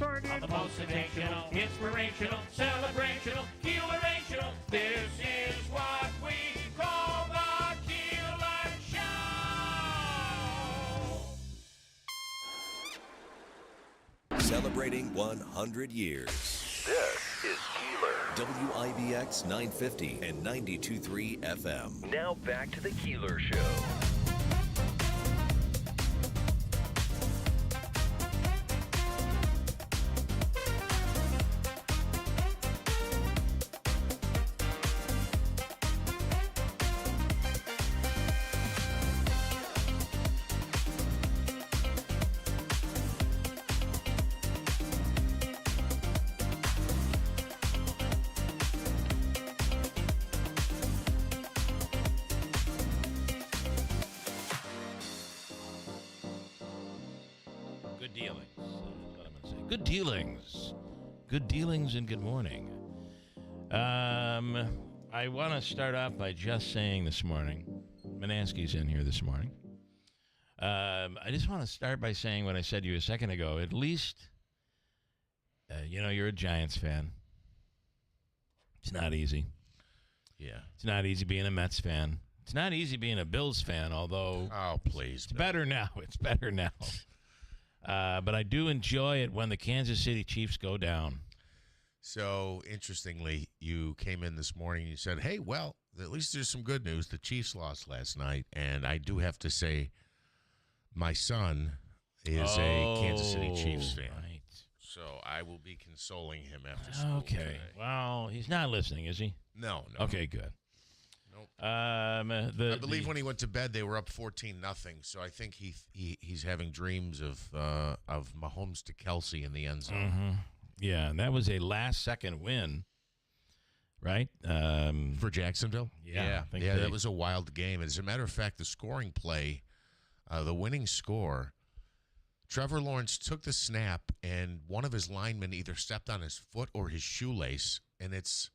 On the most sensational, inspirational, celebrational, Keelerational, this is what we call the Keeler Show. Celebrating 100 years. This is Keeler. WIBX 950 and 92.3 FM. Now back to the Keeler Show. Good dealings. That's what I'm going to say. Good dealings. Good dealings and good morning. I want to start off by just saying this morning, Manansky's in here this morning. I just want to start by saying what I said to you a second ago. At least, you're a Giants fan. It's not easy. Yeah. It's not easy being a Mets fan. It's not easy being a Bills fan, although... Oh, please. It's better now. It's better now. But I do enjoy it when the Kansas City Chiefs go down. So, interestingly, you came in this morning and you said, hey, well, at least there's some good news. The Chiefs lost last night, and I do have to say my son is a Kansas City Chiefs fan. Right. So I will be consoling him after school Okay. today. Well, he's not listening, is he? No. Okay, good. Nope. I I believe when he went to bed, they were up 14-0. So I think he's having dreams of Mahomes to Kelsey in the end zone. Mm-hmm. Yeah, and that was a last-second win, right? For Jacksonville? Yeah. I think that was a wild game. As a matter of fact, the scoring play, the winning score, Trevor Lawrence took the snap, and one of his linemen either stepped on his foot or his shoelace, and it's,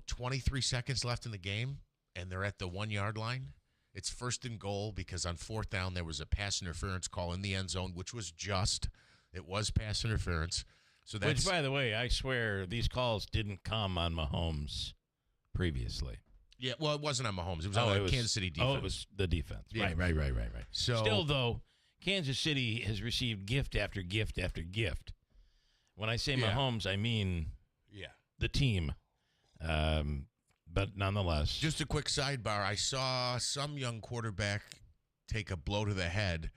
23 seconds left in the game, and they're at the 1-yard line. It's first and goal because on fourth down there was a pass interference call in the end zone, which was just. It was pass interference. So that's, which, by the way, I swear these calls didn't come on Mahomes previously. Yeah, well, it wasn't on Mahomes. It was on the Kansas City defense. Oh, it was the defense. Yeah. Right. So, still, though, Kansas City has received gift after gift after gift. When I say Mahomes, I mean the team. But nonetheless. Just a quick sidebar. I saw some young quarterback take a blow to the head,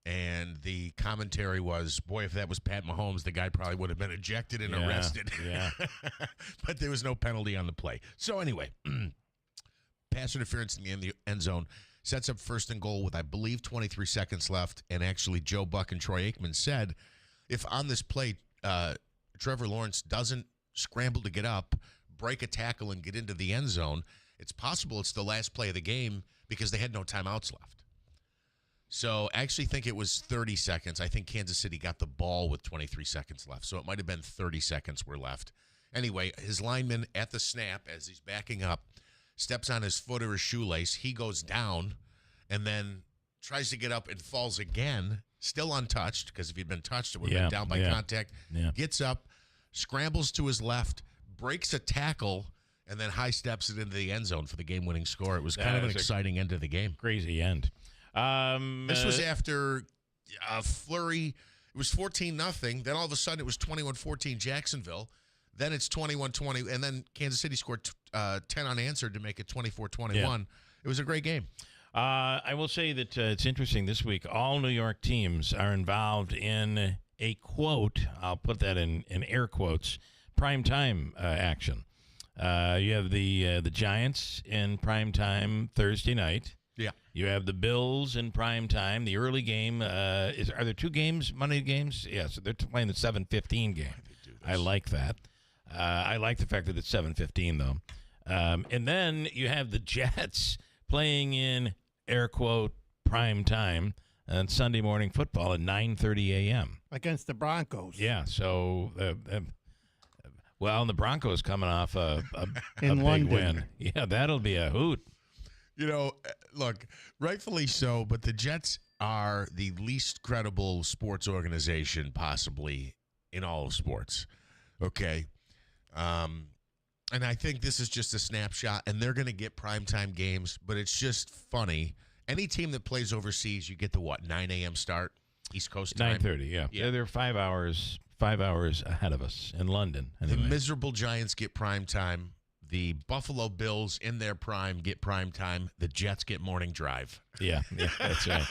and the commentary was, boy, if that was Pat Mahomes, the guy probably would have been ejected and arrested. Yeah. But there was no penalty on the play. So anyway, pass interference in the end zone sets up first and goal with, I believe, 23 seconds left. And actually, Joe Buck and Troy Aikman said, if on this play, Trevor Lawrence doesn't scramble to get up, break a tackle, and get into the end zone, it's possible it's the last play of the game because they had no timeouts left. So I actually think it was 30 seconds. I think Kansas City got the ball with 23 seconds left, so it might have been 30 seconds were left. Anyway, his lineman at the snap, as he's backing up, steps on his foot or his shoelace. He goes down and then tries to get up and falls again, still untouched, because if he'd been touched, it would have been down by contact. Yeah. Gets up, scrambles to his left, breaks a tackle, and then high steps it into the end zone for the game-winning score. It was kind of an exciting end of the game. Crazy end. This was after a flurry. It was 14-0. Then all of a sudden it was 21-14 Jacksonville. Then it's 21-20. And then Kansas City scored 10 unanswered to make it 24-21. Yeah. It was a great game. I will say that it's interesting this week. All New York teams are involved in a quote. I'll put that in air quotes. Primetime action. You have the Giants in primetime Thursday night. Yeah. You have the Bills in prime time. The early game are there two games, Monday games? Yeah, so they're playing the 7:15 game. I like that. I like the fact that it's 7:15 though. And then you have the Jets playing in air quote prime time on Sunday morning football at 9:30 a.m. against the Broncos. Yeah, so well, the Broncos coming off a big London. win. Yeah, that'll be a hoot. You know, look, rightfully so, but the Jets are the least credible sports organization possibly in all of sports. Okay. And I think this is just a snapshot, and they're going to get primetime games, but it's just funny. Any team that plays overseas, you get the 9 a.m. start, East Coast time? 9:30, yeah. They're 5 hours ahead of us in London. Anyway. The miserable Giants get primetime. The Buffalo Bills in their prime get primetime. The Jets get morning drive. Yeah, that's right.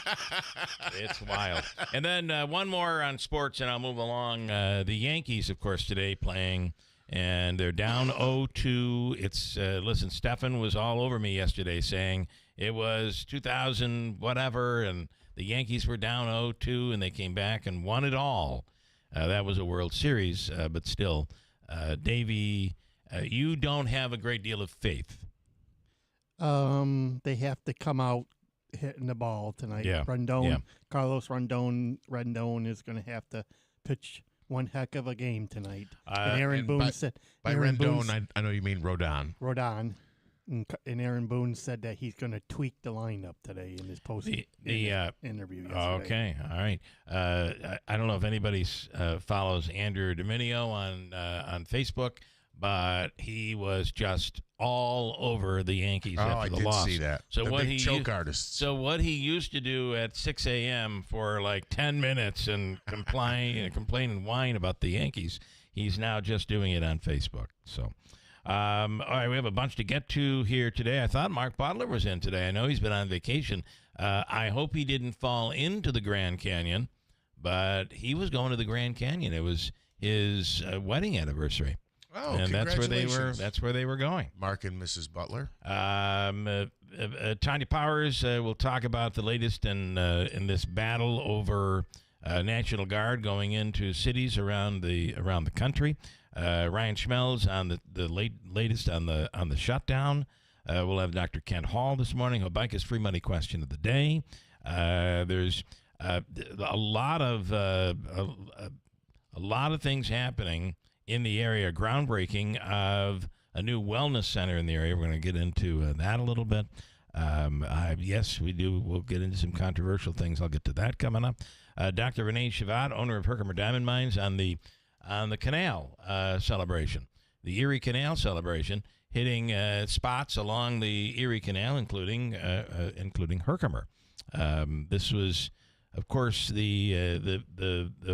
It's wild. And then one more on sports, and I'll move along. The Yankees, of course, today playing, and they're down 0-2. It's listen, Stefan was all over me yesterday saying it was 2000 whatever, and the Yankees were down 0-2, and they came back and won it all. That was a World Series, but still, Davey, you don't have a great deal of faith. They have to come out hitting the ball tonight. Yeah. Carlos Rondon is going to have to pitch one heck of a game tonight. And Aaron Boone said... By Rendon, I know you mean Rodon. Rodon. And Aaron Boone said that he's going to tweak the lineup today in his interview yesterday. Okay, all right. I don't know if anybody follows Andrew Dominio on Facebook, but he was just all over the Yankees after the loss. I did see that. So the what big choke artists. So what he used to do at 6 a.m. for like 10 minutes and complain and whine about the Yankees, he's now just doing it on Facebook. So. All right, we have a bunch to get to here today. I thought Mark Bottler was in today. I know he's been on vacation. I hope he didn't fall into the Grand Canyon, but he was going to the Grand Canyon. It was his wedding anniversary. Oh, and congratulations. that's where they were going. Mark and Mrs. Butler. Tanya Powers will talk about the latest in this battle over National Guard going into cities around the country. Ryan Schmelz on the latest on the shutdown. We'll have Dr. Kent Hall this morning. Hobica's free money question of the day. There's a lot of things happening in the area. Groundbreaking of a new wellness center in the area. We're going to get into that a little bit. Yes, we do. We'll get into some controversial things. I'll get to that coming up. Dr. Renee Shavat, owner of Herkimer Diamond Mines, on the canal celebration, the Erie Canal celebration, hitting spots along the Erie Canal, including Herkimer. This was, of course, the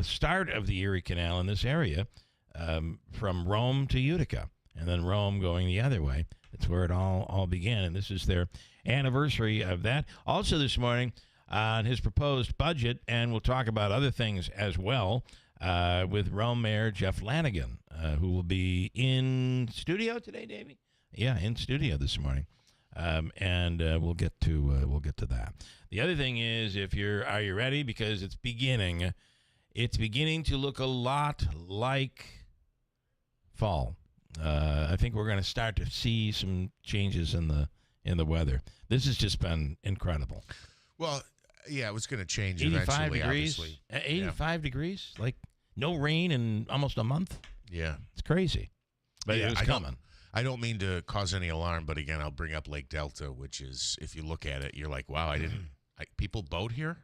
start of the Erie Canal in this area, from Rome to Utica, and then Rome going the other way. That's where it all began, and this is their anniversary of that. Also this morning on his proposed budget, and we'll talk about other things as well, with Rome Mayor Jeff Lanigan, who will be in studio today, Davey. Yeah, in studio this morning, and we'll get to that. The other thing is, are you ready? Because it's beginning to look a lot like fall. I think we're going to start to see some changes in the weather. This has just been incredible. Well, yeah, it was going to change 85 eventually, degrees, obviously. 85 degrees, like no rain in almost a month. Yeah. It's crazy. But it was coming. I don't mean to cause any alarm, but again, I'll bring up Lake Delta, which is, if you look at it, you're like, wow, people boat here?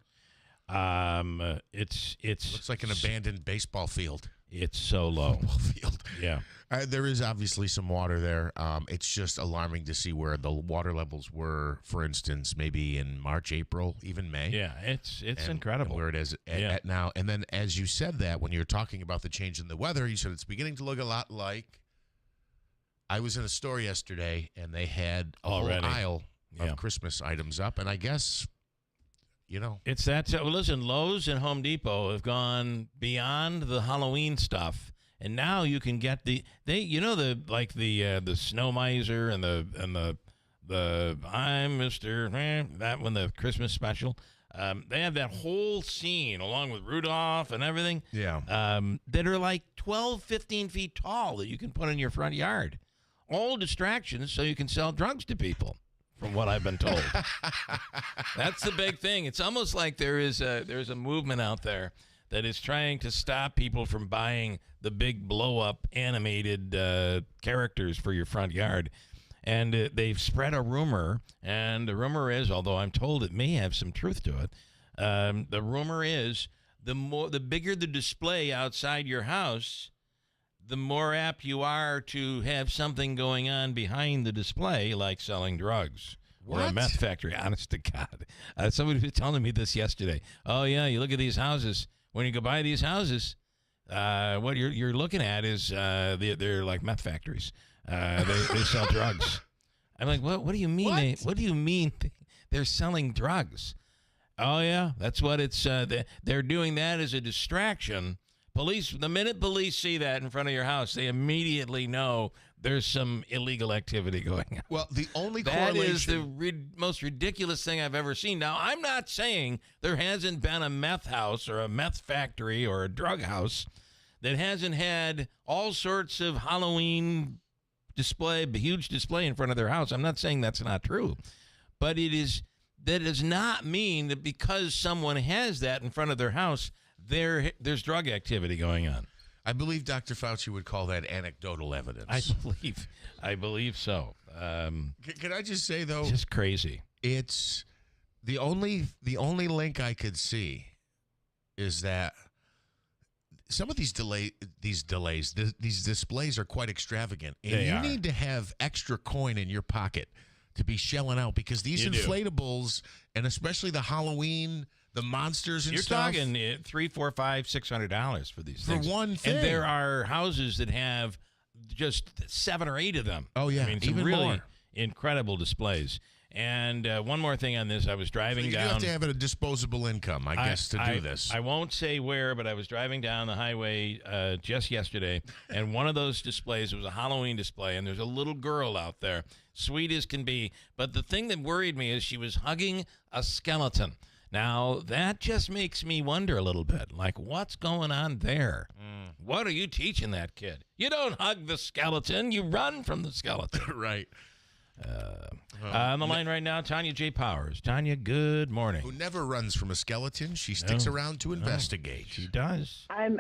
It's looks like an abandoned baseball field. It's so low. Football field. Yeah. There is obviously some water there. It's just alarming to see where the water levels were, for instance, maybe in March, April, even May. Yeah, it's incredible. And where it is at now. And then as you said that, when you're talking about the change in the weather, you said it's beginning to look a lot like, I was in a store yesterday, and they had a whole aisle of Christmas items up, and I guess, it's that. Well, listen, Lowe's and Home Depot have gone beyond the Halloween stuff, and now you can get the snow miser and the I'm Mr. that one, the Christmas special. They have that whole scene along with Rudolph and everything. Yeah. That are like 12, 15 feet tall that you can put in your front yard. All distractions so you can sell drugs to people, from what I've been told. That's the big thing. It's almost like there's a movement out there that is trying to stop people from buying the big blow-up animated characters for your front yard. And they've spread a rumor, and the rumor is, although I'm told it may have some truth to it, The rumor is the bigger the display outside your house, the more apt you are to have something going on behind the display, like selling drugs or a meth factory. Honest to God. Somebody was telling me this yesterday. Oh, yeah, you look at these houses. When you go by these houses, what you're looking at is they're like meth factories. They sell drugs. I'm like, what do you mean? What do you mean they're selling drugs? Oh, yeah, that's what it's. They're doing that as a distraction. The minute police see that in front of your house, they immediately know there's some illegal activity going on. Well, the only that correlation... is the most ridiculous thing I've ever seen. Now, I'm not saying there hasn't been a meth house or a meth factory or a drug house that hasn't had all sorts of Halloween huge display in front of their house. I'm not saying that's not true, but that does not mean that because someone has that in front of their house, there's drug activity going on. I believe Dr. Fauci would call that anecdotal evidence. I believe so. Can I just say, though, just crazy. It's the only link I could see is that some of these displays are quite extravagant, and you need to have extra coin in your pocket to be shelling out, because these inflatables and especially the Halloween, the monsters and stuff. You're talking $300, $400, $500, $600 for these things. For one thing. And there are houses that have just 7 or 8 of them. Oh, yeah. I mean, some even really more. Incredible displays. And one more thing on this. I was driving down. You have to have a disposable income, I guess, to do this. I won't say where, but I was driving down the highway just yesterday, and one of those displays was a Halloween display, and there's a little girl out there, sweet as can be. But the thing that worried me is she was hugging a skeleton. Now, that just makes me wonder a little bit, like, what's going on there? What are you teaching that kid? You don't hug the skeleton. You run from the skeleton. Right. On the line right now, Tanya J. Powers. Tanya, good morning. Who never runs from a skeleton. She sticks around to investigate. She does. I'm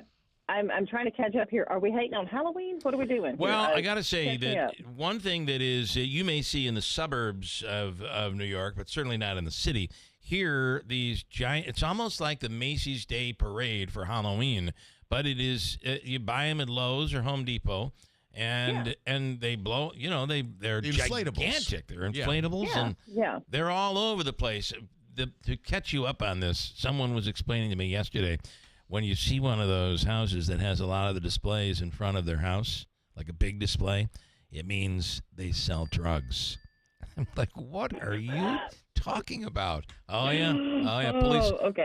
trying to catch up here. Are we hating on Halloween? What are we doing? Well, I got to say that one thing that is you may see in the suburbs of New York, but certainly not in the city. Here, these giant, it's almost like the Macy's Day Parade for Halloween, but it is, you buy them at Lowe's or Home Depot, and they blow, they're gigantic. They're inflatables, and they're all over the place. To catch you up on this, someone was explaining to me yesterday, when you see one of those houses that has a lot of the displays in front of their house, like a big display, it means they sell drugs. I'm like, what are you talking about? Oh, yeah.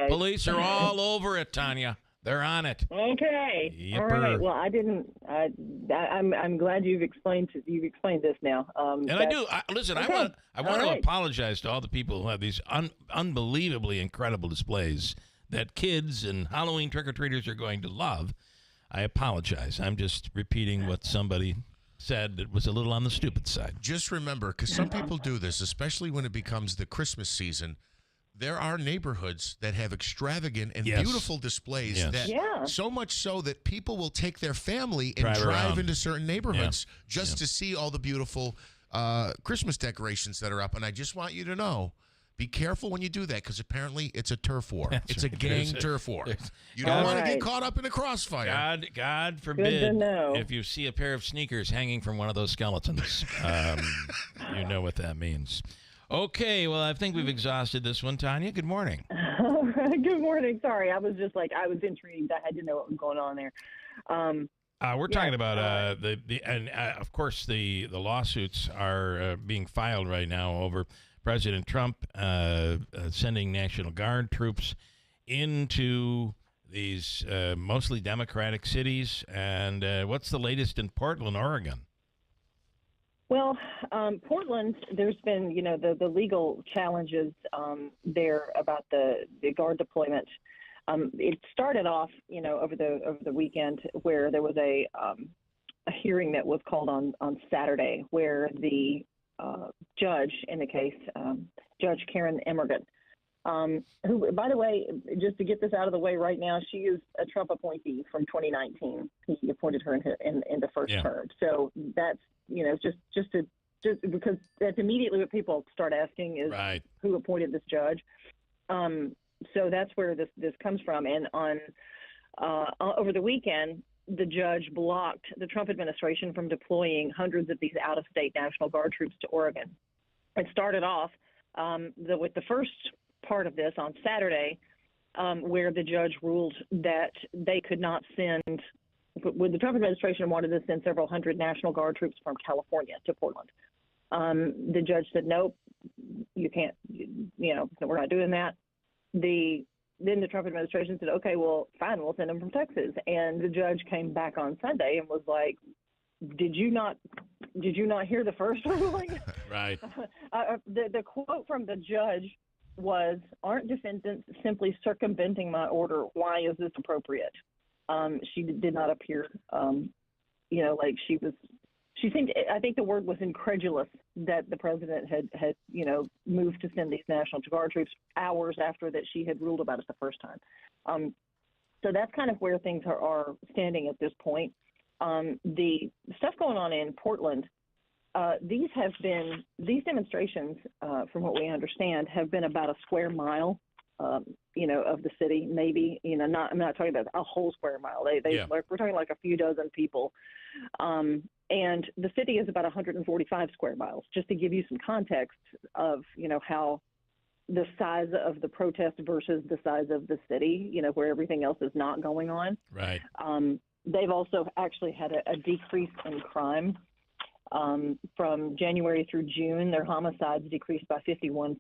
Police are all over it, Tanya. They're on it. Okay. Yipper. All right. Well, I didn't. I'm glad you've explained this now. And I do. Listen, okay. I want to apologize to all the people who have these unbelievably incredible displays that kids and Halloween trick-or-treaters are going to love. I apologize. I'm just repeating what somebody said that was a little on the stupid side. Just remember, because some people do this, especially when it becomes the Christmas season, there are neighborhoods that have extravagant and beautiful displays so much so that people will take their family and drive into certain neighborhoods just to see all the beautiful Christmas decorations that are up. And I just want you to know, be careful when you do that, because apparently it's a turf war. It's a gang turf war. You don't want to get caught up in a crossfire. God forbid if you see a pair of sneakers hanging from one of those skeletons. You know what that means. Okay, well, I think we've exhausted this one. Tanya, good morning. Good morning. Sorry, I was just I was intrigued. I had to know what was going on there. We're talking about of course, the lawsuits are being filed right now over President Trump sending National Guard troops into these mostly Democratic cities. And what's the latest in Portland, Oregon? Well, Portland, there's been, the legal challenges there about the guard deployment. It started off, over the weekend, where there was a hearing that was called on Saturday, where the judge in the case, Judge Karen Emergen, who, by the way, just to get this out of the way right now, she is a Trump appointee from 2019. He appointed her in the first term. So that's, just because that's immediately what people start asking is who appointed this judge. So that's where this comes from. And on over the weekend, the judge blocked the Trump administration from deploying hundreds of these out-of-state National Guard troops to Oregon. It started off with the first part of this on Saturday, where the judge ruled that they could not send. When the Trump administration wanted to send several hundred National Guard troops from California to Portland, the judge said, nope, you can't, we're not doing that. Then the Trump administration said, okay, well, fine, we'll send them from Texas. And the judge came back on Sunday and was like, did you not hear the first ruling? Right. The quote from the judge was, aren't defendants simply circumventing my order? Why is this appropriate? She did not appear, like she seemed, I think the word was incredulous that the president had moved to send these National Guard troops hours after that she had ruled about it the first time. So that's kind of where things are standing at this point. The stuff going on in Portland, these demonstrations, from what we understand, have been about a square mile, of the city, maybe, I'm not talking about a whole square mile. We're talking like a few dozen people. And the city is about 145 square miles, just to give you some context of, how the size of the protest versus the size of the city, where everything else is not going on. Right. They've also actually had a decrease in crime. From January through June, their homicides decreased by 51%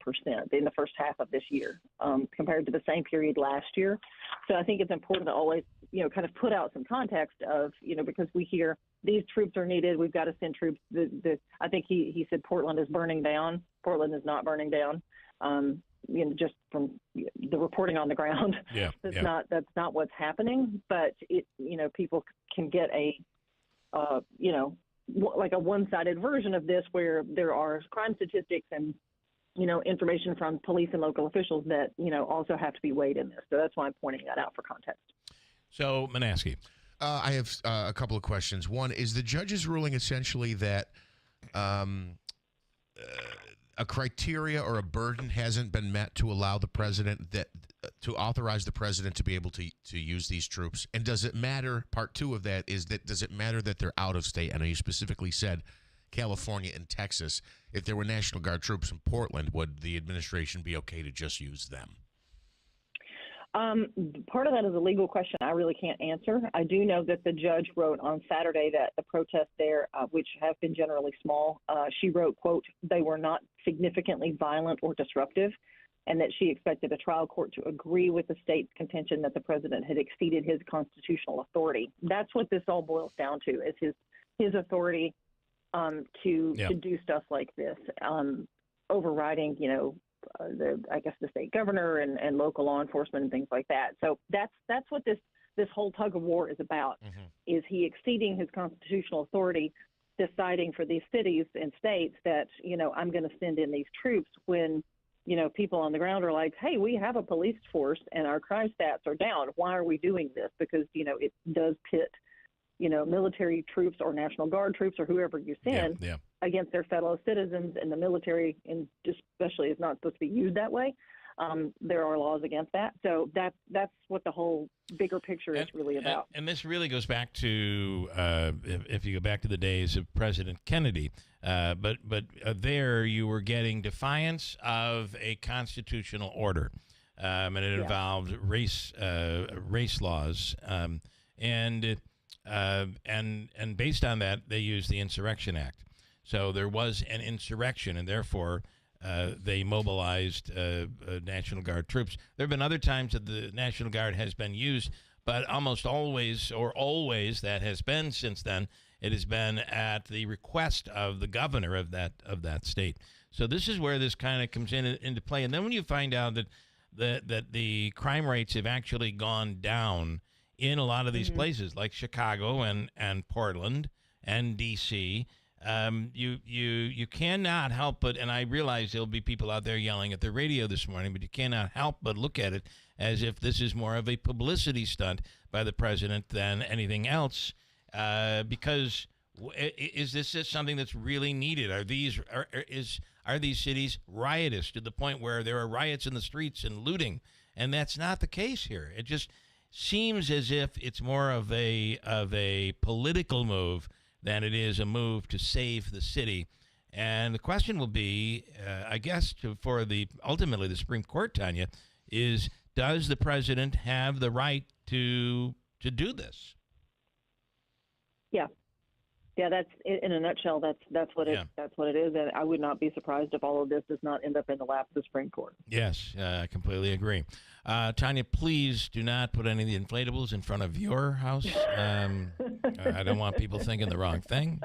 in the first half of this year, compared to the same period last year. So I think it's important to always, kind of put out some context of, because we hear these troops are needed, we've got to send troops. I think he said Portland is burning down. Portland is not burning down. Just from the reporting on the ground, that's not what's happening. But people can get like a one-sided version of this, where there are crime statistics and information from police and local officials that also have to be weighed in this. So that's why I'm pointing that out for context. So Manaske, I have a couple of questions. One, is the judge's ruling essentially that a criteria or a burden hasn't been met to allow the president to authorize the president to be able to use these troops? And does it matter? Part two of that is that, does it matter that they're out of state? I know you specifically said California and Texas. If there were National Guard troops in Portland, would the administration be okay to just use them? Part of that is a legal question I really can't answer. I do know that the judge wrote on Saturday that the protests there, which have been generally small, she wrote, quote, they were not significantly violent or disruptive, and that she expected a trial court to agree with the state's contention that the president had exceeded his constitutional authority. That's what this all boils down to, is his authority to do stuff like this, overriding, the state governor and local law enforcement and things like that. So that's what this whole tug of war is about. Mm-hmm. Is he exceeding his constitutional authority, deciding for these cities and states that, I'm going to send in these troops when, people on the ground are like, hey, we have a police force and our crime stats are down. Why are we doing this? Because, it does pit, military troops or National Guard troops or whoever you send against their fellow citizens, and the military, and especially, is not supposed to be used that way. There are laws against that. So that's what the whole bigger picture is really about. And this really goes back to, if you go back to the days of President Kennedy, but there you were getting defiance of a constitutional order, and it involved race laws, and based on that, they used the Insurrection Act. So there was an insurrection, and therefore they mobilized National Guard troops. There have been other times that the National Guard has been used, but almost always, or always, that has been since then, it has been at the request of the governor of that state. So this is where this kind of comes into play. And then when you find out that the crime rates have actually gone down in a lot of these places, like Chicago and Portland and D.C., you cannot help but, and I realize there'll be people out there yelling at the radio this morning, but you cannot help but look at it as if this is more of a publicity stunt by the president than anything else, because is this just something that's really needed? Are these cities riotous to the point where there are riots in the streets and looting and that's not the case here. It just seems as if it's more of a political move than it is a move to save the city. And the question will be, I guess, for ultimately the Supreme Court, Tanya, is does the president have the right to do this? Yeah, that's in a nutshell. That's what it is, and I would not be surprised if all of this does not end up in the lap of the Supreme Court. Yes, I completely agree. Tanya, please do not put any of the inflatables in front of your house. I don't want people thinking the wrong thing.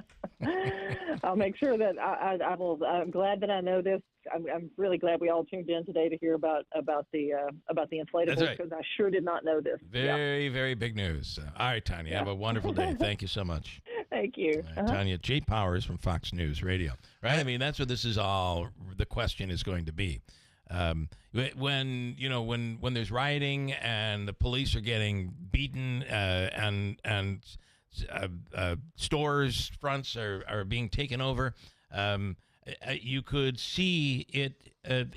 I'll make sure that I will. I'm glad that I know this. I'm really glad we all tuned in today to hear about the inflatables, because I sure did not know this. Very, very big news. All right, Tanya, have a wonderful day. Thank you so much. Thank you. Tanya, Jay Powers from Fox News Radio. Right? I mean, that's what this is all. The question is going to be. When there's rioting and the police are getting beaten and stores fronts are being taken over, you could see it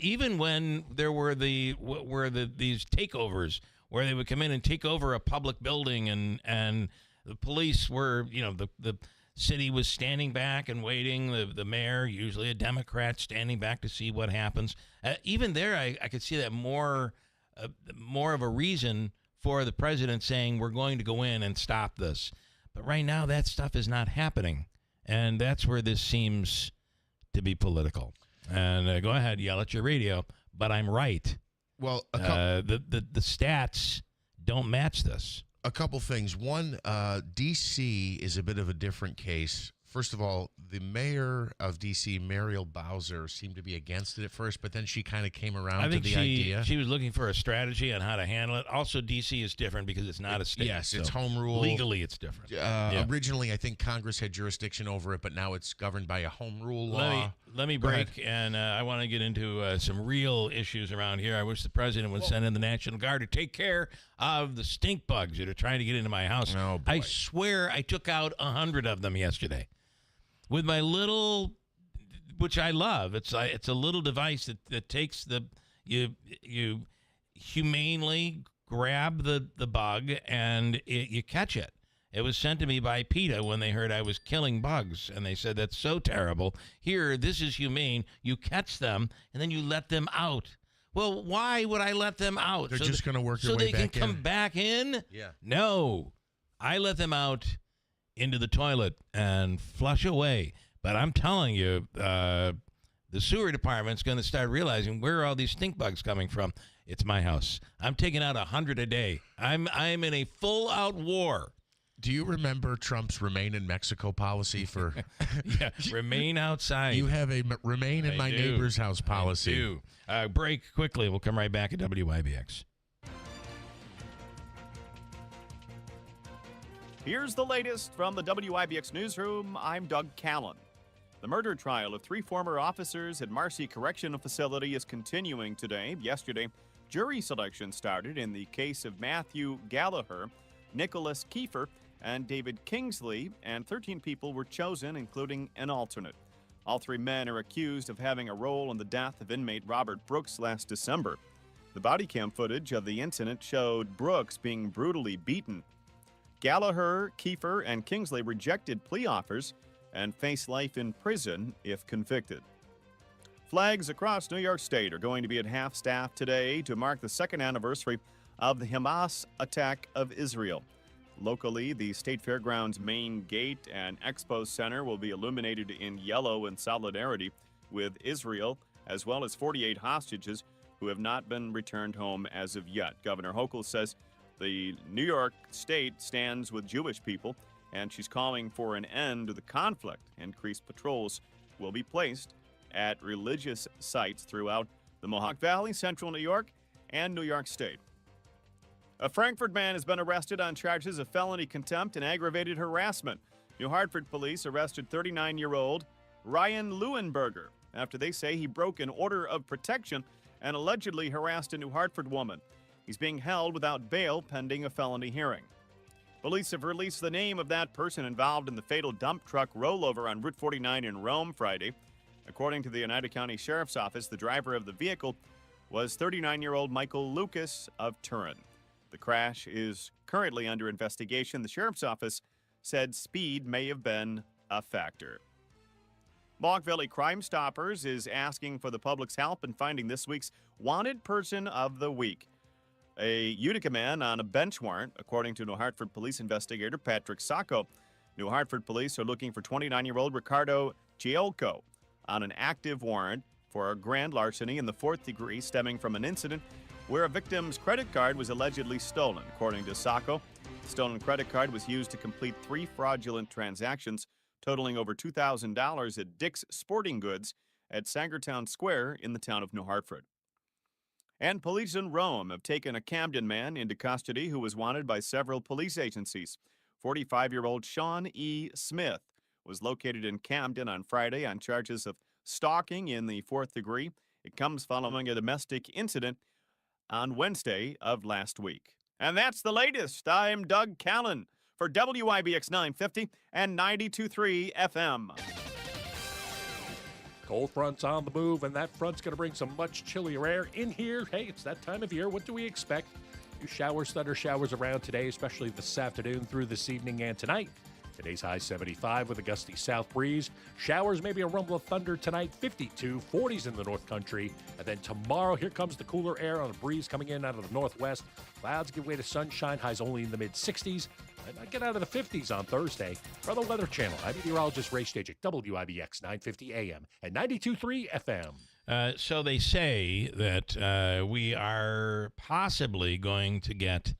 even when there were these takeovers where they would come in and take over a public building and the police were, the city was standing back and waiting. The mayor, usually a Democrat, standing back to see what happens. Even there, I could see that more of a reason for the president saying we're going to go in and stop this. But right now, that stuff is not happening, and that's where this seems to be political. And go ahead, yell at your radio, but I'm right. Well, the stats don't match this. A couple things. One, D.C. is a bit of a different case. First of all, the mayor of D.C., Muriel Bowser, seemed to be against it at first, but then she kind of came around to the idea. She was looking for a strategy on how to handle it. Also, D.C. is different because it's not a state. Yes, it's home rule. Legally, it's different. Originally, I think Congress had jurisdiction over it, but now it's governed by a home rule law. Let me break, and I want to get into some real issues around here. I wish the president would send in the National Guard to take care of the stink bugs that are trying to get into my house. Oh, boy. I swear I took out 100 of them yesterday. With my little, which I love, it's a little device that takes you humanely grab the bug and you catch it. It was sent to me by PETA when they heard I was killing bugs, and they said that's so terrible. Here, this is humane. You catch them and then you let them out. Well, why would I let them out? They're just going to work their way back in. So they can come back in? Yeah. No, I let them out into the toilet and flush away. But I'm telling you, the sewer department's going to start realizing where are all these stink bugs coming from. It's my house. I'm taking out 100 a day. I'm in a full-out war. Do you remember Trump's remain in Mexico policy for... Yeah, remain outside. You have a remain in my neighbor's house policy. I do. Break quickly. We'll come right back at WIBX. Here's the latest from the WIBX newsroom. I'm Doug Callan. The murder trial of 3 former officers at Marcy Correctional Facility is continuing today. Yesterday, jury selection started in the case of Matthew Gallagher, Nicholas Keefer, and David Kingsley, and 13 people were chosen, including an alternate. All 3 men are accused of having a role in the death of inmate Robert Brooks last December. The body cam footage of the incident showed Brooks being brutally beaten. Gallagher, Keefer, and Kingsley rejected plea offers and face life in prison if convicted. Flags across New York State are going to be at half-staff today to mark the 2nd anniversary of the Hamas attack of Israel. Locally, the State Fairgrounds main gate and expo center will be illuminated in yellow in solidarity with Israel, as well as 48 hostages who have not been returned home as of yet. Governor Hochul says the New York State stands with Jewish people, and she's calling for an end to the conflict. Increased patrols will be placed at religious sites throughout the Mohawk Valley, Central New York, and New York State. A Frankfort man has been arrested on charges of felony contempt and aggravated harassment. New Hartford police arrested 39-year-old Ryan Leuenberger after they say he broke an order of protection and allegedly harassed a New Hartford woman. He's being held without bail pending a felony hearing. Police have released the name of that person involved in the fatal dump truck rollover on Route 49 in Rome Friday. According to the Oneida County Sheriff's Office, the driver of the vehicle was 39-year-old Michael Lucas of Turin. The crash is currently under investigation. The sheriff's office said speed may have been a factor. Mohawk Valley Crime Stoppers is asking for the public's help in finding this week's Wanted Person of the Week. A Utica man on a bench warrant, according to New Hartford police investigator Patrick Sacco. New Hartford police are looking for 29-year-old Ricardo Giolco on an active warrant for a grand larceny in the 4th degree stemming from an incident where a victim's credit card was allegedly stolen. According to Sacco, the stolen credit card was used to complete 3 fraudulent transactions totaling over $2,000 at Dick's Sporting Goods at Sangertown Square in the town of New Hartford. And police in Rome have taken a Camden man into custody who was wanted by several police agencies. 45-year-old Sean E. Smith was located in Camden on Friday on charges of stalking in the 4th degree. It comes following a domestic incident on Wednesday of last week. And that's the latest. I'm Doug Callan for WIBX 950 and 92.3 FM. Cold front's on the move, and that front's going to bring some much chillier air in here. Hey, it's that time of year. What do we expect? Few showers, thunder showers around today, especially this afternoon through this evening and tonight. Today's high 75 with a gusty south breeze. Showers, maybe a rumble of thunder tonight, 52, 40s in the North Country. And then tomorrow, here comes the cooler air on a breeze coming in out of the northwest. Clouds give way to sunshine, highs only in the mid-60s. And I get out of the 50s on Thursday. For the Weather Channel, I'm meteorologist Ray Stage at WIBX 950 AM and 92.3 FM. So they say that we are possibly going to get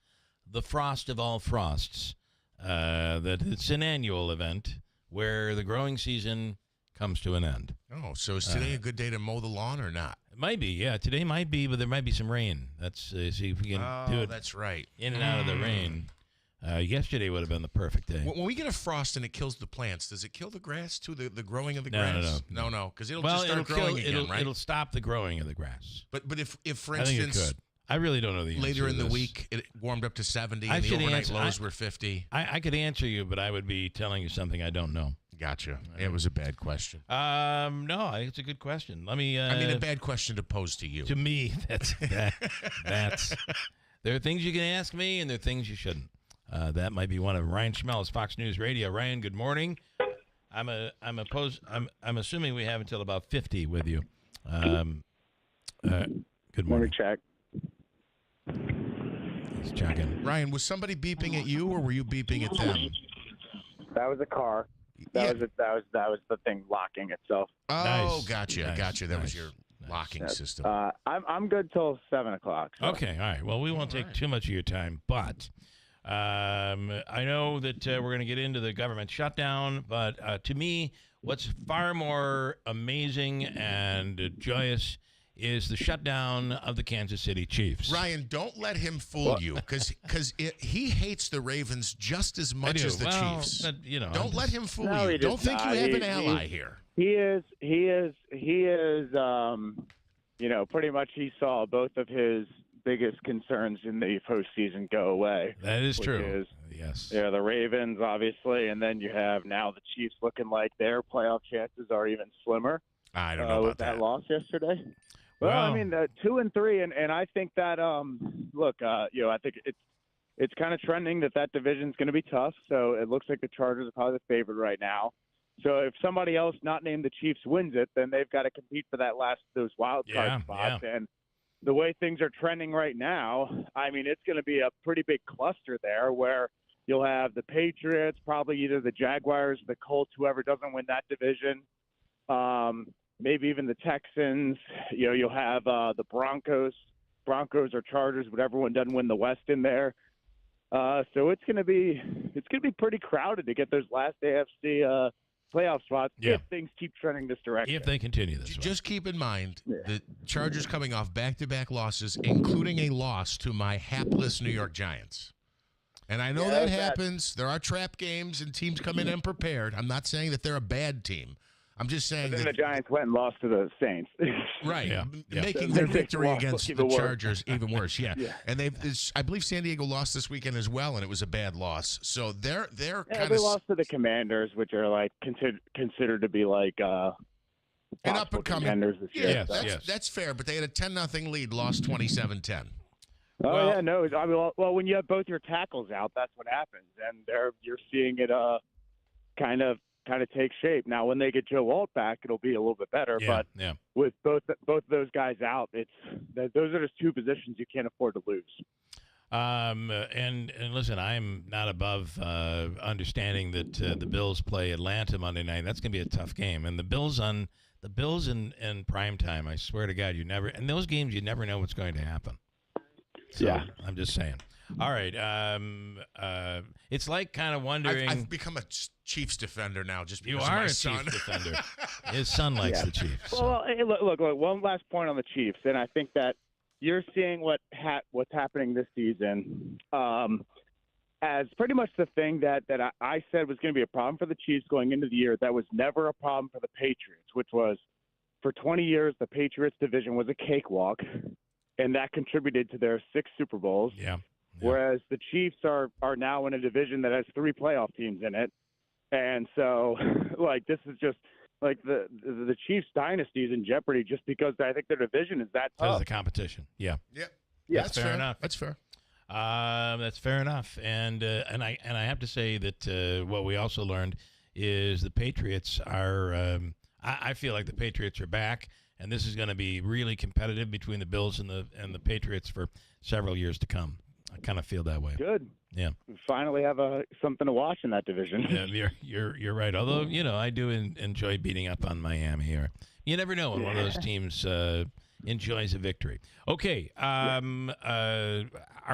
the frost of all frosts. That it's an annual event where the growing season comes to an end. Oh, so is today a good day to mow the lawn or not? It might be, yeah. Today might be, but there might be some rain. Let's see if we can do it. That's right. In and out of the rain. Yesterday would have been the perfect day. When we get a frost and it kills the plants, does it kill the grass too? The growing of the grass? No, because it'll just start growing again, right? It'll stop the growing of the grass. But if for I think instance, it could. I really don't know the answer. Later in to the this. week, it warmed up to 70, and the overnight lows were 50. I could answer you, but I would be telling you something I don't know. Gotcha. It was a bad question. No, it's a good question. Let me. I mean, a bad question to pose to you. To me, that's. There are things you can ask me, and there are things you shouldn't. That might be one of them. Ryan Schmelz, Fox News Radio. Ryan, good morning. I'm assuming we have until about 50 with you. Good morning. Check. He's checking. Ryan, was somebody beeping at you, or were you beeping at them? That was a car. That was the thing locking itself. Oh, Nice. Gotcha. That was your Nice. locking system. I'm good till 7 o'clock. So. Okay, all right. Well, we won't take too much of your time, but I know that we're going to get into the government shutdown, but to me, what's far more amazing and joyous is the shutdown of the Kansas City Chiefs. Ryan, don't let him fool you, because he hates the Ravens just as much as the Chiefs. But, Don't let him fool No, you. he Don't does think not. you have an ally here. He is. Pretty much he saw both of his biggest concerns in the postseason go away. That is true. Yes. Yeah, the Ravens, obviously, and then you have now the Chiefs looking like their playoff chances are even slimmer. I don't know with about that. loss yesterday. Well, I mean, 2 and 3, and I think that I think it's kind of trending that division's going to be tough. So it looks like the Chargers are probably the favorite right now. So if somebody else not named the Chiefs wins it, then they've got to compete for those wild card spots. Yeah. And the way things are trending right now, I mean, it's going to be a pretty big cluster there where you'll have the Patriots, probably either the Jaguars, the Colts, whoever doesn't win that division. Maybe even the Texans. You'll have the Broncos or Chargers, but everyone doesn't win the West in there. So it's gonna be pretty crowded to get those last AFC playoff spots if things keep trending this direction. If they continue this way. Just keep in mind the Chargers coming off back-to-back losses, including a loss to my hapless New York Giants. And I know that happens. There are trap games, and teams come in unprepared. I'm not saying that they're a bad team. I'm just saying then that the Giants went and lost to the Saints. Right. Yeah. Making That their makes victory the loss against look the even worse. Chargers even worse. Yeah. And I believe San Diego lost this weekend as well, and it was a bad loss. So they're kind they of lost to the Commanders, which are like considered to be like And possible up-and-coming. contenders this year. Yes, That's fair, but they had a 10-0 lead, lost 27-10. Oh Well- yeah, no. I mean, well, when you have both your tackles out, that's what happens, and you're seeing it kind of take shape. Now, when they get Joe Alt back, it'll be a little bit better. Yeah, But yeah. with both of those guys out, those are just two positions you can't afford to lose. And listen, I'm not above understanding that the Bills play Atlanta Monday night. That's going to be a tough game, and the Bills in prime time. I swear to God, in those games you never know what's going to happen. So, Yeah. I'm just saying. All right. It's like kind of wondering. I've become a Chiefs defender now just because You of are my a son. Chiefs defender. His son likes the Chiefs. So. Well, hey, look. One last point on the Chiefs, and I think that you're seeing what's happening this season as pretty much the thing that I said was going to be a problem for the Chiefs going into the year. That was never a problem for the Patriots, which was for 20 years the Patriots division was a cakewalk, and that contributed to their 6 Super Bowls. Yeah. Whereas the Chiefs are now in a division that has 3 playoff teams in it. And so, this is just the Chiefs dynasty is in jeopardy just because I think their division is that Because tough. of the competition. Yeah. Yeah, That's fair enough. That's fair. That's fair enough. And I have to say that what we also learned is the Patriots are. I feel like the Patriots are back, and this is going to be really competitive between the Bills and the Patriots for several years to come. I kind of feel that way. Good. Yeah. We finally have something to watch in that division. Yeah, you're right. Although I do enjoy beating up on Miami. Or you never know when one of those teams enjoys a victory. Okay. Are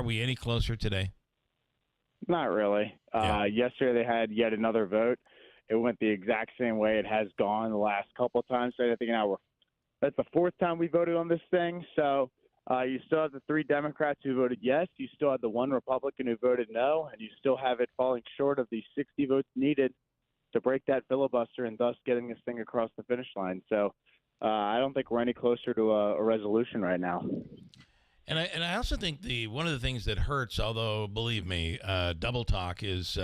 we any closer today? Not really. Yeah. Yesterday they had yet another vote. It went the exact same way it has gone the last couple of times. So I think now that's the 4th time we voted on this thing. So you still have the 3 Democrats who voted yes. You still have the 1 Republican who voted no, and you still have it falling short of the 60 votes needed to break that filibuster and thus getting this thing across the finish line. So I don't think we're any closer to a resolution right now. And I also think one of the things that hurts, although believe me, double talk is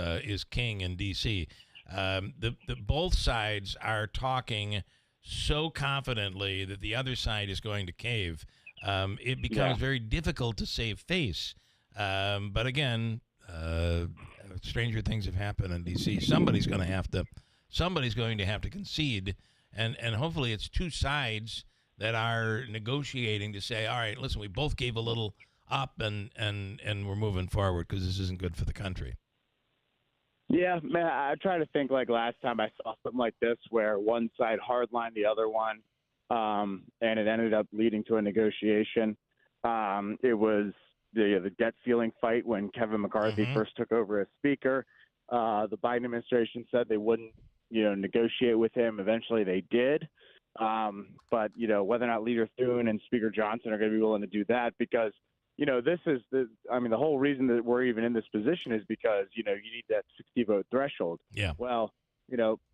king in D.C. The both sides are talking so confidently that the other side is going to cave. It becomes very difficult to save face. But again, stranger things have happened in D.C. Somebody's going to have to concede, and hopefully it's two sides that are negotiating to say, all right, listen, we both gave a little up, and we're moving forward because this isn't good for the country. Yeah, man, I try to think like last time I saw something like this where one side hardlined the other one, and it ended up leading to a negotiation. It was the debt ceiling fight when Kevin McCarthy first took over as Speaker. The Biden administration said they wouldn't, negotiate with him. Eventually they did. But, whether or not Leader Thune and Speaker Johnson are going to be willing to do that because, this is the whole reason that we're even in this position is because, you need that 60-vote threshold. Yeah. Well,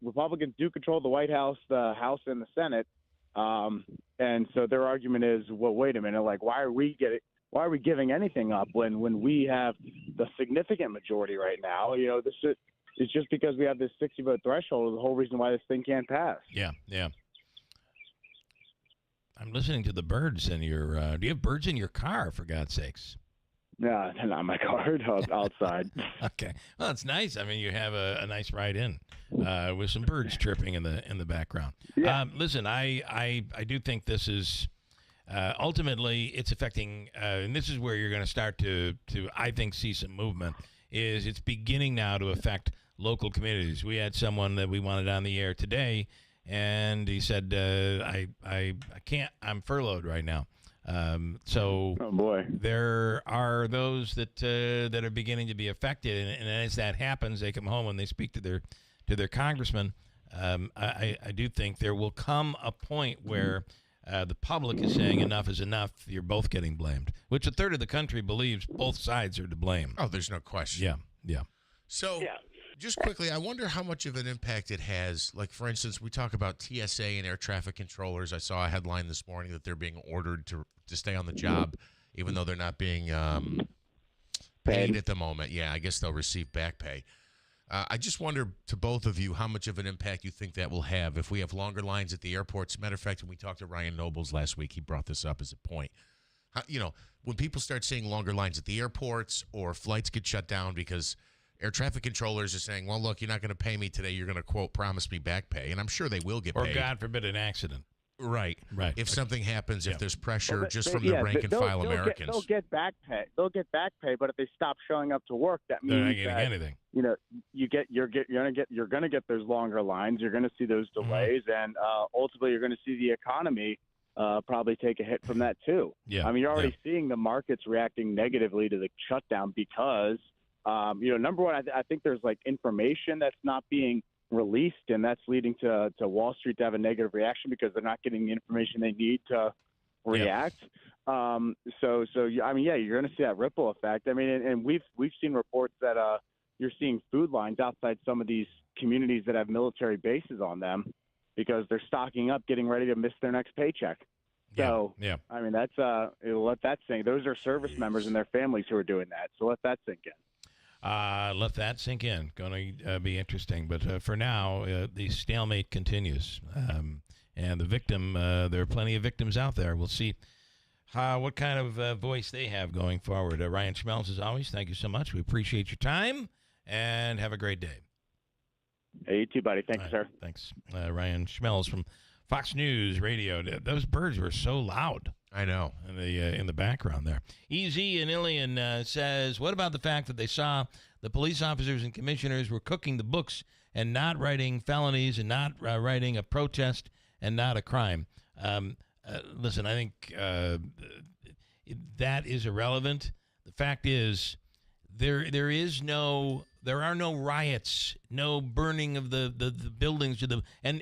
Republicans do control the White House, the House, and the Senate. And so their argument is, well, wait a minute, like, why are we giving anything up when we have the significant majority right now? It's just because we have this 60-vote threshold is the whole reason why this thing can't pass. Yeah, yeah. I'm listening to the birds in your. Do you have birds in your car? For God's sakes. No, not in my car. Outside. Okay. Well, it's nice. I mean, you have a nice ride in with some birds chirping in the background. Yeah. Listen, I do think this is ultimately it's affecting, and this is where you're going to start to I think see some movement. Is it's beginning now to affect local communities. We had someone that we wanted on the air today. And he said, I can't, I'm furloughed right now. So oh boy, there are those that are beginning to be affected. And as that happens, they come home and they speak to their congressman. I do think there will come a point where the public is saying enough is enough. You're both getting blamed, which a third of the country believes both sides are to blame. Oh, there's no question. Yeah. So just quickly, I wonder how much of an impact it has. Like, for instance, we talk about TSA and air traffic controllers. I saw a headline this morning that they're being ordered to stay on the job, even though they're not being paid at the moment. Yeah, I guess they'll receive back pay. I just wonder, to both of you, how much of an impact you think that will have if we have longer lines at the airports. Matter of fact, when we talked to Ryan Nobles last week, he brought this up as a point. When people start seeing longer lines at the airports or flights get shut down because air traffic controllers are saying, well, look, you're not going to pay me today. You're going to, quote, promise me back pay. And I'm sure they will get paid. Or, God forbid, an accident. Right. If something happens, if there's pressure just from the rank and file Americans. They'll get back pay. They'll get back pay, but if they stop showing up to work, that means they're not getting anything. You're going to get those longer lines. You're going to see those delays, and ultimately you're going to see the economy probably take a hit from that too. Yeah. I mean, you're already seeing the markets reacting negatively to the shutdown because, number one, I think there's like information that's not being released, and that's leading to Wall Street to have a negative reaction because they're not getting the information they need to react. So you're going to see that ripple effect. I mean, and we've seen reports that you're seeing food lines outside some of these communities that have military bases on them because they're stocking up, getting ready to miss their next paycheck. So, I mean, that's let that sink. Those are service members and their families who are doing that. So let that sink in. Let that sink in. Going to be interesting. But for now, the stalemate continues. And the victim, there are plenty of victims out there. We'll see what kind of voice they have going forward. Ryan Schmelz, as always, thank you so much. We appreciate your time, and have a great day. Hey, you too, buddy. Thank you, sir. Thanks. Ryan Schmelz from Fox News Radio. Those birds were so loud. I know. In the background there. EZ in Ilion says, what about the fact that they saw the police officers and commissioners were cooking the books and not writing felonies and not writing a protest and not a crime? Listen, I think that is irrelevant. The fact is there are no riots, no burning of the buildings and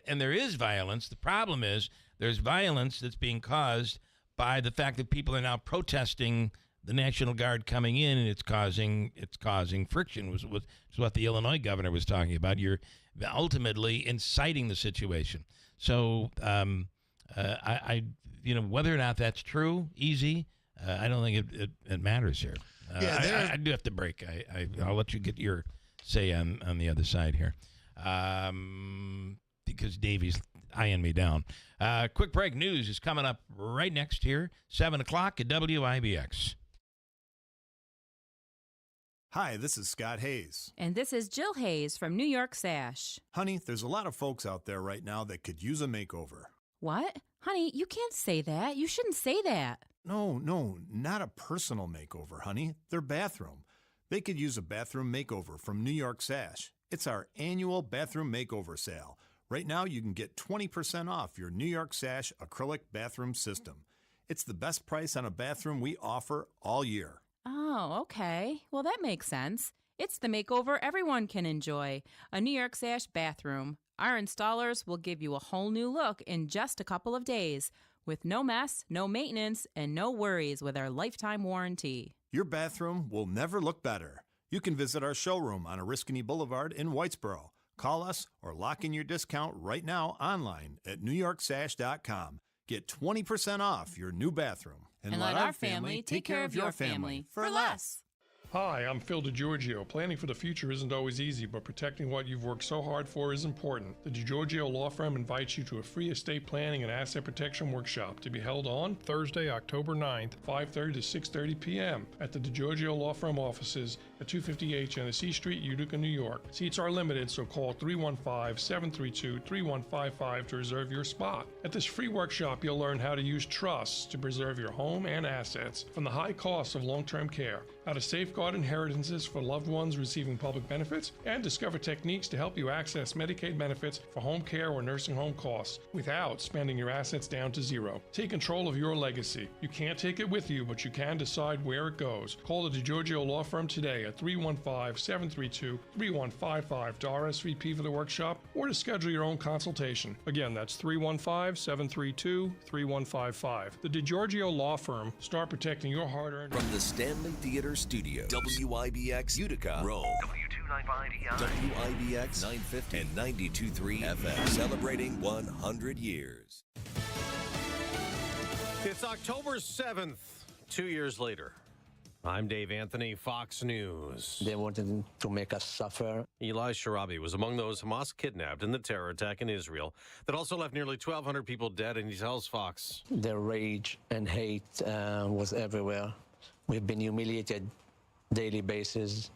there is violence. The problem is there's violence that's being caused by the fact that people are now protesting the National Guard coming in, and it's causing friction. Was what the Illinois governor was talking about. You're ultimately inciting the situation. So I whether or not that's true, easy. I don't think it matters here. I do have to break. I'll let you get your say on the other side here, because Davey's eyeing me down. Quick break. News is coming up right next here, 7 o'clock at WIBX. Hi, this is Scott Hayes. And this is Jill Hayes from New York Sash. Honey, there's a lot of folks out there right now that could use a makeover. What? Honey, you can't say that. You shouldn't say that. No, not a personal makeover, honey. Their bathroom. They could use a bathroom makeover from New York Sash. It's our annual bathroom makeover sale. Right now, you can get 20% off your New York Sash acrylic bathroom system. It's the best price on a bathroom we offer all year. Oh, okay. Well, that makes sense. It's the makeover everyone can enjoy. A New York Sash bathroom. Our installers will give you a whole new look in just a couple of days, with no mess, no maintenance, and no worries with our lifetime warranty. Your bathroom will never look better. You can visit our showroom on Oriskany Boulevard in Whitesboro. Call us or lock in your discount right now online at NewYorkSash.com. Get 20% off your new bathroom. And let our family take care of your family for less. Hi, I'm Phil DiGiorgio. Planning for the future isn't always easy, but protecting what you've worked so hard for is important. The DiGiorgio Law Firm invites you to a free estate planning and asset protection workshop to be held on Thursday, October 9th, 5:30 to 6:30 p.m. at the DiGiorgio Law Firm offices at 250 Genesee Street, Utica, New York. Seats are limited, so call 315-732-3155 to reserve your spot. At this free workshop, you'll learn how to use trusts to preserve your home and assets from the high costs of long-term care, how to safeguard inheritances for loved ones receiving public benefits, and discover techniques to help you access Medicaid benefits for home care or nursing home costs without spending your assets down to zero. Take control of your legacy. You can't take it with you, but you can decide where it goes. Call the DiGiorgio Law Firm today at 315-732-3155 to RSVP for the workshop or to schedule your own consultation. Again, that's 315-732-3155. The DiGiorgio Law Firm. Start protecting your hard-earned... From the Stanley Theater Studio, WIBX Utica, Rome, WIBX 950 and 92.3 FM, celebrating 100 years. It's October 7th, 2 years later. I'm Dave Anthony, Fox News. They wanted to make us suffer. Eli Sharabi was among those Hamas kidnapped in the terror attack in Israel that also left nearly 1,200 people dead, and he tells Fox. Their rage and hate was everywhere. We've been humiliated daily basis.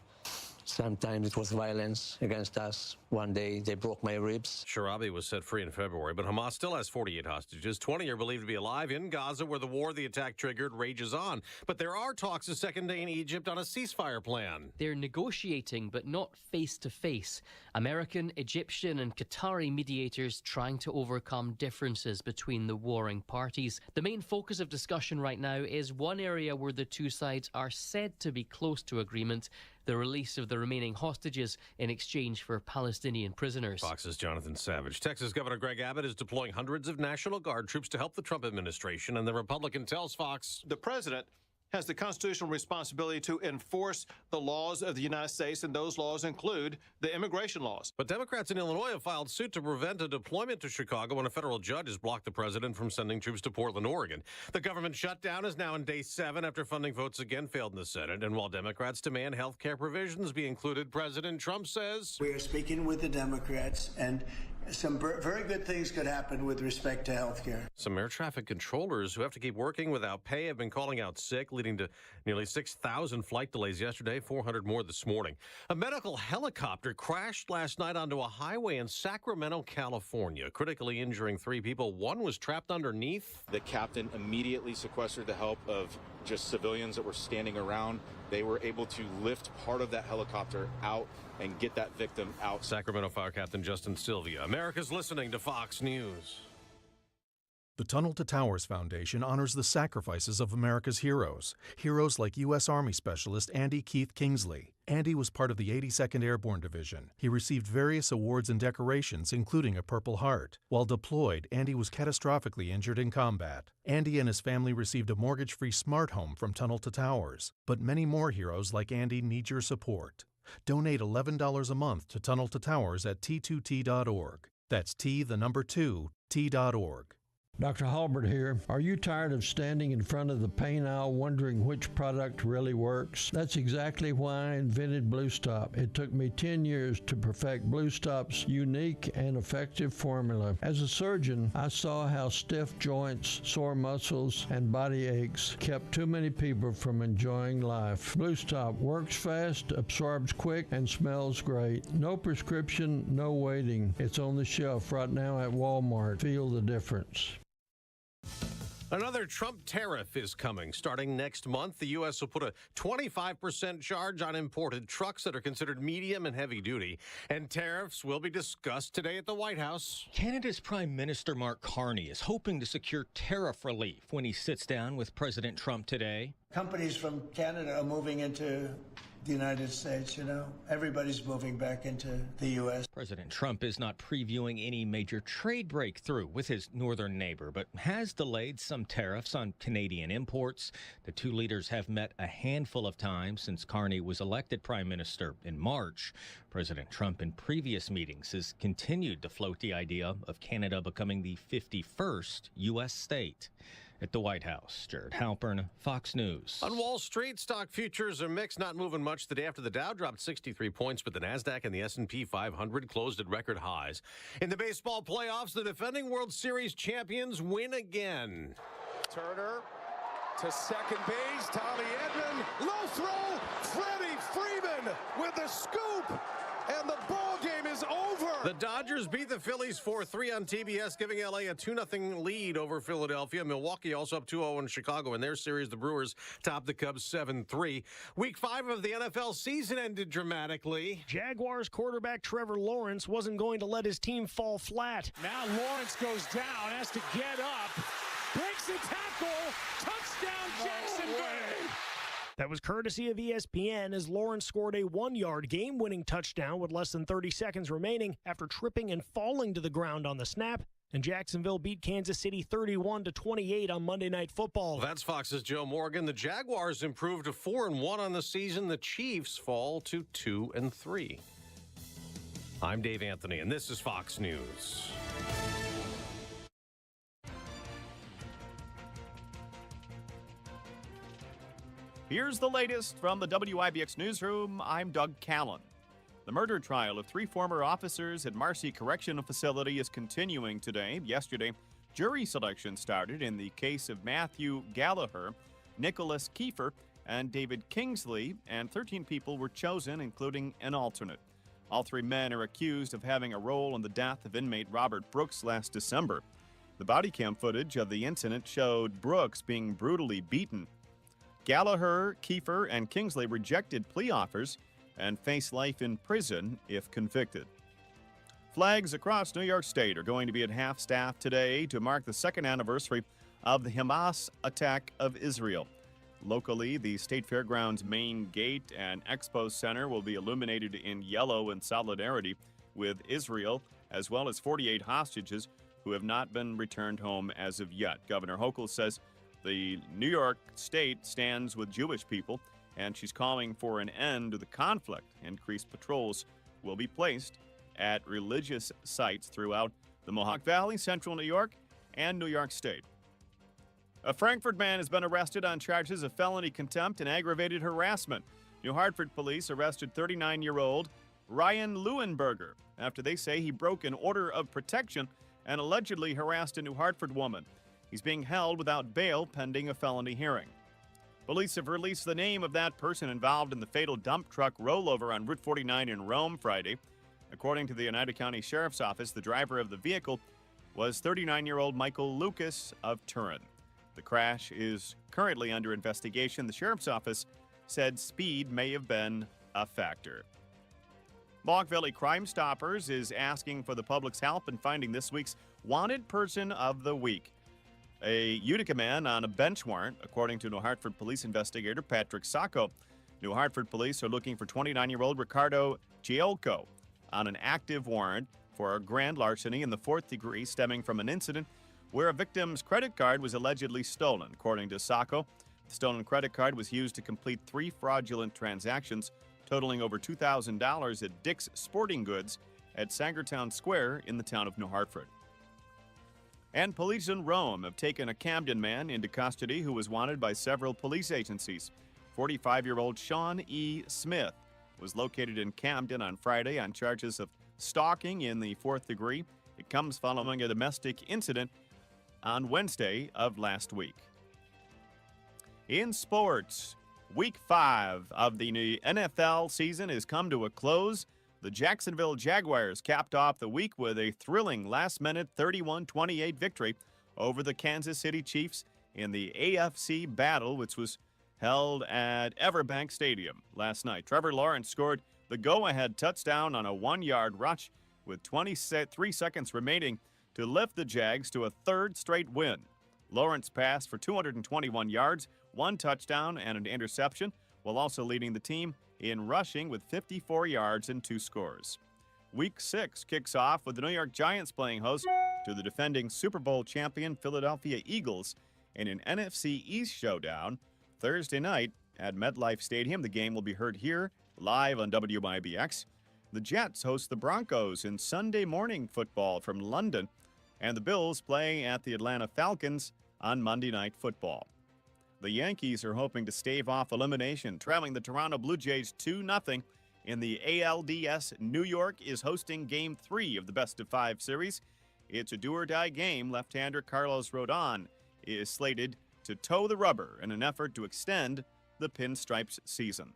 Sometimes it was violence against us. One day they broke my ribs. Sharabi was set free in February, but Hamas still has 48 hostages. 20 are believed to be alive in Gaza, where the war the attack triggered rages on. But there are talks a second day in Egypt on a ceasefire plan. They're negotiating, but not face-to-face. American, Egyptian and Qatari mediators trying to overcome differences between the warring parties. The main focus of discussion right now is one area where the two sides are said to be close to agreement: the release of the remaining hostages in exchange for Palestinian prisoners. Fox's Jonathan Savage. Texas Governor Greg Abbott is deploying hundreds of National Guard troops to help the Trump administration, and the Republican tells Fox the president has the constitutional responsibility to enforce the laws of the United States, and those laws include the immigration laws. But Democrats in Illinois have filed suit to prevent a deployment to Chicago when a federal judge has blocked the president from sending troops to Portland, Oregon. The government shutdown is now in day 7 after funding votes again failed in the Senate. And while Democrats demand health care provisions be included, President Trump says, we are speaking with the Democrats, and some very good things could happen with respect to health care. Some air traffic controllers who have to keep working without pay have been calling out sick, leading to nearly 6,000 flight delays yesterday, 400 more this morning. A medical helicopter crashed last night onto a highway in Sacramento, California, critically injuring 3 people. One was trapped underneath. The captain immediately sequestered the help of just civilians that were standing around. They were able to lift part of that helicopter out and get that victim out. Sacramento Fire Captain Justin Sylvia. America's listening to Fox News. The Tunnel to Towers Foundation honors the sacrifices of America's heroes. Heroes like U.S. Army Specialist Andy Keith Kingsley. Andy was part of the 82nd Airborne Division. He received various awards and decorations, including a Purple Heart. While deployed, Andy was catastrophically injured in combat. Andy and his family received a mortgage-free smart home from Tunnel to Towers. But many more heroes like Andy need your support. Donate $11 a month to Tunnel to Towers at T2T.org. That's T2T.org. Dr. Halbert here. Are you tired of standing in front of the paint aisle wondering which product really works? That's exactly why I invented Blue Stop. It took me 10 years to perfect Blue Stop's unique and effective formula. As a surgeon, I saw how stiff joints, sore muscles, and body aches kept too many people from enjoying life. Blue Stop works fast, absorbs quick, and smells great. No prescription, no waiting. It's on the shelf right now at Walmart. Feel the difference. Another Trump tariff is coming. Starting next month, the U.S. will put a 25% charge on imported trucks that are considered medium and heavy duty. And tariffs will be discussed today at the White House. Canada's Prime Minister Mark Carney is hoping to secure tariff relief when he sits down with President Trump today. Companies from Canada are moving into the United States, everybody's moving back into the U.S. President Trump is not previewing any major trade breakthrough with his northern neighbor, but has delayed some tariffs on Canadian imports. The two leaders have met a handful of times since Carney was elected prime minister in March. President Trump in previous meetings has continued to float the idea of Canada becoming the 51st U.S. state. At the White House, Jared Halpern, Fox News. On Wall Street, stock futures are mixed, not moving much the day after the Dow dropped 63 points, but the Nasdaq and the S&P 500 closed at record highs. In the baseball playoffs, the defending World Series champions win again. Turner to second base, Tommy Edman, low throw, Freddie Freeman with the scoop, and the ball game is over. The Dodgers beat the Phillies 4-3 on TBS, giving LA a 2-0 lead over Philadelphia. Milwaukee also up 2-0 in Chicago. In their series, the Brewers topped the Cubs 7-3. Week 5 of the NFL season ended dramatically. Jaguars quarterback Trevor Lawrence wasn't going to let his team fall flat. Now Lawrence goes down, has to get up, breaks the tackle, touchdown Jacksonville. That was courtesy of ESPN as Lawrence scored a 1-yard game-winning touchdown with less than 30 seconds remaining after tripping and falling to the ground on the snap. And Jacksonville beat Kansas City 31-28 on Monday Night Football. That's Fox's Joe Morgan. The Jaguars improved to 4-1 on the season. The Chiefs fall to 2-3. I'm Dave Anthony, and this is Fox News. Here's the latest from the WIBX newsroom. I'm Doug Callan. The murder trial of 3 former officers at Marcy Correctional Facility is continuing today. Yesterday, jury selection started in the case of Matthew Gallagher, Nicholas Keefer, and David Kingsley, and 13 people were chosen, including an alternate. All 3 men are accused of having a role in the death of inmate Robert Brooks last December. The body cam footage of the incident showed Brooks being brutally beaten. Gallagher, Keefer, and Kingsley rejected plea offers and face life in prison if convicted. Flags across New York State are going to be at half-staff today to mark the 2nd anniversary of the Hamas attack of Israel. Locally, the State Fairgrounds main gate and expo center will be illuminated in yellow in solidarity with Israel, as well as 48 hostages who have not been returned home as of yet. Governor Hochul says the New York State stands with Jewish people, and she's calling for an end to the conflict. Increased patrols will be placed at religious sites throughout the Mohawk Valley, Central New York, and New York State. A Frankfort man has been arrested on charges of felony contempt and aggravated harassment. New Hartford police arrested 39-year-old Ryan Leuenberger after they say he broke an order of protection and allegedly harassed a New Hartford woman. He's being held without bail pending a felony hearing. Police have released the name of that person involved in the fatal dump truck rollover on Route 49 in Rome Friday. According to the Oneida County Sheriff's Office, the driver of the vehicle was 39-year-old Michael Lucas of Turin. The crash is currently under investigation. The Sheriff's Office said speed may have been a factor. Mohawk Valley Crime Stoppers is asking for the public's help in finding this week's Wanted Person of the Week. A Utica man on a bench warrant, according to New Hartford police investigator Patrick Sacco. New Hartford police are looking for 29-year-old Ricardo Giolco on an active warrant for a grand larceny in the 4th degree stemming from an incident where a victim's credit card was allegedly stolen. According to Sacco, the stolen credit card was used to complete 3 fraudulent transactions totaling over $2,000 at Dick's Sporting Goods at Sangertown Square in the town of New Hartford. And police in Rome have taken a Camden man into custody who was wanted by several police agencies. 45-year-old Sean E. Smith was located in Camden on Friday on charges of stalking in the 4th degree. It comes following a domestic incident on Wednesday of last week. In sports, Week 5 of the NFL season has come to a close. The Jacksonville Jaguars capped off the week with a thrilling last-minute 31-28 victory over the Kansas City Chiefs in the AFC battle, which was held at Everbank Stadium last night. Trevor Lawrence scored the go-ahead touchdown on a 1-yard rush with 23 seconds remaining to lift the Jags to a 3rd straight win. Lawrence passed for 221 yards, 1 touchdown, and an interception, while also leading the team in rushing with 54 yards and 2 scores. Week 6 kicks off with the New York Giants playing host to the defending Super Bowl champion Philadelphia Eagles in an NFC East showdown Thursday night at MetLife Stadium. The game will be heard here live on WIBX. The Jets host the Broncos in Sunday morning football from London, and the Bills play at the Atlanta Falcons on Monday Night Football. The Yankees are hoping to stave off elimination, trailing the Toronto Blue Jays 2-0 in the ALDS. New York is hosting Game 3 of the best-of-5 series. It's a do-or-die game. Left-hander Carlos Rodon is slated to toe the rubber in an effort to extend the Pinstripes season.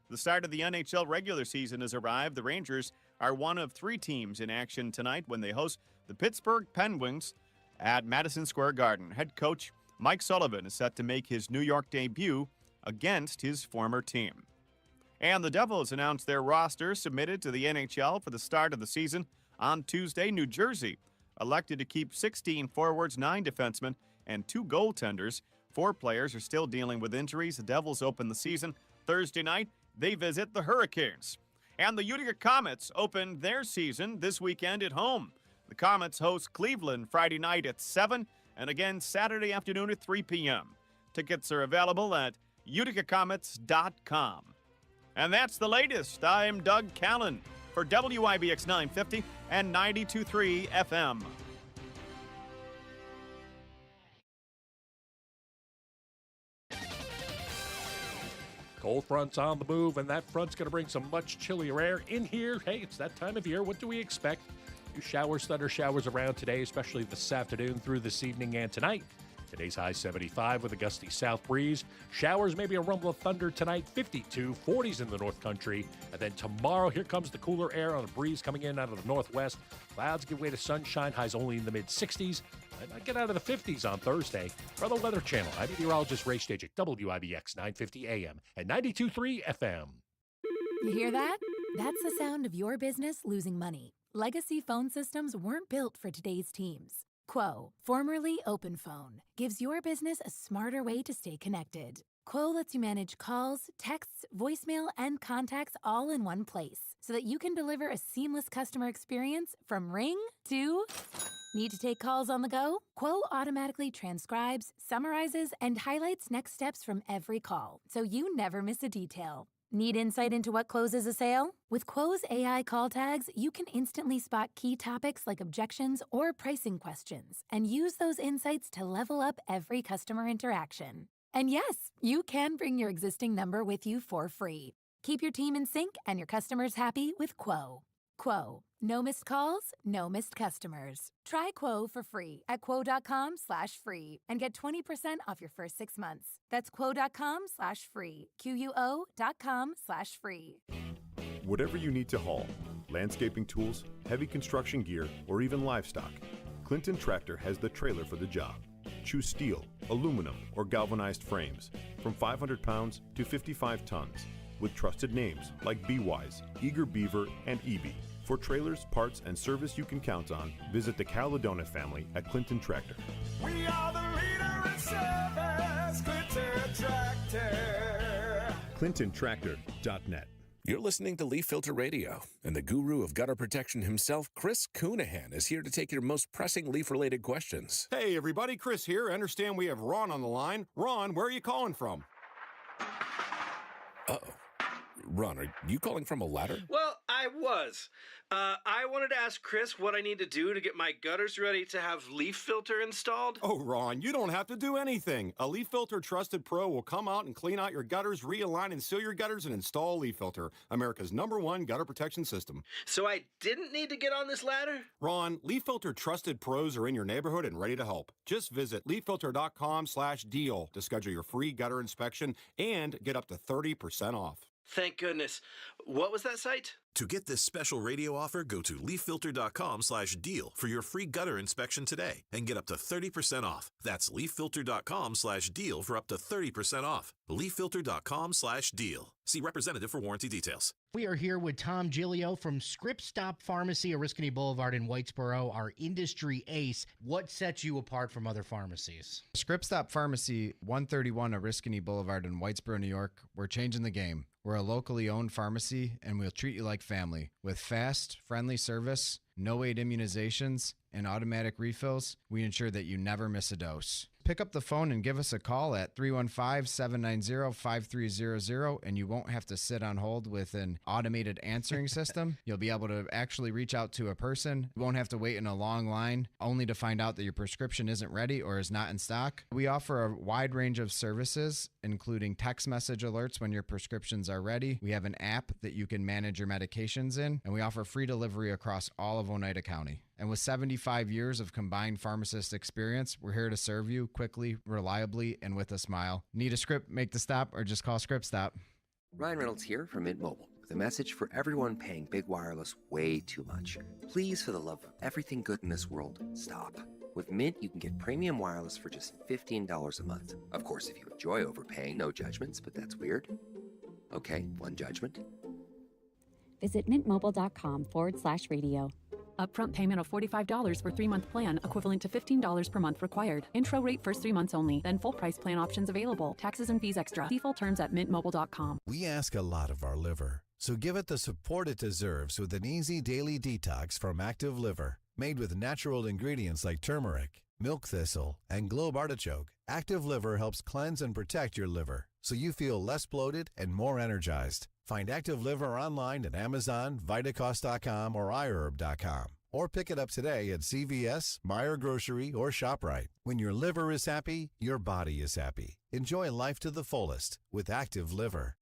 The start of the NHL regular season has arrived. The Rangers are one of 3 teams in action tonight when they host the Pittsburgh Penguins at Madison Square Garden. Head coach Mike Sullivan is set to make his New York debut against his former team. And the Devils announced their roster submitted to the NHL for the start of the season on Tuesday. New Jersey elected to keep 16 forwards, 9 defensemen, and 2 goaltenders. 4 players are still dealing with injuries. The Devils open the season Thursday night. They visit the Hurricanes. And the Utica Comets opened their season this weekend at home. The Comets host Cleveland Friday night at 7 and again Saturday afternoon at 3 p.m. Tickets are available at uticacomets.com. And that's the latest. I'm Doug Callan for WIBX 950 and 92.3 FM. Cold front's on the move, and that front's going to bring some much chillier air in here. Hey, it's that time of year. What do we expect? Few showers, thunder showers around today, especially this afternoon through this evening and tonight. Today's high 75 with a gusty south breeze. Showers, maybe a rumble of thunder tonight, 52, 40s in the north country. And then tomorrow, here comes the cooler air on a breeze coming in out of the northwest. Clouds give way to sunshine, highs only in the mid-60s. I might get out of the 50s on Thursday. For the Weather Channel, I'm meteorologist Ray Stajic, WIBX 950 AM and 92.3 FM. You hear that? That's the sound of your business losing money. Legacy phone systems weren't built for today's teams. Quo, formerly OpenPhone, gives your business a smarter way to stay connected. Quo lets you manage calls, texts, voicemail, and contacts all in one place so that you can deliver a seamless customer experience from ring to... Need to take calls on the go? Quo automatically transcribes, summarizes, and highlights next steps from every call, so you never miss a detail. Need insight into what closes a sale? With Quo's AI call tags, you can instantly spot key topics like objections or pricing questions and use those insights to level up every customer interaction. And yes, you can bring your existing number with you for free. Keep your team in sync and your customers happy with Quo. Quo. No missed calls, no missed customers. Try Quo for free at quo.com/free and get 20% off your first 6 months. That's quo.com/free. QUO.com/free. Whatever you need to haul, landscaping tools, heavy construction gear, or even livestock, Clinton Tractor has the trailer for the job. Choose steel, aluminum, or galvanized frames from 500 pounds to 55 tons with trusted names like B-Wise, Eager Beaver, and EB. For trailers, parts, and service you can count on, visit the Caladona family at Clinton Tractor. We are the leader in service, Clinton Tractor. ClintonTractor.net. You're listening to Leaf Filter Radio, and the guru of gutter protection himself, Chris Coonahan, is here to take your most pressing leaf-related questions. Hey, everybody, Chris here. I understand we have Ron on the line. Ron, where are you calling from? Uh-oh. Ron, are you calling from a ladder? Well, I was. I wanted to ask Chris what I need to do to get my gutters ready to have leaf filter installed. Oh, Ron, you don't have to do anything. A Leaf Filter Trusted Pro will come out and clean out your gutters, realign and seal your gutters, and install a Leaf Filter, America's #1 gutter protection system. So I didn't need to get on this ladder? Ron, Leaf Filter Trusted Pros are in your neighborhood and ready to help. Just visit leaffilter.com/deal to schedule your free gutter inspection and get up to 30% off. Thank goodness. What was that site? To get this special radio offer, go to leaffilter.com/deal for your free gutter inspection today and get up to 30% off. That's leaffilter.com/deal for up to 30% off. leaffilter.com/deal. See representative for warranty details. We are here with Tom Giglio from Script Stop Pharmacy, Oriskany Boulevard in Whitesboro, our industry ace. What sets you apart from other pharmacies? Script Stop Pharmacy, 131 Oriskany Boulevard in Whitesboro, New York. We're changing the game. We're a locally owned pharmacy, and we'll treat you like family. With fast, friendly service, no-wait immunizations, and automatic refills, we ensure that you never miss a dose. Pick up the phone and give us a call at 315-790-5300, and you won't have to sit on hold with an automated answering system. You'll be able to actually reach out to a person. You won't have to wait in a long line only to find out that your prescription isn't ready or is not in stock. We offer a wide range of services, including text message alerts when your prescriptions are ready. We have an app that you can manage your medications in, and we offer free delivery across all of Oneida County. And with 75 years of combined pharmacist experience, we're here to serve you quickly, reliably, and with a smile. Need a script, make the stop, or just call Script Stop. Ryan Reynolds here from Mint Mobile with a message for everyone paying big wireless way too much. Please, for the love of everything good in this world, stop. With Mint, you can get premium wireless for just $15 a month. Of course, if you enjoy overpaying, no judgments, but that's weird. Okay, one judgment. Visit mintmobile.com/radio. Upfront payment of $45 for 3-month plan, equivalent to $15 per month required. Intro rate first 3 months only, then full price plan options available. Taxes and fees extra. See full terms at mintmobile.com. We ask a lot of our liver, so give it the support it deserves with an easy daily detox from Active Liver. Made with natural ingredients like turmeric, milk thistle, and globe artichoke, Active Liver helps cleanse and protect your liver, so you feel less bloated and more energized. Find Active Liver online at Amazon, Vitacost.com, or iHerb.com. Or pick it up today at CVS, Meijer Grocery, or ShopRite. When your liver is happy, your body is happy. Enjoy life to the fullest with Active Liver.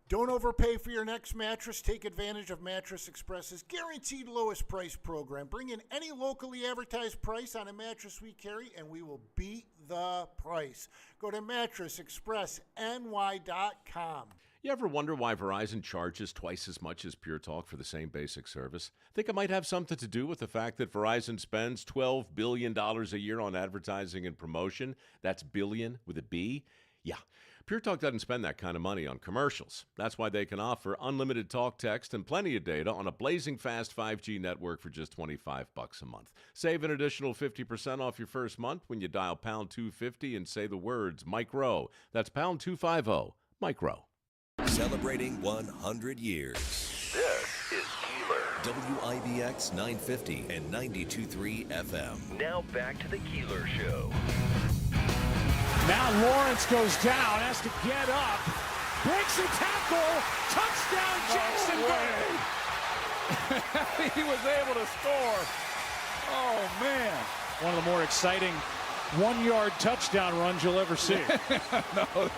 Don't overpay for your next mattress. Take advantage of Mattress Express's guaranteed lowest price program. Bring in any locally advertised price on a mattress we carry, and we will beat the price. Go to mattressexpressny.com. You ever wonder why Verizon charges twice as much as Pure Talk for the same basic service? Think it might have something to do with the fact that Verizon spends $12 billion a year on advertising and promotion? That's billion with a B? Yeah. Pure Talk doesn't spend that kind of money on commercials. That's why they can offer unlimited talk, text, and plenty of data on a blazing fast 5G network for just $25 a month. Save an additional 50% off your first month when you dial pound 250 and say the words Micro. That's pound 250, Micro. Celebrating 100 years. This is Keeler. WIBX 950 and 92.3 FM. Now back to the Keeler Show. Now Lawrence goes down, has to get up, breaks a tackle, touchdown Jacksonville. He was able to score. Oh, man. One of the more exciting one-yard touchdown runs you'll ever see. No,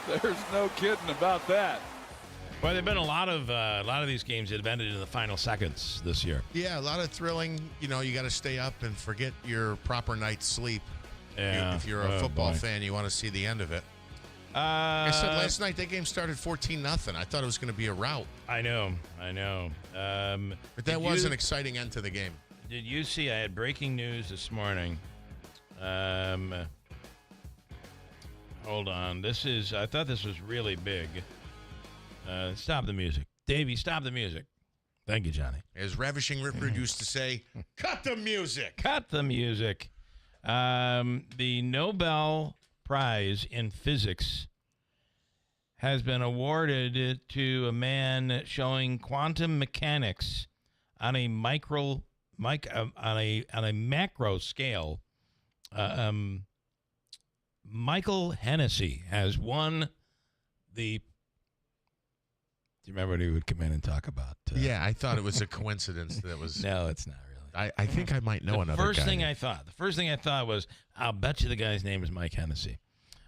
there's no kidding about that. Well, there've been a lot of these games that have ended in the final seconds this year. Yeah, a lot of thrilling. You know, you got to stay up and forget your proper night's sleep. Yeah. If you're a football fan, you want to see the end of it. I said last night that game started 14-0. I thought it was going to be a rout. I know. But that was an exciting end to the game. Did you see? I had breaking news this morning. Hold on. I thought this was really big. Stop the music. Davey, stop the music. Thank you, Johnny. As Ravishing Ripper used to say, cut the music. Cut the music. The Nobel Prize in Physics has been awarded to a man showing quantum mechanics on a macro scale. Michael Hennessy has won the. Do you remember what he would come in and talk about? Yeah, I thought it was a coincidence that was. No, it's not really. I think I might know another guy. The first thing I thought was, I'll bet you the guy's name is Mike Hennessy.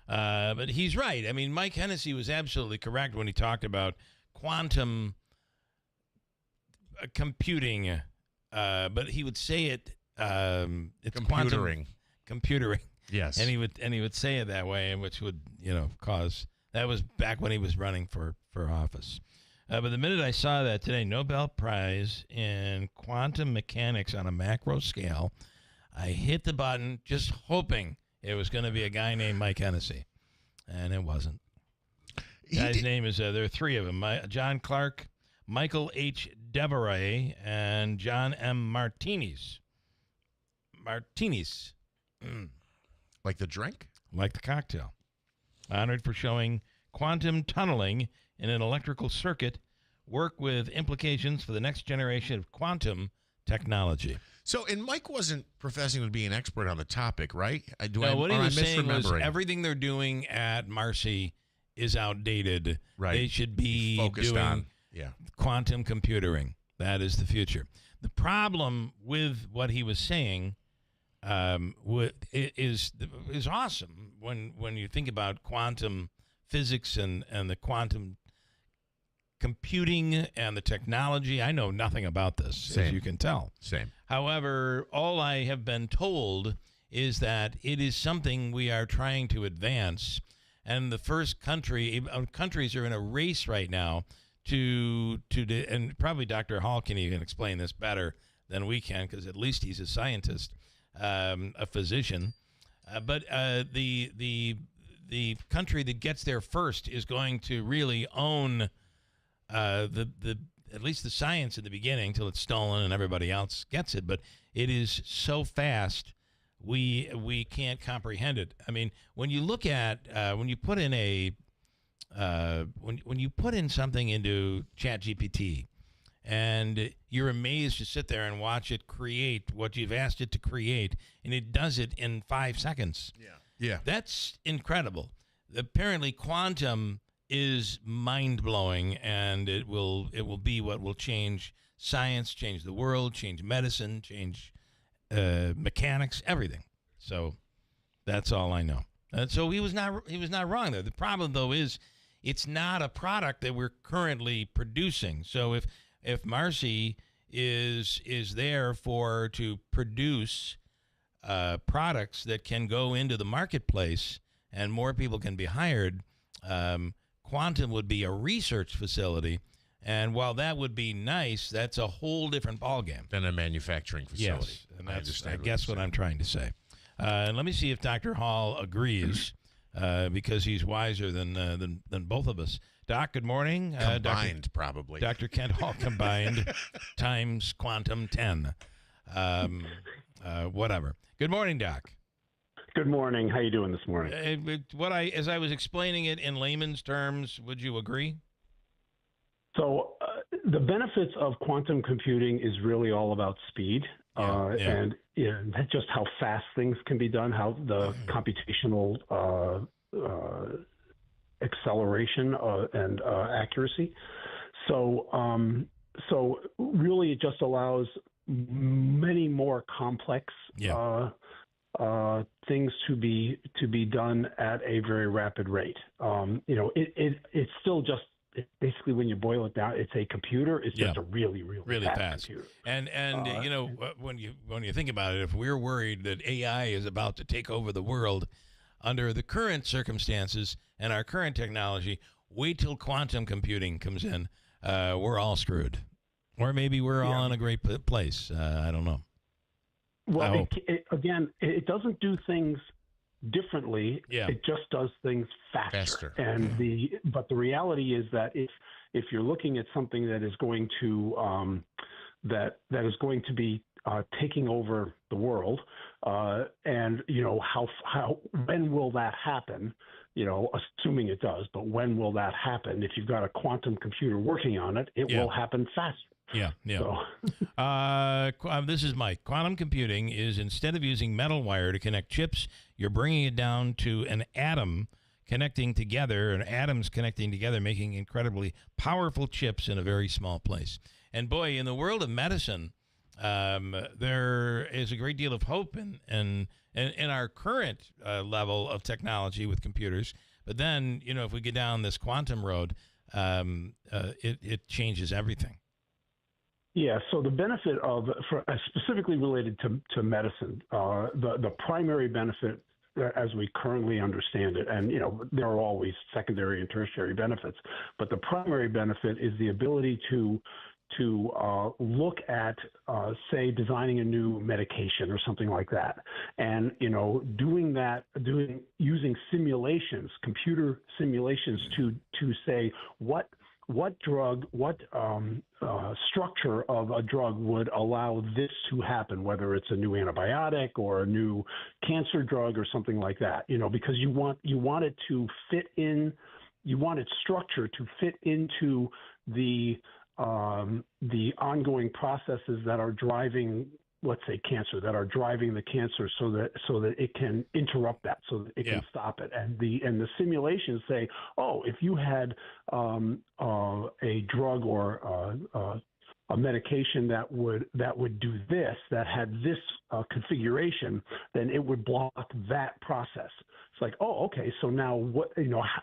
But he's right. I mean, Mike Hennessy was absolutely correct when he talked about quantum computing. But he would say it. It's computering. Computering. Yes. And he would say it that way, which would cause. That was back when he was running for office. But the minute I saw that today, Nobel Prize in quantum mechanics on a macro scale, I hit the button just hoping it was going to be a guy named Mike Hennessy. And it wasn't. The guy's name is, there are three of them, John Clark, Michael H. Deveray, and John M. Martinis. Like the drink? Like the cocktail. Honored for showing quantum tunneling in an electrical circuit, work with implications for the next generation of quantum technology. So, and Mike wasn't professing to be an expert on the topic, right? What he was saying was everything they're doing at Marcy is outdated. Right. They should be focused doing on quantum computing. That is the future. The problem with what he was saying is awesome when you think about quantum physics and the quantum computing and the technology. I know nothing about this, as you can tell. Same. However, all I have been told is that it is something we are trying to advance, and the first countries are in a race right now to and probably Dr. Hall can even explain this better than we can, because at least he's a scientist, a physician. But the country that gets there first is going to really own at least the science in the beginning till it's stolen and everybody else gets it. But it is so fast, we can't comprehend it. I mean, when you look at when you put in when you put in something into ChatGPT, and you're amazed to sit there and watch it create what you've asked it to create, and it does it in 5 seconds. Yeah. That's incredible. Apparently, quantum is mind-blowing, and it will be what will change science, change the world, change medicine, change mechanics, everything. So that's all I know. And so he was not wrong there. The problem, though, is it's not a product that we're currently producing. So if Marcy is there to produce products that can go into the marketplace and more people can be hired, Quantum would be a research facility. And while that would be nice, that's a whole different ballgame than a manufacturing facility. Yes, and that's, I guess, what I'm trying to say. And let me see if Dr. Hall agrees, because he's wiser than both of us. Doc, good morning. Combined, probably. Dr. Kent Hall combined times Quantum 10. Whatever. Good morning, Doc. Good morning. How you doing this morning? As I was explaining it in layman's terms, would you agree? So the benefits of quantum computing is really all about speed and just how fast things can be done, how the computational acceleration and accuracy. So really, it just allows many more complex things to be done at a very rapid rate. It's still just. Basically, when you boil it down, it's a computer. It's just a really fast computer. And when you think about it, if we're worried that AI is about to take over the world under the current circumstances and our current technology, wait till quantum computing comes in. We're all screwed, or maybe we're all in a great place. I don't know. Well, it doesn't do things differently. It just does things faster. And but the reality is that if you're looking at something that is going to that is going to be taking over the world, and how when will that happen? Assuming it does, but when will that happen? If you've got a quantum computer working on it, it will happen faster. This is Mike. Quantum computing is, instead of using metal wire to connect chips, you're bringing it down to an atom connecting together, and atoms connecting together, making incredibly powerful chips in a very small place. And boy, in the world of medicine, there is a great deal of hope in our current level of technology with computers. But then, if we get down this quantum road, it changes everything. Yeah, so the benefit of, specifically related to medicine, the primary benefit, as we currently understand it, and there are always secondary and tertiary benefits, but the primary benefit is the ability to look at, say, designing a new medication or something like that, and using simulations, computer simulations, to say what drug, structure of a drug would allow this to happen, whether it's a new antibiotic or a new cancer drug or something like that, because you want it to fit in, you want its structure to fit into the ongoing processes that are driving, let's say, cancer, that are driving the cancer, so that it can interrupt that, so that it can stop it. And the simulations say, if you had a drug or a medication that would do this, that had this configuration, then it would block that process. It's like, okay, so now what?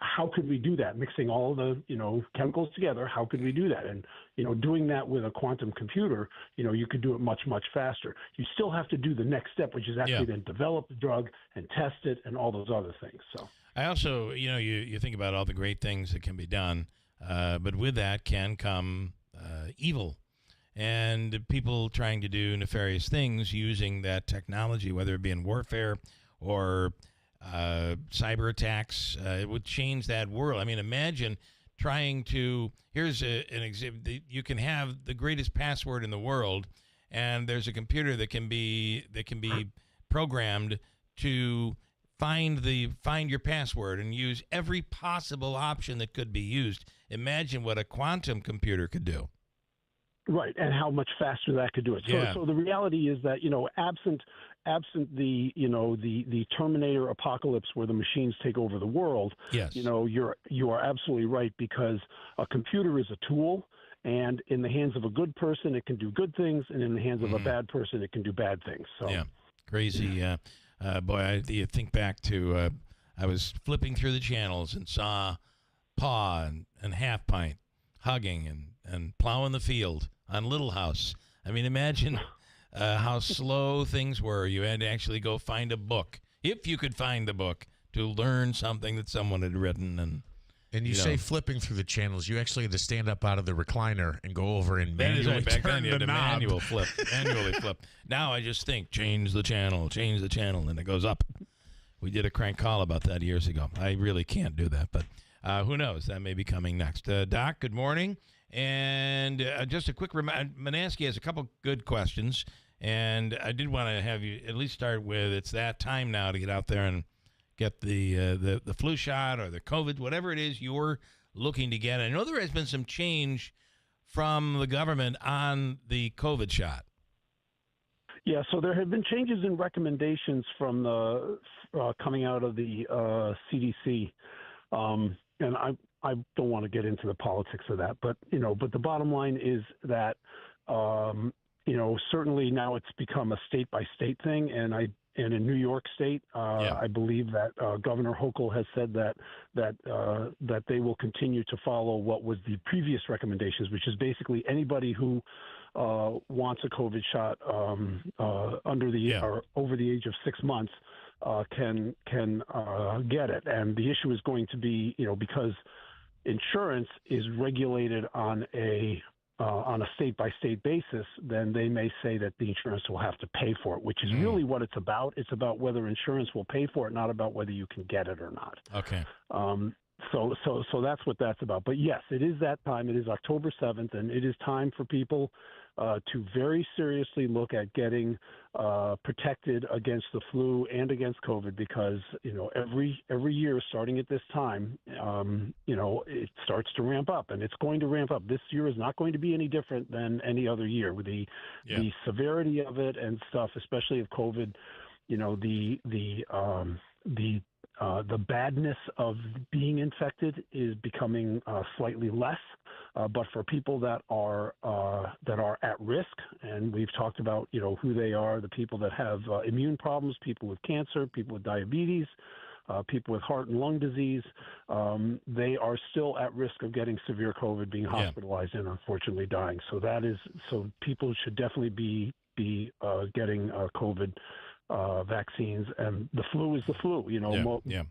How could we do that? Mixing all the chemicals together, how could we do that? And doing that with a quantum computer, you could do it much faster. You still have to do the next step, which is actually then develop the drug and test it and all those other things. So I also, you think about all the great things that can be done, but with that can come evil. And people trying to do nefarious things using that technology, whether it be in warfare or cyber attacks, it would change that world. I mean, imagine trying to, here's an example. You can have the greatest password in the world, and there's a computer that can be programmed to find your password and use every possible option that could be used. Imagine what a quantum computer could do. Right, and how much faster that could do it. So the reality is that, absent the Terminator apocalypse where the machines take over the world, you are absolutely right, because a computer is a tool, and in the hands of a good person it can do good things, and in the hands of a bad person it can do bad things. So crazy. Boy, you think back to I was flipping through the channels and saw paw and half pint, hugging and plowing the field on Little House. I mean, imagine how slow things were. You had to actually go find a book, if you could find the book, to learn something that someone had written. And you say flipping through the channels. You actually had to stand up out of the recliner and go over and manually back turn then, you had the to knob. manually flip. Now I just think, change the channel, and it goes up. We did a crank call about that years ago. I really can't do that, but who knows? That may be coming next. Doc, good morning. And just a quick reminder, Manaski has a couple good questions, and I did want to have you at least start with, it's that time now to get out there and get the flu shot or the COVID, whatever it is you're looking to get. I know there has been some change from the government on the COVID shot. Yeah, so there have been changes in recommendations from the coming out of the CDC, and I don't want to get into the politics of that, but the bottom line is that certainly now it's become a state by state thing, and in New York State, I believe that Governor Hochul has said that they will continue to follow what was the previous recommendations, which is basically anybody who wants a COVID shot under the or over the age of 6 months can get it. And the issue is going to be, because insurance is regulated on a state-by-state basis, then they may say that the insurance will have to pay for it, which is really what it's about. It's about whether insurance will pay for it, not about whether you can get it or not. Okay. So that's what that's about. But yes, it is that time. It is October 7th, and it is time for people to very seriously look at getting protected against the flu and against COVID, because every year starting at this time, it starts to ramp up, and it's going to ramp up. This year is not going to be any different than any other year with the severity of it and stuff, especially of COVID. The badness of being infected is becoming slightly less, but for people that are at risk, and we've talked about who they are, the people that have immune problems, people with cancer, people with diabetes, people with heart and lung disease, they are still at risk of getting severe COVID, being hospitalized, and unfortunately dying. So people should definitely be getting COVID vaccines, and the flu is the flu.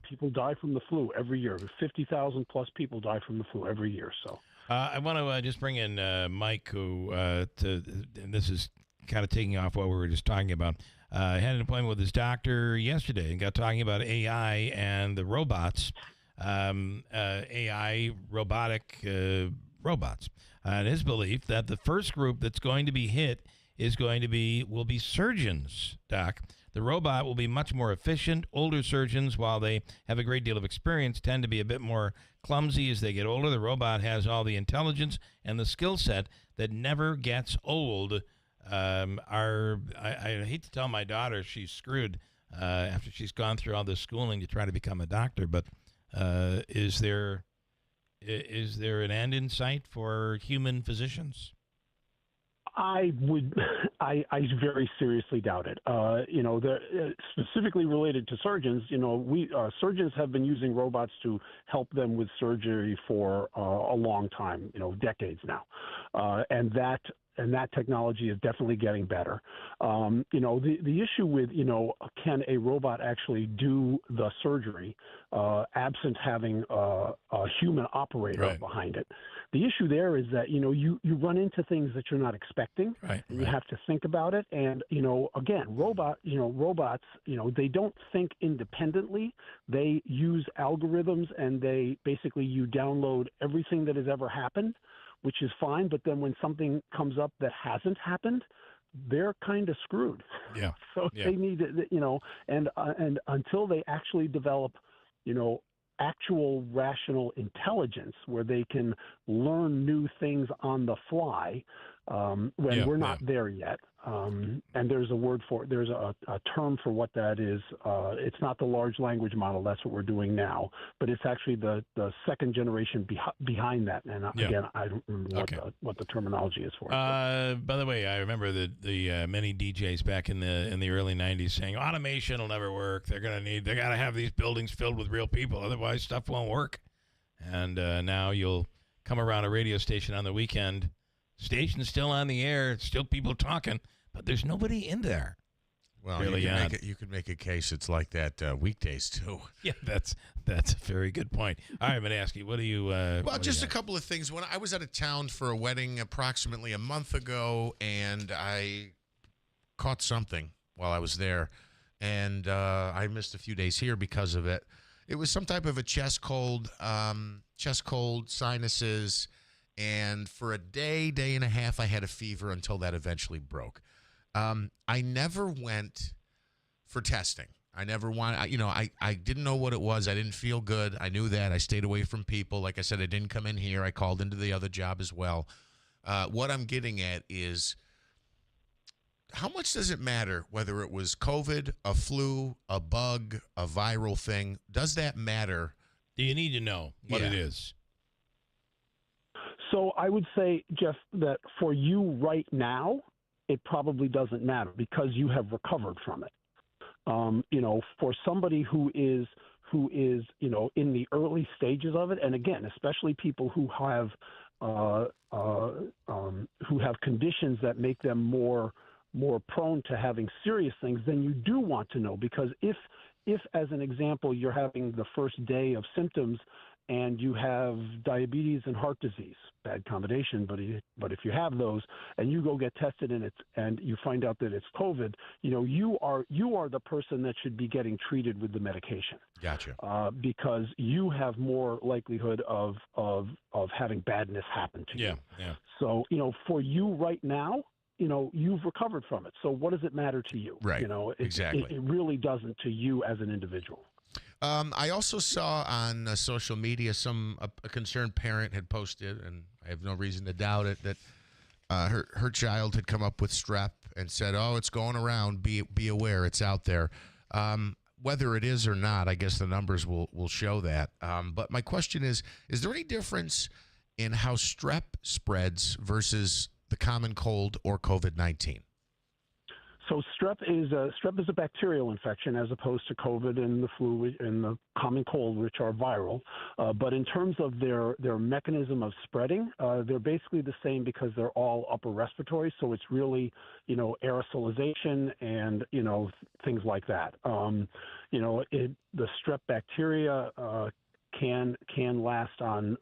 People die from the flu every year. 50,000 plus people die from the flu every year. So I want to just bring in Mike, who and this is kind of taking off what we were just talking about. Had an appointment with his doctor yesterday and got talking about AI and the robots, AI robotic robots, and his belief that the first group that's going to be hit will be surgeons, Doc. The robot will be much more efficient. Older surgeons, while they have a great deal of experience, tend to be a bit more clumsy as they get older. The robot has all the intelligence and the skill set that never gets old. I hate to tell my daughter she's screwed after she's gone through all this schooling to try to become a doctor, but is there an end in sight for human physicians? I very seriously doubt it. Specifically related to surgeons, surgeons have been using robots to help them with surgery for a long time, decades now, and that technology is definitely getting better. The issue with, can a robot actually do the surgery absent having a human operator behind it? The issue there is that, you run into things that you're not expecting, and you have to think about it. And, again, robots, they don't think independently. They use algorithms, and you download everything that has ever happened, which is fine. But then when something comes up that hasn't happened, they're kind of screwed. Yeah. So they need, and until they actually develop, actual rational intelligence where they can learn new things on the fly, we're not there yet. And there's a word for it. There's a term for what that is. It's not the large language model. That's what we're doing now. But it's actually the second generation behind that. And again, I don't remember what the terminology is for it. By the way, I remember the many DJs back in the early 90s saying automation will never work. They got to have these buildings filled with real people. Otherwise, stuff won't work. And now you'll come around a radio station on the weekend. Station's still on the air. Still people talking, but there's nobody in there. Well, really you could make a case it's like that weekdays, too. Yeah, that's a very good point. All right, I'm going to ask you, what do you... well, just a couple of things. When I was out of town for a wedding approximately a month ago, and I caught something while I was there, and I missed a few days here because of it. It was some type of a chest cold, sinuses, and for a day and a half, I had a fever until that eventually broke. I never went for testing. I never I didn't know what it was. I didn't feel good. I knew that. I stayed away from people. Like I said, I didn't come in here. I called into the other job as well. What I'm getting at is, how much does it matter whether it was COVID, a flu, a bug, a viral thing? Does that matter? Do you need to know what it is? So I would say, Jeff, that for you right now, it probably doesn't matter because you have recovered from it. For somebody who is in the early stages of it, and again, especially people who have conditions that make them more prone to having serious things, then you do want to know, because if as an example you're having the first day of symptoms and you have diabetes and heart disease, bad combination, but if you have those and you go get tested and you find out that it's COVID, you are the person that should be getting treated with the medication. Gotcha. Because you have more likelihood of having badness happen to you. Yeah. So, for you right now, you've recovered from it. So what does it matter to you? Right. Exactly. It really doesn't to you as an individual. I also saw on social media a concerned parent had posted, and I have no reason to doubt it, that her child had come up with strep and said, "Oh, it's going around. Be aware. It's out there." Whether it is or not, I guess the numbers will show that. But my question is there any difference in how strep spreads versus the common cold or COVID-19? So strep is a bacterial infection as opposed to COVID and the flu and the common cold, which are viral. But in terms of their mechanism of spreading, they're basically the same because they're all upper respiratory. So it's really, aerosolization and, things like that. The strep bacteria can last on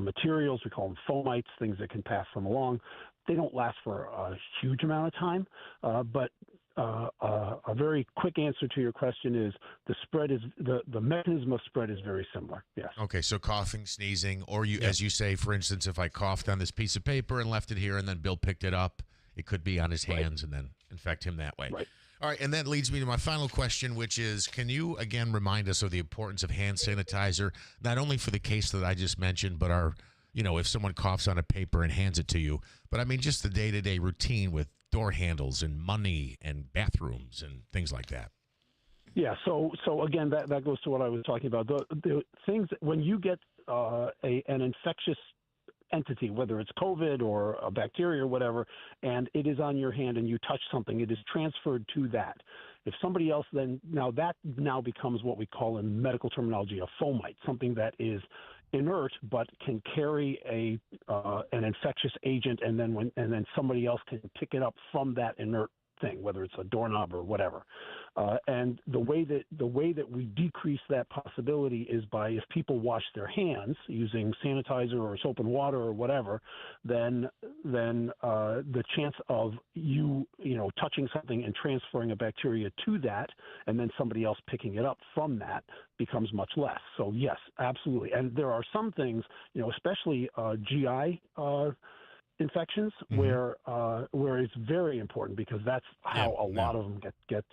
materials. We call them fomites, things that can pass them along. They don't last for a huge amount of time, but a very quick answer to your question is the mechanism of spread is very similar. Yes. Okay, so coughing, sneezing, or as you say, for instance, if I coughed on this piece of paper and left it here, and then Bill picked it up, it could be on his hands and then infect him that way. Right. All right, and that leads me to my final question, which is, can you again remind us of the importance of hand sanitizer, not only for the case that I just mentioned, but if someone coughs on a paper and hands it to you, but I mean just the day-to-day routine with door handles and money and bathrooms and things like that. Yeah, so again, that goes to what I was talking about. The things, when you get an infectious entity, whether it's COVID or a bacteria or whatever, and it is on your hand and you touch something, it is transferred to that. If somebody else that becomes what we call in medical terminology a fomite, something that is inert but can carry an infectious agent, and then somebody else can pick it up from that inert thing, whether it's a doorknob or whatever. And the way that we decrease that possibility is by, if people wash their hands using sanitizer or soap and water or whatever, then the chance of you touching something and transferring a bacteria to that, and then somebody else picking it up from that, becomes much less. So yes, absolutely. And there are some things, especially GI infections, where it's very important, because that's how a lot of them get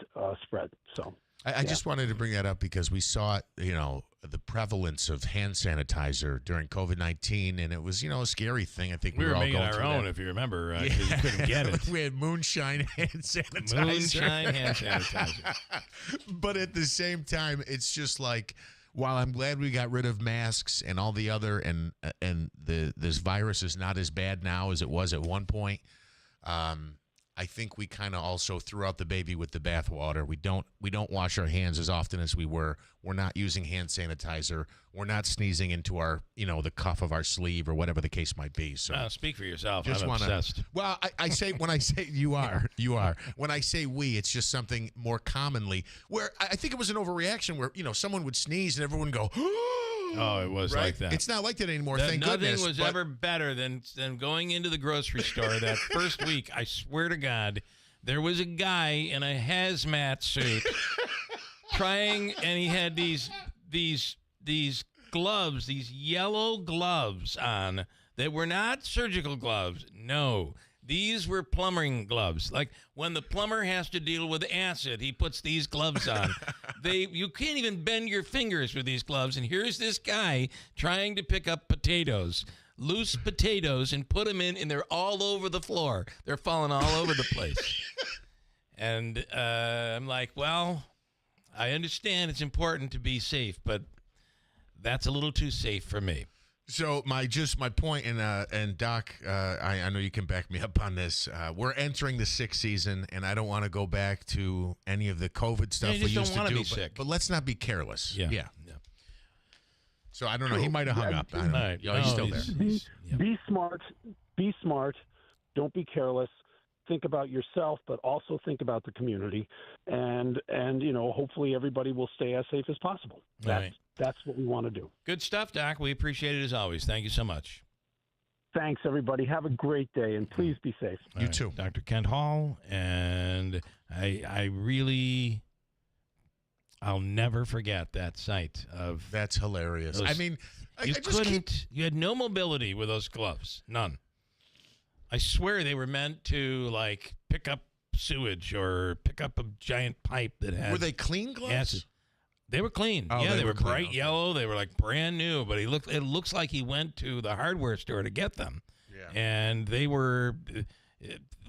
spread. So I just wanted to bring that up because we saw it, the prevalence of hand sanitizer during COVID-19, and it was, a scary thing. I think we were all making going our through own, that. if you remember, because you couldn't get it. We had moonshine hand sanitizer. Moonshine hand sanitizer. But at the same time, it's just like, while I'm glad we got rid of masks and all the other, and this virus is not as bad now as it was at one point, I think we kind of also threw out the baby with the bathwater. We don't wash our hands as often as we were. We're not using hand sanitizer. We're not sneezing into our, the cuff of our sleeve or whatever the case might be. So speak for yourself. I'm obsessed. Well, I say when I say you are. When I say we, it's just something more commonly where I think it was an overreaction where someone would sneeze and everyone would go. Oh, it was like that. It's not like that anymore. Thank goodness. Nothing was ever better than going into the grocery store that first week. I swear to God, there was a guy in a hazmat suit and he had these gloves, these yellow gloves on that were not surgical gloves. No. These were plumbing gloves. Like when the plumber has to deal with acid, he puts these gloves on. You can't even bend your fingers with these gloves. And here's this guy trying to pick up potatoes, loose potatoes, and put them in, and they're all over the floor. They're falling all over the place. And I'm like, well, I understand it's important to be safe, but that's a little too safe for me. So my point, and Doc, I know you can back me up on this. We're entering the 6th season, and I don't want to go back to any of the COVID stuff we used to do. But let's not be careless. Yeah. So I don't know. He might have hung up. I don't know. Right. He's still there. Be smart. Be smart. Don't be careless. Think about yourself, but also think about the community, and hopefully everybody will stay as safe as possible. That's what we want to do. Good stuff, Doc. We appreciate it as always. Thank you so much. Thanks, everybody. Have a great day, and please be safe. You too. Dr. Kent Hall, and I'll never forget that sight of... That's hilarious. You had no mobility with those gloves. None. I swear they were meant to, pick up sewage or pick up a giant pipe that had... Were they clean gloves? Acid. They were clean. Oh, they were clean. bright yellow. They were brand new, but it looks like he went to the hardware store to get them. Yeah. And they were,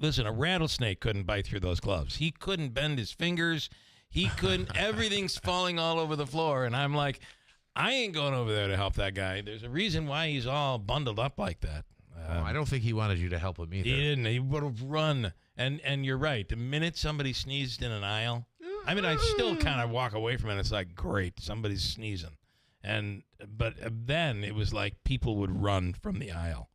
listen, a rattlesnake couldn't bite through those gloves. He couldn't bend his fingers. He couldn't, everything's falling all over the floor. And I'm like, I ain't going over there to help that guy. There's a reason why he's all bundled up like that. I don't think he wanted you to help him either. He didn't. He would have run. And you're right. The minute somebody sneezed in an aisle, I still kind of walk away from it. It's like, great, somebody's sneezing. But then it was like people would run from the aisle.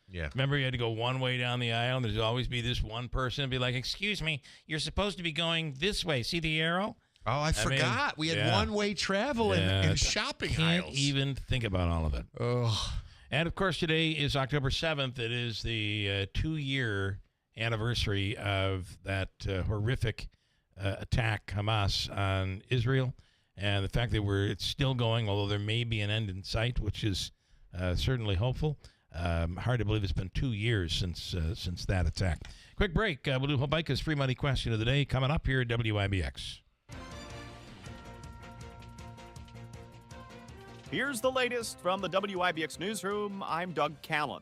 Yeah. Remember, you had to go one way down the aisle, and there'd always be this one person and be like, excuse me, you're supposed to be going this way. See the arrow? Oh, I forgot. We had one-way travel in shopping aisles. Can't even think about all of it. Oh. And, of course, today is October 7th. It is the 2-year anniversary of that horrific attack, Hamas, on Israel. And the fact that it's still going, although there may be an end in sight, which is certainly hopeful. Hard to believe it's been 2 years since that attack. Quick break. We'll do Hobica's free money question of the day coming up here at WIBX. Here's the latest from the WIBX newsroom. I'm Doug Callan.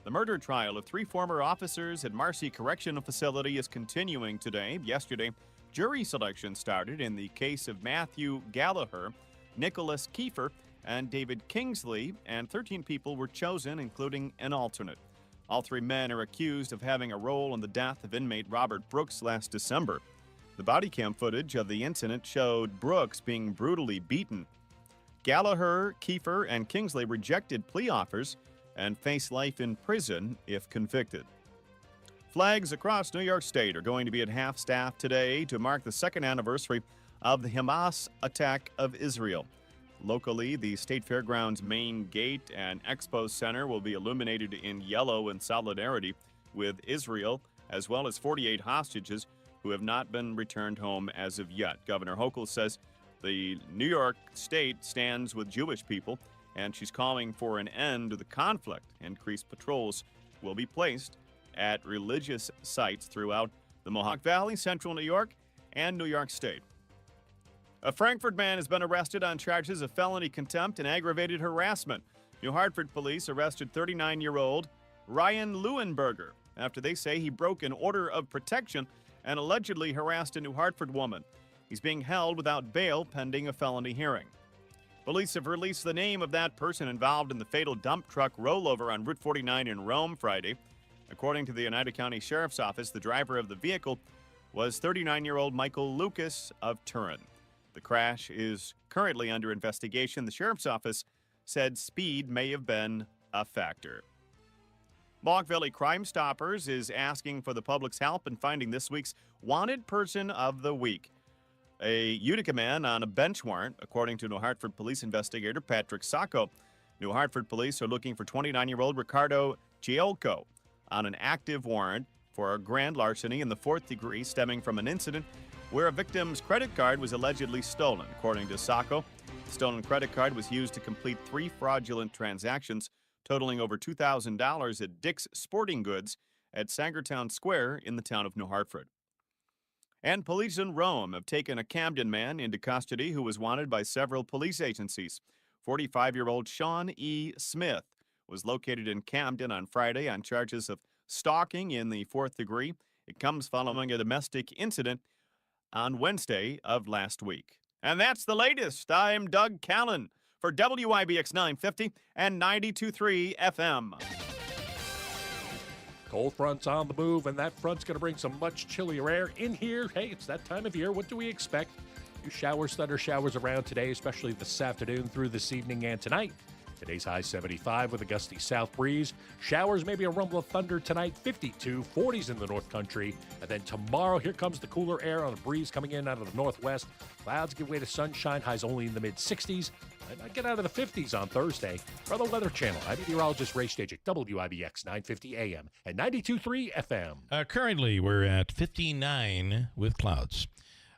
The murder trial of 3 former officers at Marcy Correctional Facility is continuing today. Yesterday, jury selection started in the case of Matthew Gallagher, Nicholas Keefer, and David Kingsley, and 13 people were chosen, including an alternate. All 3 men are accused of having a role in the death of inmate Robert Brooks last December. The body cam footage of the incident showed Brooks being brutally beaten. Gallagher, Keefer, and Kingsley rejected plea offers and face life in prison if convicted. Flags across New York State are going to be at half-staff today to mark the 2nd anniversary of the Hamas attack of Israel. Locally, the State Fairgrounds main gate and expo center will be illuminated in yellow in solidarity with Israel, as well as 48 hostages who have not been returned home as of yet. Governor Hochul says the New York State stands with Jewish people, and she's calling for an end to the conflict. Increased patrols will be placed at religious sites throughout the Mohawk Valley, Central New York, and New York State. A Frankfort man has been arrested on charges of felony contempt and aggravated harassment. New Hartford police arrested 39-year-old Ryan Leuenberger after they say he broke an order of protection and allegedly harassed a New Hartford woman. He's being held without bail pending a felony hearing. Police have released the name of that person involved in the fatal dump truck rollover on Route 49 in Rome Friday. According to the Oneida County Sheriff's Office, the driver of the vehicle was 39-year-old Michael Lucas of Turin. The crash is currently under investigation. The Sheriff's Office said speed may have been a factor. Mohawk Valley Crime Stoppers is asking for the public's help in finding this week's Wanted Person of the Week. A Utica man on a bench warrant, according to New Hartford police investigator Patrick Sacco. New Hartford police are looking for 29-year-old Ricardo Giolco on an active warrant for a grand larceny in the 4th degree stemming from an incident where a victim's credit card was allegedly stolen. According to Sacco, the stolen credit card was used to complete 3 fraudulent transactions totaling over $2,000 at Dick's Sporting Goods at Sangertown Square in the town of New Hartford. And police in Rome have taken a Camden man into custody who was wanted by several police agencies. 45-year-old Sean E. Smith was located in Camden on Friday on charges of stalking in the 4th degree. It comes following a domestic incident on Wednesday of last week. And that's the latest. I'm Doug Callan for WIBX 950 and 92.3 FM. Cold front's on the move, and that front's going to bring some much chillier air in here. Hey, it's that time of year. What do we expect? Few showers, thunder showers around today, especially this afternoon through this evening and tonight. Today's high 75 with a gusty south breeze. Showers, maybe a rumble of thunder tonight, 52, 40s in the North Country. And then tomorrow, here comes the cooler air on a breeze coming in out of the northwest. Clouds give way to sunshine, highs only in the mid-60s. And I get out of the 50s on Thursday. For the Weather Channel, I'm meteorologist Ray Stage at WIBX 950 AM and 92.3 FM. Currently, we're at 59 with clouds.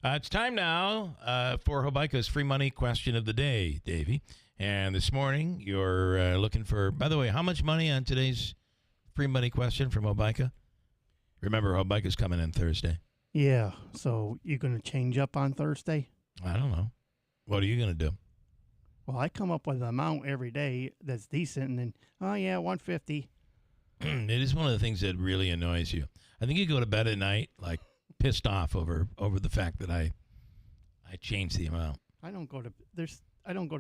It's time now for Hobica's free money question of the day, Davey. And this morning, you're looking for, by the way, how much money on today's free money question from Hobica? Remember, Hobica's coming in Thursday. Yeah, so you're going to change up on Thursday? I don't know. What are you going to do? Well, I come up with an amount every day that's decent, and then, oh, yeah, 150. It is one of the things that really annoys you. I think you go to bed at night, like, pissed off over the fact that I changed the amount. I don't go to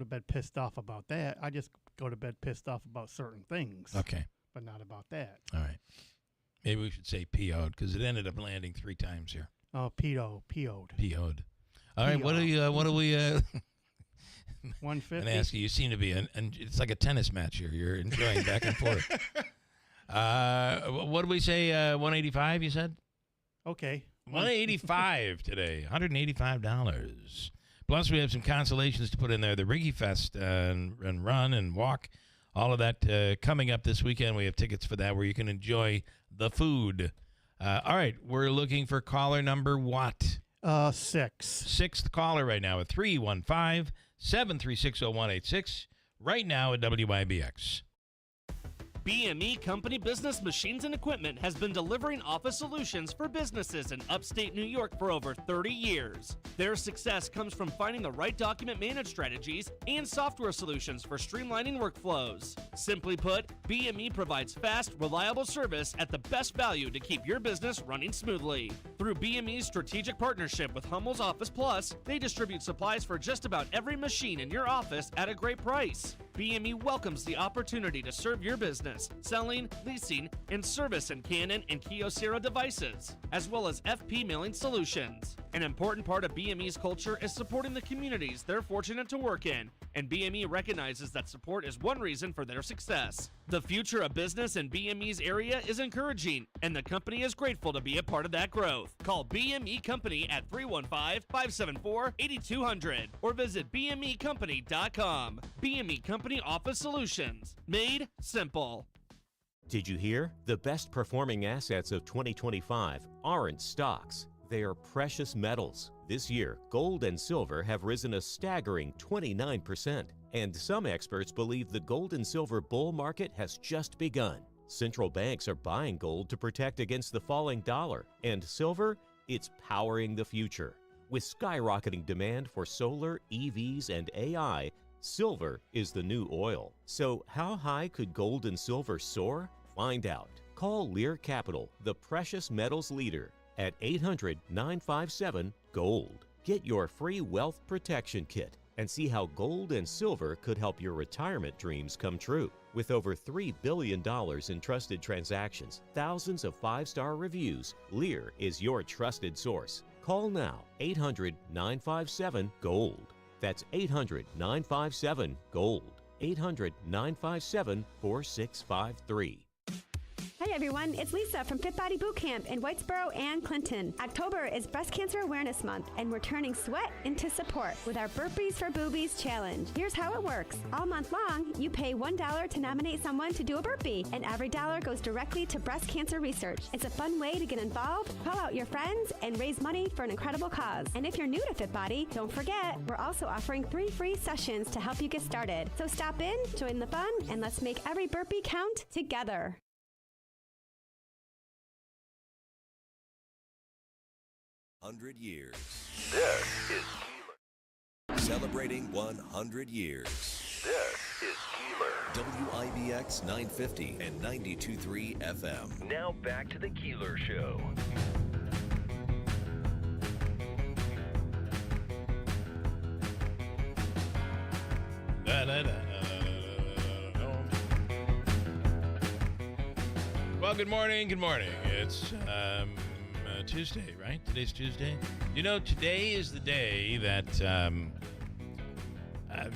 bed pissed off about that. I just go to bed pissed off about certain things. Okay. But not about that. All right. Maybe we should say PO'd, because it ended up landing 3 times here. Oh, PO'd. PO'd. All right, what do we 150. And ask you seem to be, and it's like a tennis match here. You're enjoying back and forth. What did we say, 185, you said? Okay. 185 today, $185. Plus, we have some consolations to put in there. The Riggy Fest and run and walk, all of that coming up this weekend. We have tickets for that where you can enjoy the food. All right, we're looking for caller number what? 6. Sixth caller right now at 315-736-0186. Right now at WIBX. BME Company Business Machines and Equipment has been delivering office solutions for businesses in upstate New York for over 30 years. Their success comes from finding the right document management strategies and software solutions for streamlining workflows. Simply put, BME provides fast, reliable service at the best value to keep your business running smoothly. Through BME's strategic partnership with Hummel's Office Plus, they distribute supplies for just about every machine in your office at a great price. BME welcomes the opportunity to serve your business, selling, leasing, and service in Canon and Kyocera devices, as well as FP mailing solutions. An important part of BME's culture is supporting the communities they're fortunate to work in, and BME recognizes that support is one reason for their success. The future of business in BME's area is encouraging, and the company is grateful to be a part of that growth. Call BME Company at 315-574-8200 or visit BMEcompany.com. BME Company Office Solutions. Made simple. Did you hear? The best performing assets of 2025 aren't stocks. They are precious metals. This year, gold and silver have risen a staggering 29%. And some experts believe the gold and silver bull market has just begun. Central banks are buying gold to protect against the falling dollar. And silver, it's powering the future. With skyrocketing demand for solar, EVs, and AI, silver is the new oil. So how high could gold and silver soar? Find out. Call Lear Capital, the precious metals leader, at 800-957-GOLD. Get your free wealth protection kit and see how gold and silver could help your retirement dreams come true. With over $3 billion in trusted transactions, thousands of 5-star reviews, Lear is your trusted source. Call now, 800-957-GOLD. That's 800-957-GOLD. 800-957-4653. Hi everyone, it's Lisa from Fit Body Boot Camp in Whitesboro and Clinton. October is Breast Cancer Awareness Month, and we're turning sweat into support with our Burpees for Boobies Challenge. Here's how it works. All month long, you pay $1 to nominate someone to do a burpee, and every dollar goes directly to breast cancer research. It's a fun way to get involved, call out your friends, and raise money for an incredible cause. And if you're new to Fit Body, don't forget, we're also offering 3 free sessions to help you get started. So stop in, join the fun, and let's make every burpee count together. 100 years. This is Keeler. Celebrating 100 years. This is Keeler. WIBX 950 and 92.3 FM. Now back to the Keeler Show. Well, good morning. Good morning. It's Tuesday, right? Today's Tuesday. You know, today is the day that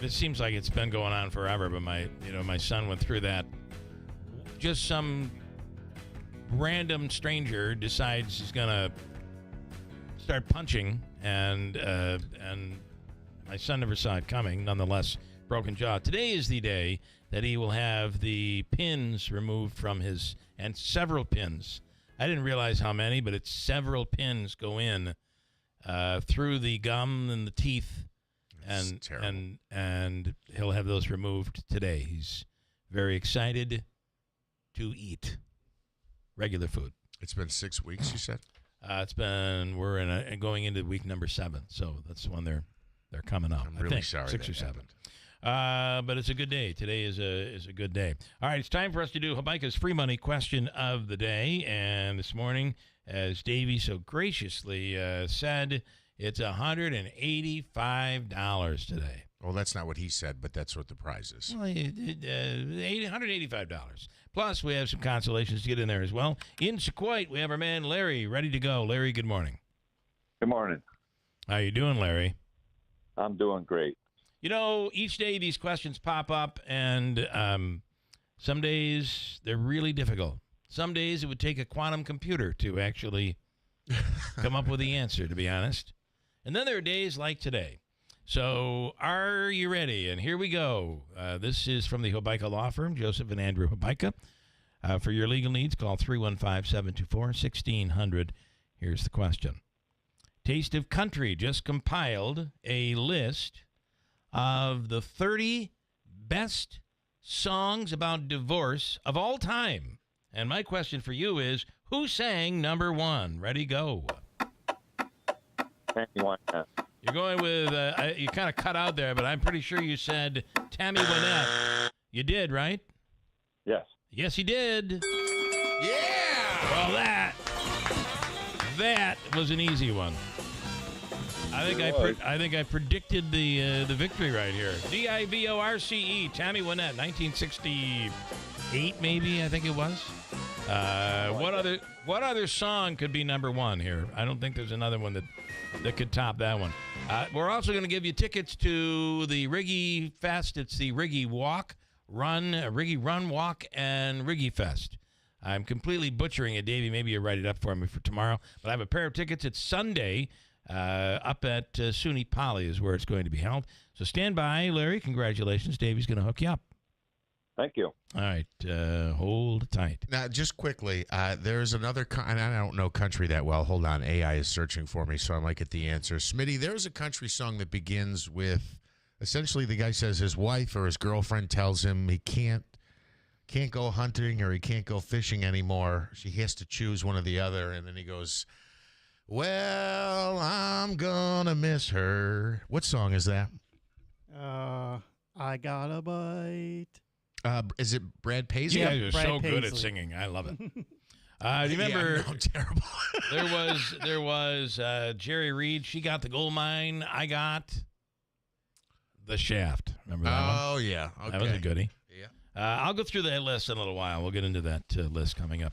it seems like it's been going on forever, but my son went through that. Just some random stranger decides he's gonna start punching, and my son never saw it coming. Nonetheless, broken jaw. Today is the day that he will have the pins removed from his, and several pins. I didn't realize how many, but it's several pins go in through the gum and the teeth, and he'll have those removed today. He's very excited to eat regular food. It's been 6 weeks, you said? We're going into week number 7, so that's when they're coming up. I'm really sorry 6 or that 7. happened. But it's a good day. Today is a good day. All right, it's time for us to do Habaika's free money question of the day. And this morning, as Davey so graciously said, it's $185 today. Well, that's not what he said, but that's what the prize is. Well, $185. Plus, we have some consolations to get in there as well. In Sequoit, we have our man Larry ready to go. Larry, good morning. Good morning. How you doing, Larry? I'm doing great. You know, each day these questions pop up, and some days they're really difficult. Some days it would take a quantum computer to actually come up with the answer, to be honest. And then there are days like today. So are you ready? And here we go. This is from the Habaika Law Firm, Joseph and Andrew Habaika. For your legal needs, call 315-724-1600. Here's the question. Taste of Country just compiled a list of the 30 best songs about divorce of all time. And my question for you is, who sang number 1? Ready, go. You're going with, you kind of cut out there, but I'm pretty sure you said Tammy Wynette. You did, right? Yes. Yes, he did. Yeah! Well, that was an easy one. I think I predicted the victory right here. DIVORCE, Tammy Wynette, 1968, maybe, I think it was. What other song could be number 1 here? I don't think there's another one that could top that one. We're also going to give you tickets to the Riggy Fest. It's the Riggy Riggy Run, Walk, and Riggy Fest. I'm completely butchering it, Davey. Maybe you write it up for me for tomorrow. But I have a pair of tickets. It's Sunday. Up at SUNY Poly is where it's going to be held. So stand by, Larry. Congratulations. Davey's going to hook you up. Thank you. All right. Hold tight. Now, just quickly, there's another, and I don't know country that well. Hold on. AI is searching for me, so I might get the answer. Smitty, there's a country song that begins with, essentially the guy says his wife or his girlfriend tells him he can't go hunting or he can't go fishing anymore. He has to choose one or the other, and then he goes, well, I'm gonna miss her. What song is that? I Got a Bite. Is it Brad Paisley? Yeah, you're so good at singing. I love it. Do you remember? Yeah, no, I'm terrible. there was Jerry Reed. She got the gold mine. I got The Shaft. Remember that one? Oh, yeah. Okay. That was a goodie. Yeah. I'll go through that list in a little while. We'll get into that list coming up.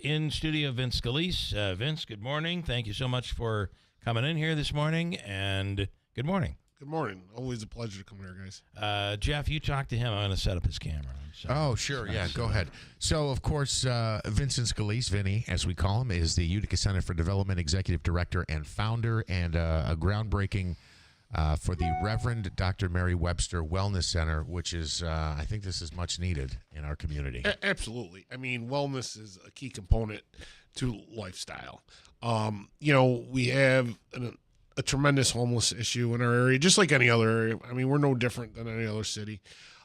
In studio, Vince Scalise. Vince, good morning. Thank you so much for coming in here this morning, and good morning. Good morning. Always a pleasure to come here, guys. Jeff, you talk to him. I'm going to set up his camera. Oh, sure. Yeah, go ahead. So, of course, Vincent Scalise, Vinny, as we call him, is the Utica Center for Development Executive Director and founder, and a groundbreaking for the Reverend Dr. Mary Webster Wellness Center, which is, I think this is much needed in our community. Absolutely. I mean, wellness is a key component to lifestyle. We have a tremendous homeless issue in our area, just like any other area. I mean, we're no different than any other city.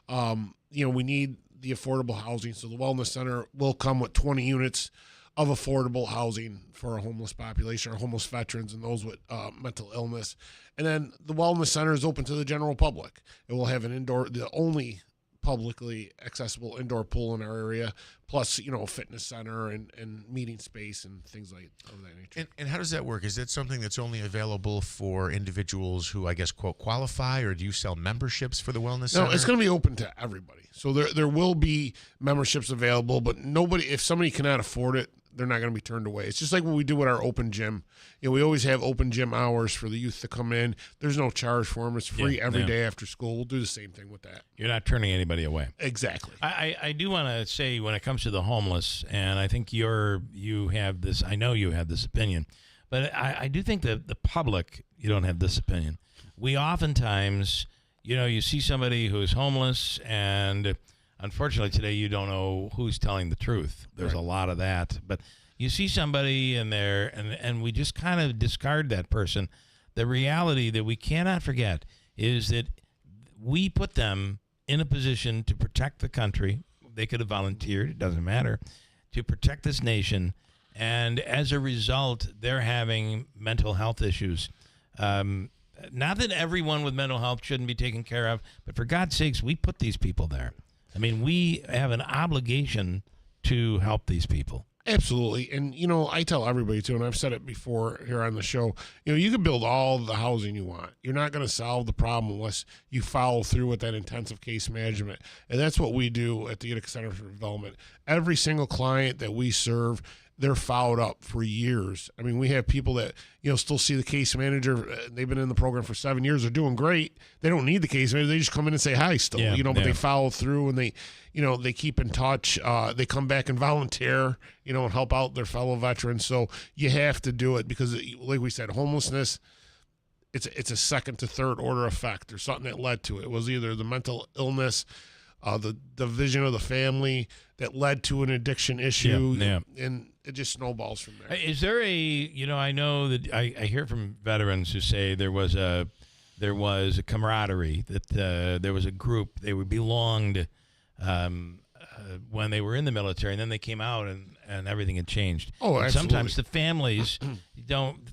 We need the affordable housing. So the Wellness Center will come with 20 units of affordable housing for our homeless population, our homeless veterans, and those with mental illness. And then the Wellness Center is open to the general public. It will have the only publicly accessible indoor pool in our area, plus, a fitness center and meeting space and things like of that nature. And how does that work? Is that something that's only available for individuals who, I guess, quote, qualify, or do you sell memberships for the Wellness Center? No, it's going to be open to everybody. So there will be memberships available, but if somebody cannot afford it, they're not going to be turned away. It's just like what we do with our open gym. We always have open gym hours for the youth to come in. There's no charge for them. It's free every day after school. We'll do the same thing with that. You're not turning anybody away. Exactly. I do want to say, when it comes to the homeless, and I think you have this, I know you have this opinion, but I do think that the public, you don't have this opinion. We oftentimes, you see somebody who's homeless, and unfortunately today you don't know who's telling the truth. There's a lot of that. But you see somebody in there, and we just kind of discard that person. The reality that we cannot forget is that we put them in a position to protect the country. They could have volunteered, it doesn't matter, to protect this nation. And as a result, they're having mental health issues. Not that everyone with mental health shouldn't be taken care of, but for God's sakes, we put these people there. I mean, we have an obligation to help these people. Absolutely. And, I tell everybody, too, and I've said it before here on the show, you can build all the housing you want. You're not going to solve the problem unless you follow through with that intensive case management. And that's what we do at the Utica Center for Development. Every single client that we serve, they're followed up for years. I mean, we have people that, still see the case manager. They've been in the program for 7 years. They're doing great. They don't need the case manager. They just come in and say hi still, but they follow through, and they keep in touch. They come back and volunteer, and help out their fellow veterans. So you have to do it because, like we said, homelessness, it's a second to third order effect. There's something that led to it. It was either the mental illness, the division of the family that led to an addiction issue, and it just snowballs from there. Is there I know that I hear from veterans who say there was a camaraderie, that there was a group, they belonged when they were in the military, and then they came out and everything had changed. Oh, and absolutely. Sometimes the families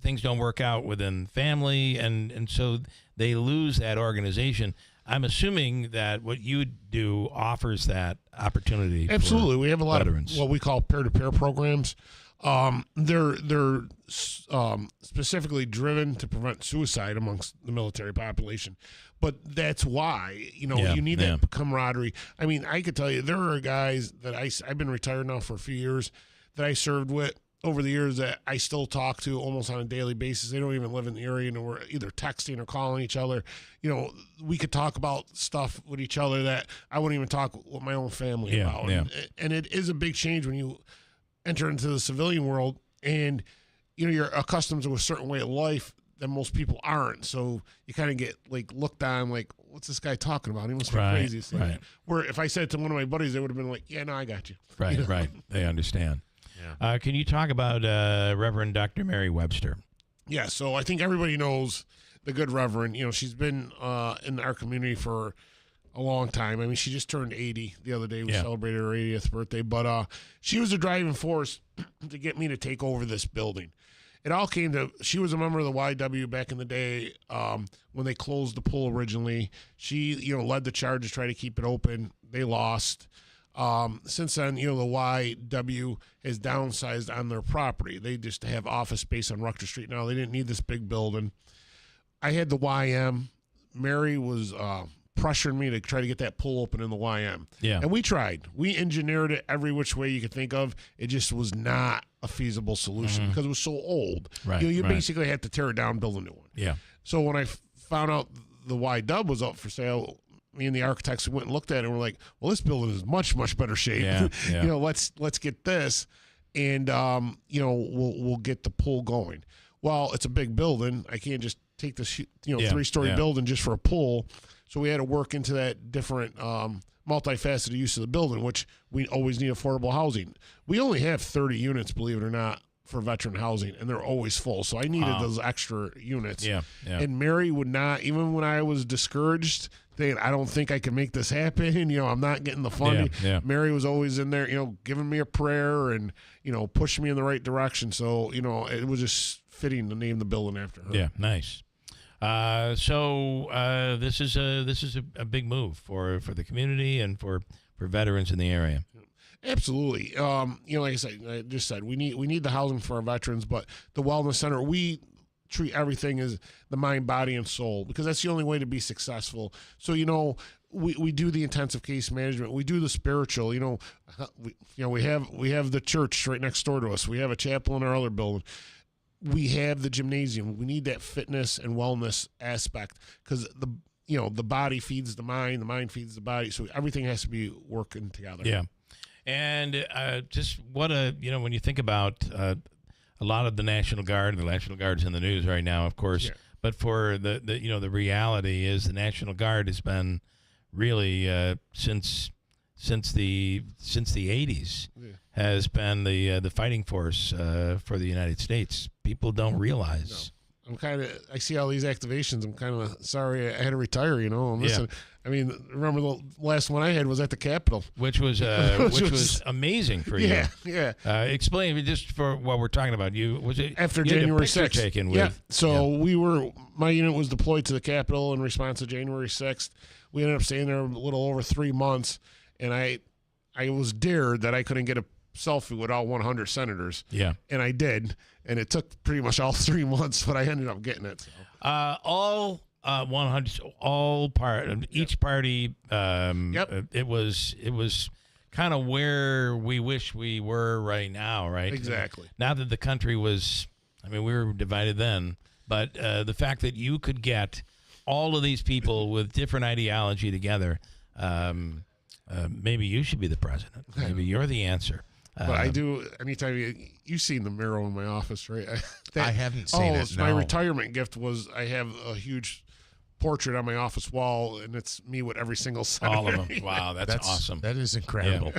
things don't work out within family, and so they lose that organization. I'm assuming that what you do offers that opportunity. Absolutely. We have a lot veterans. of what we call peer-to-peer programs. They're specifically driven to prevent suicide amongst the military population. But that's why, you need that camaraderie. I mean, I could tell you there are guys that I've been retired now for a few years that I served with over the years that I still talk to almost on a daily basis. They don't even live in the area, and we're either texting or calling each other. We could talk about stuff with each other that I wouldn't even talk with my own family about. Yeah. And it is a big change when you enter into the civilian world and, you're accustomed to a certain way of life that most people aren't. So you kind of get looked on like, what's this guy talking about? He must be crazy. Right. Where if I said it to one of my buddies, they would have been like, yeah, no, I got you. Right, right. They understand. Yeah. Can you talk about Reverend Dr. Mary Webster? Yeah, so I think everybody knows the good Reverend. She's been in our community for a long time. I mean, she just turned 80 the other day. We celebrated her 80th birthday. But she was a driving force to get me to take over this building. It all came to, she was a member of the YW back in the day when they closed the pool originally. She, led the charge to try to keep it open. They lost. Since then, the YW has downsized on their property. They just have office space on Rutgers Street now. They didn't need this big building. I had the YM Mary was pressuring me to try to get that pull open in the YM. Yeah. And we tried. We engineered it every which way you could think of. It just was not a feasible solution because it was so old. Right, You right. basically had to tear it down, build a new one. Yeah. So when I found out the Y-Dub was up for sale, me and the architects went and looked at it and we're like, well, this building is much, much better shape. Yeah, yeah. Let's get this, and we'll get the pull going. Well, it's a big building. I can't just take this 3-story building just for a pull. So we had to work into that different multifaceted use of the building, which we always need affordable housing. We only have 30 units, believe it or not, for veteran housing, and they're always full. So I needed those extra units. Yeah. And Mary would not, even when I was discouraged, saying, I don't think I can make this happen. I'm not getting the funding. Yeah. Mary was always in there, giving me a prayer and, pushing me in the right direction. So, it was just fitting to name the building after her. Yeah, nice. So this is a big move for the community and for veterans in the area. Absolutely. Like I just said, we need the housing for our veterans, but the wellness center, we treat everything as the mind, body, and soul, because that's the only way to be successful. So, we do the intensive case management. We do the spiritual. We have the church right next door to us. We have a chapel in our other building. We have the gymnasium. We need that fitness and wellness aspect, because the body feeds the mind feeds the body. So everything has to be working together. Yeah. And just what when you think about a lot of the National Guard's in the news right now, of course. Yeah. But for the reality is the National Guard has been really since the 80s has been the fighting force for the United States. People don't realize. No. I see all these activations. I'm kind of sorry I had to retire, And listen, I mean, remember the last one I had was at the Capitol, which was was amazing for you. Yeah. Explain just for what we're talking about. Was it after you had a January picture 6th? Taken Yeah. with, So my unit was deployed to the Capitol in response to January 6th. We ended up staying there a little over 3 months, and I was dared that I couldn't get a selfie with all 100 senators. Yeah. And I did, and it took pretty much all 3 months, but I ended up getting it. So. All 100, each party. It was kind of where we wish we were right now, right? Exactly. Now that the country was, we were divided then, but the fact that you could get all of these people with different ideology together, maybe you should be the president. Maybe you're the answer. But I do. Anytime you've seen the mural in my office, right? I haven't seen it. My retirement gift was I have a huge portrait on my office wall, and it's me with every single senator. All of them. Wow, that's awesome. That is incredible.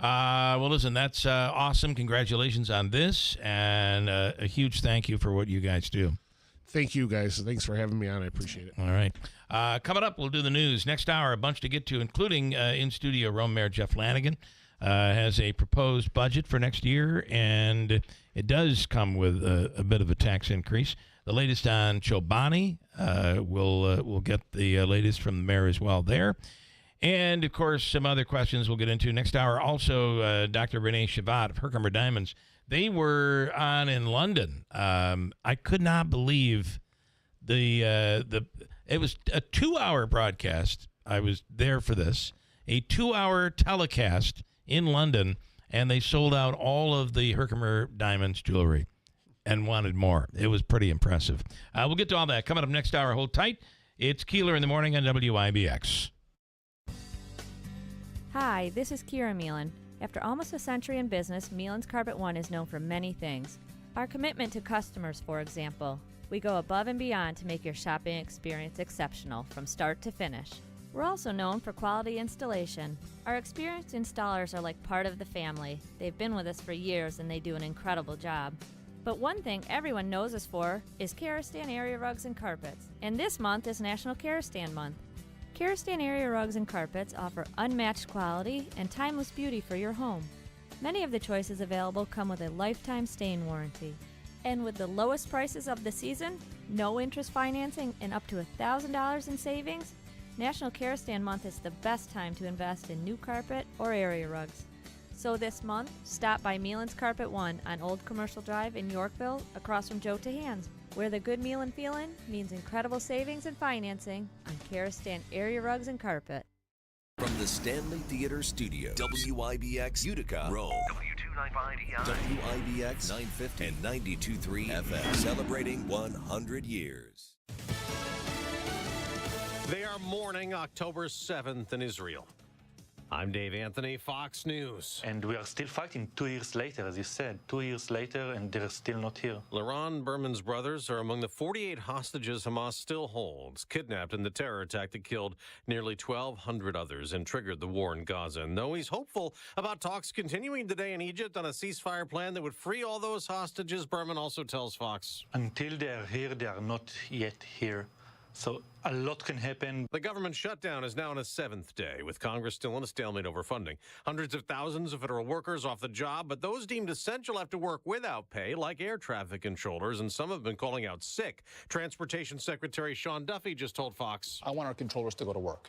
Yeah. Well, listen, that's awesome. Congratulations on this, and a huge thank you for what you guys do. Thank you, guys. Thanks for having me on. I appreciate it. All right. Coming up, we'll do the news. Next hour, a bunch to get to, including in-studio Rome Mayor Jeff Flanagan. Has a proposed budget for next year, and it does come with a bit of a tax increase. The latest on Chobani, we'll get the latest from the mayor as well there. And, of course, some other questions we'll get into next hour. Also, Dr. Renee Shavat of Herkimer Diamonds. They were on in London. I could not believe it was a 2-hour broadcast. I was there for this. A 2-hour telecast in London, and they sold out all of the Herkimer Diamonds jewelry and wanted more. It was pretty impressive. We'll get to all that coming up next hour. Hold tight. It's Keeler in the morning on WIBX. Hi, this is Kira Meelan. After almost a century in business, Meelan's Carpet One is known for many things. Our commitment to customers, for example. We go above and beyond to make your shopping experience exceptional from start to finish. We're also known for quality installation. Our experienced installers are like part of the family. They've been with us for years and they do an incredible job. But one thing everyone knows us for is Karastan area rugs and carpets. And this month is National Karastan Month. Karastan area rugs and carpets offer unmatched quality and timeless beauty for your home. Many of the choices available come with a lifetime stain warranty. And with the lowest prices of the season, no interest financing, and up to $1,000 in savings, National Karastan Month is the best time to invest in new carpet or area rugs. So this month, stop by Meelan's Carpet One on Old Commercial Drive in Yorkville, across from Joe Tahan's. Where the good meal and feeling means incredible savings and financing on Karastan area rugs and carpet. From the Stanley Theater Studio, WIBX Utica, Rome. WIBX 950 and 92.3 FM, celebrating 100 years. They are mourning October 7th in Israel. I'm Dave Anthony, Fox News. And we are still fighting 2 years later, as you said. 2 years later, and they're still not here. Liron Berman's brothers are among the 48 hostages Hamas still holds, kidnapped in the terror attack that killed nearly 1,200 others and triggered the war in Gaza. And though he's hopeful about talks continuing today in Egypt on a ceasefire plan that would free all those hostages, Berman also tells Fox, until they are here, they are not yet here. So a lot can happen. The government shutdown is now on its 7th day, with Congress still in a stalemate over funding. Hundreds of thousands of federal workers off the job, but those deemed essential have to work without pay, like air traffic controllers, and some have been calling out sick. Transportation Secretary Sean Duffy just told Fox, I want our controllers to go to work.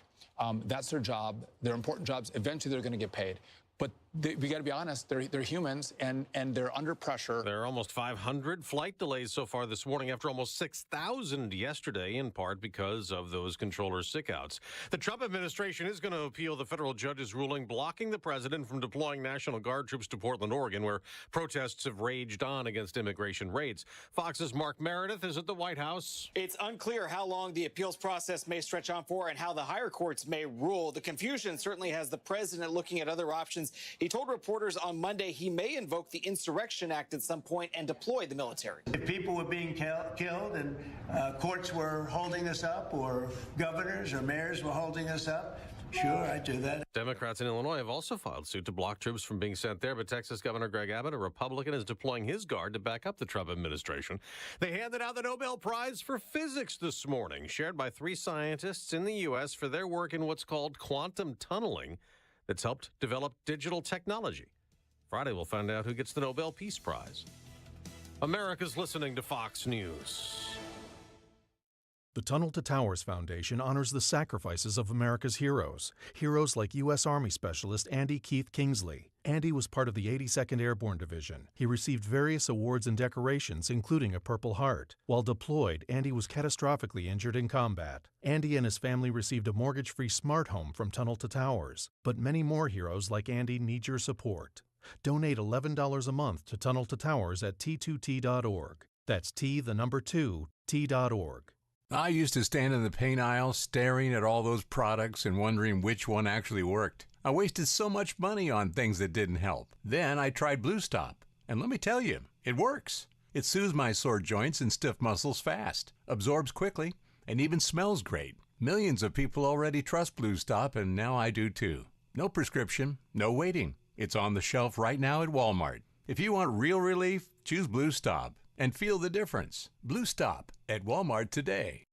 That's their job. They're important jobs. Eventually, they're going to get paid. But we got to be honest, they're humans, and they're under pressure. There are almost 500 flight delays so far this morning after almost 6,000 yesterday, in part because of those controller sick-outs. The Trump administration is going to appeal the federal judge's ruling blocking the president from deploying National Guard troops to Portland, Oregon, where protests have raged on against immigration raids. Fox's Mark Meredith is at the White House. It's unclear how long the appeals process may stretch on for and how the higher courts may rule. The confusion certainly has the president looking at other options. He told reporters on Monday he may invoke the Insurrection Act at some point and deploy the military. If people were being killed and courts were holding us up, or governors or mayors were holding us up, sure, I'd do that. Democrats in Illinois have also filed suit to block troops from being sent there, but Texas Governor Greg Abbott, a Republican, is deploying his guard to back up the Trump administration. They handed out the Nobel Prize for Physics this morning, shared by 3 scientists in the U.S. for their work in what's called quantum tunneling that's helped develop digital technology. Friday, we'll find out who gets the Nobel Peace Prize. America's listening to Fox News. The Tunnel to Towers Foundation honors the sacrifices of America's heroes. Heroes like U.S. Army Specialist Andy Keith Kingsley. Andy was part of the 82nd Airborne Division. He received various awards and decorations, including a Purple Heart. While deployed, Andy was catastrophically injured in combat. Andy and his family received a mortgage-free smart home from Tunnel to Towers. But many more heroes like Andy need your support. Donate $11 a month to Tunnel to Towers at T2T.org. That's T2T.org. I used to stand in the paint aisle staring at all those products and wondering which one actually worked. I wasted so much money on things that didn't help. Then I tried Blue Stop, and let me tell you, it works. It soothes my sore joints and stiff muscles fast, absorbs quickly, and even smells great. Millions of people already trust Blue Stop, and now I do too. No prescription, no waiting. It's on the shelf right now at Walmart. If you want real relief, choose Blue Stop and feel the difference. Blue Stop at Walmart today.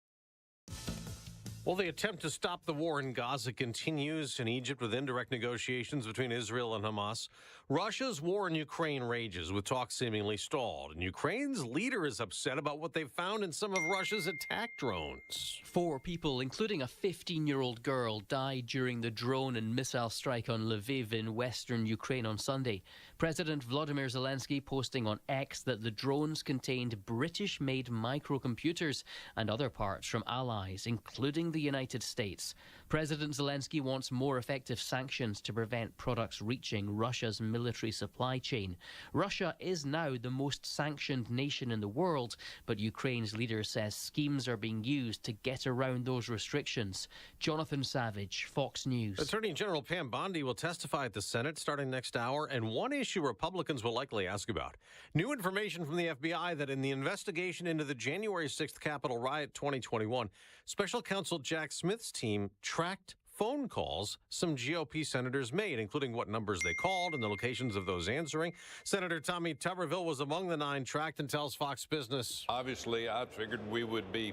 Well, the attempt to stop the war in Gaza continues in Egypt with indirect negotiations between Israel and Hamas. Russia's war in Ukraine rages with talks seemingly stalled, and Ukraine's leader is upset about what they've found in some of Russia's attack drones. 4 people, including a 15-year-old girl, died during the drone and missile strike on Lviv in western Ukraine on Sunday. President Volodymyr Zelensky posting on X that the drones contained British-made microcomputers and other parts from allies, including the United States. President Zelensky wants more effective sanctions to prevent products reaching Russia's military supply chain. Russia is now the most sanctioned nation in the world, but Ukraine's leader says schemes are being used to get around those restrictions. Jonathan Savage, Fox News. Attorney General Pam Bondi will testify at the Senate starting next hour, and one issue Republicans will likely ask about. New information from the FBI that in the investigation into the January 6th Capitol riot 2021, Special Counsel Jack Smith's team tracked phone calls some GOP senators made, including what numbers they called and the locations of those answering. Senator Tommy Tuberville was among the 9 tracked and tells Fox Business. Obviously, I figured we would be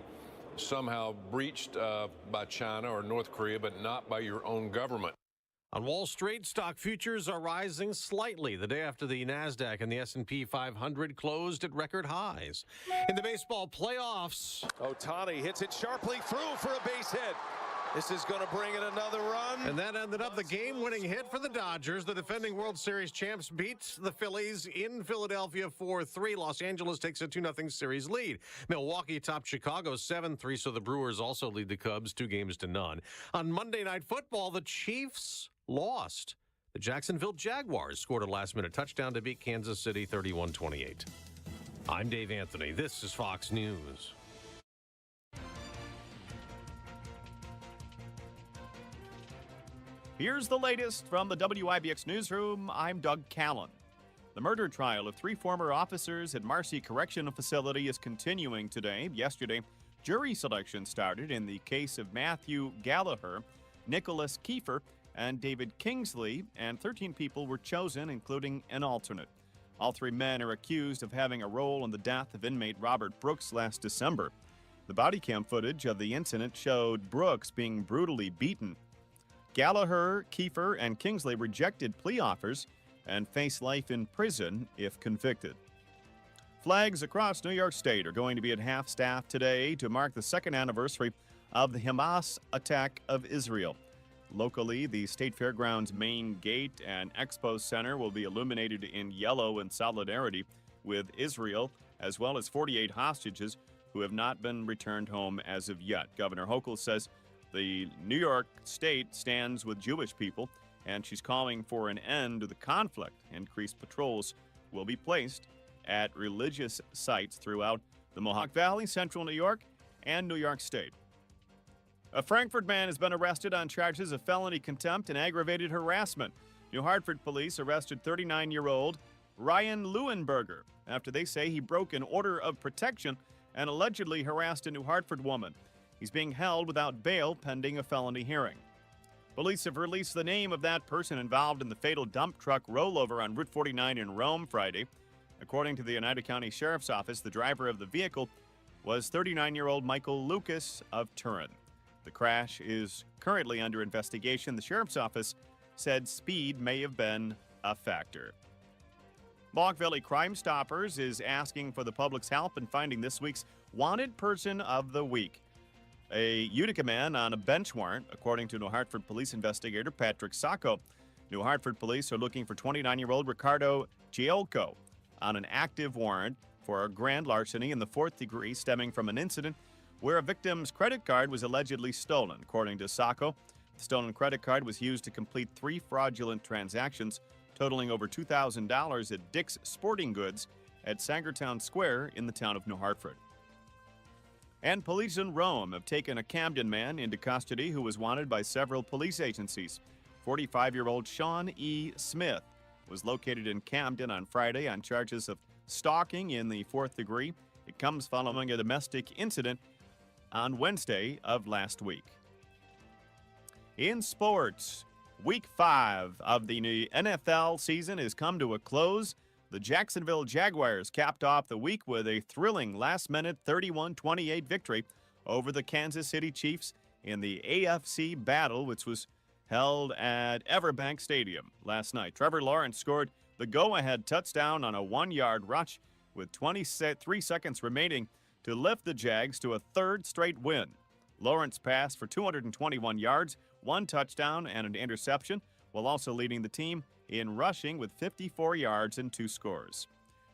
somehow breached by China or North Korea, but not by your own government. On Wall Street, stock futures are rising slightly the day after the NASDAQ and the S&P 500 closed at record highs. In the baseball playoffs, Ohtani hits it sharply through for a base hit. This is going to bring in another run. And that ended up the game-winning hit for the Dodgers. The defending World Series champs beat the Phillies in Philadelphia 4-3. Los Angeles takes a 2-0 series lead. Milwaukee topped Chicago 7-3, so the Brewers also lead the Cubs 2-0. On Monday Night Football, the Chiefs lost. The Jacksonville Jaguars scored a last-minute touchdown to beat Kansas City 31-28. I'm Dave Anthony. This is Fox News. Here's the latest from the WIBX newsroom. I'm Doug Callan. The murder trial of 3 former officers at Marcy Correctional Facility is continuing today. Yesterday, jury selection started in the case of Matthew Gallagher, Nicholas Keeler, and David Kingsley, and 13 people were chosen, including an alternate. All 3 men are accused of having a role in the death of inmate Robert Brooks last December. The body cam footage of the incident showed Brooks being brutally beaten. Gallagher, Keeler, and Kingsley rejected plea offers and face life in prison if convicted. Flags across New York State are going to be at half-staff today to mark the 2nd anniversary of the Hamas attack of Israel. Locally, the State Fairgrounds main gate and expo center will be illuminated in yellow in solidarity with Israel, as well as 48 hostages who have not been returned home as of yet. Governor Hochul says the New York State stands with Jewish people, and she's calling for an end to the conflict. Increased patrols will be placed at religious sites throughout the Mohawk Valley, Central New York, and New York State. A Frankfort man has been arrested on charges of felony contempt and aggravated harassment. New Hartford police arrested 39-year-old Ryan Leuenberger after they say he broke an order of protection and allegedly harassed a New Hartford woman. He's being held without bail pending a felony hearing. Police have released the name of that person involved in the fatal dump truck rollover on Route 49 in Rome Friday. According to the Oneida County Sheriff's Office, the driver of the vehicle was 39-year-old Michael Lucas of Turin. The crash is currently under investigation. The Sheriff's Office said speed may have been a factor. Mohawk Valley Crime Stoppers is asking for the public's help in finding this week's Wanted Person of the Week. A Utica man on a bench warrant, according to New Hartford police investigator Patrick Sacco. New Hartford police are looking for 29-year-old Ricardo Giolco on an active warrant for a grand larceny in the 4th degree stemming from an incident where a victim's credit card was allegedly stolen. According to Sacco, the stolen credit card was used to complete 3 fraudulent transactions totaling over $2,000 at Dick's Sporting Goods at Sangertown Square in the town of New Hartford. And police in Rome have taken a Camden man into custody who was wanted by several police agencies. 45-year-old Sean E. Smith was located in Camden on Friday on charges of stalking in the 4th degree. It comes following a domestic incident on Wednesday of last week. In sports, Week 5 of the NFL season has come to a close. The Jacksonville Jaguars capped off the week with a thrilling last-minute 31-28 victory over the Kansas City Chiefs in the AFC battle, which was held at Everbank Stadium last night. Trevor Lawrence scored the go-ahead touchdown on a 1-yard rush with 23 seconds remaining to lift the Jags to a 3rd straight win. Lawrence passed for 221 yards, 1 touchdown, and an interception, while also leading the team in rushing with 54 yards and 2 scores.